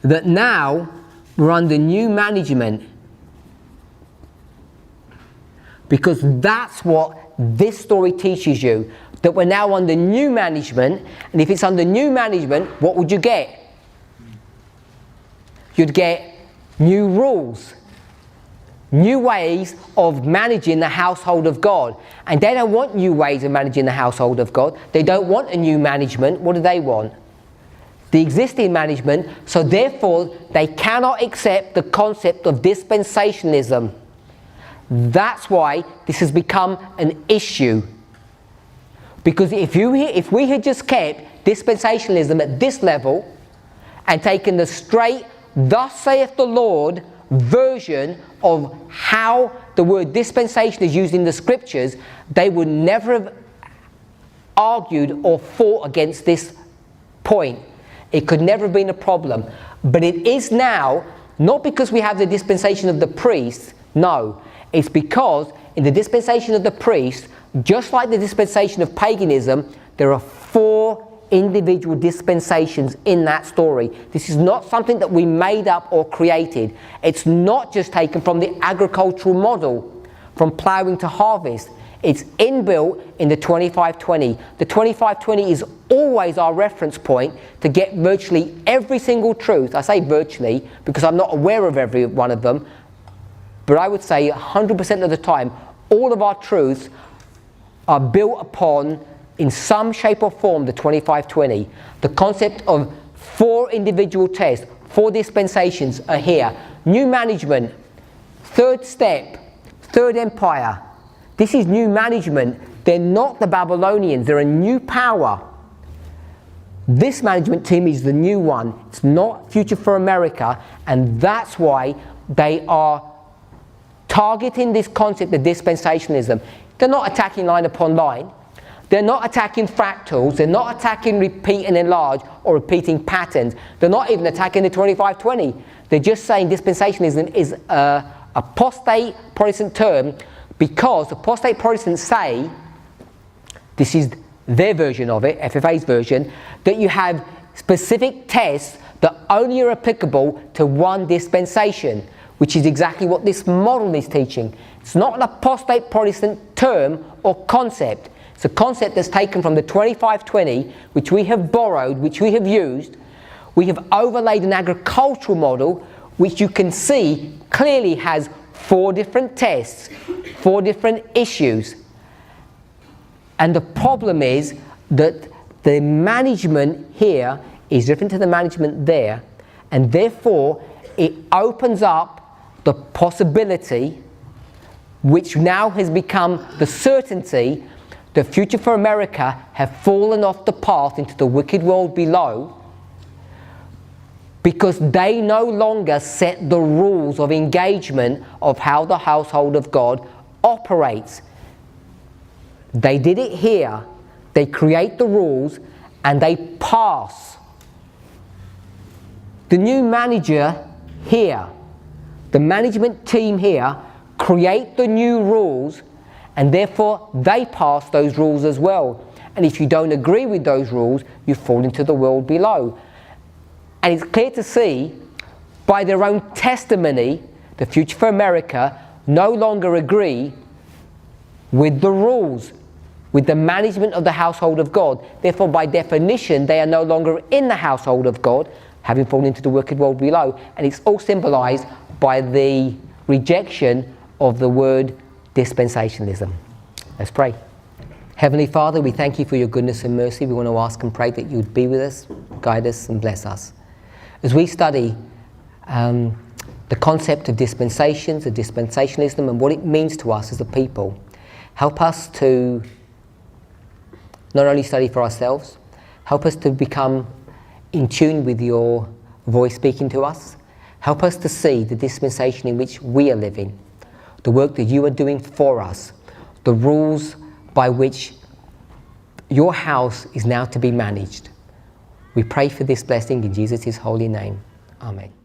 that now we're under new management. Because that's what this story teaches you, that we're now under new management, and if it's under new management, what would you get? You'd get new rules, new ways of managing the household of God. And they don't want new ways of managing the household of God. They don't want a new management. What do they want? the existing management, so therefore they cannot accept the concept of dispensationalism. That's why this has become an issue. Because if we had just kept dispensationalism at this level and taken the straight "Thus saith the Lord" version of how the word dispensation is used in the scriptures, they would never have argued or fought against this point. It could never have been a problem. But it is now, not because we have the dispensation of the priests, no. It's because in the dispensation of the priests, just like the dispensation of paganism, there are 4 individual dispensations in that story. This is not something that we made up or created. It's not just taken from the agricultural model, from ploughing to harvest. It's inbuilt in the 25-20. The 25-20 is always our reference point to get virtually every single truth. I say virtually because I'm not aware of every one of them, but I would say 100% of the time, all of our truths are built upon, in some shape or form, the 25-20. The concept of 4 individual tests, 4 dispensations are here. New management, 3rd step, 3rd empire. This is new management. They're not the Babylonians. They're a new power. This management team is the new one. It's not Future for America, and that's why they are targeting this concept of dispensationalism. They're not attacking line upon line. They're not attacking fractals. They're not attacking repeat and enlarge or repeating patterns. They're not even attacking the 25-20. They're just saying dispensationalism is a apostate Protestant term, because apostate Protestants say, this is their version of it, FFA's version, that you have specific tests that only are applicable to one dispensation, which is exactly what this model is teaching. It's not an apostate Protestant term or concept. It's a concept that's taken from the 25-20, which we have borrowed, which we have used. We have overlaid an agricultural model, which you can see clearly has 4 different tests, 4 different issues. And the problem is that the management here is different to the management there, and therefore it opens up the possibility, which now has become the certainty, that Future for America have fallen off the path into the wicked world below, because they no longer set the rules of engagement of how the household of God operates. They did it here. They create the rules and they pass. The new manager here, the management team here, create the new rules, and therefore they pass those rules as well. And if you don't agree with those rules, you fall into the world below. And it's clear to see by their own testimony, the Future for America no longer agree with the rules, with the management of the household of God. Therefore, by definition, they are no longer in the household of God, having fallen into the wicked world below. And it's all symbolized by the rejection of the word dispensationalism. Let's pray. Heavenly Father, we thank you for your goodness and mercy. We want to ask and pray that you would be with us, guide us, and bless us. As we study the concept of dispensations, of dispensationalism, and what it means to us as a people, help us to not only study for ourselves, help us to become in tune with your voice speaking to us. Help us to see the dispensation in which we are living, the work that you are doing for us, the rules by which your house is now to be managed. We pray for this blessing in Jesus' holy name. Amen.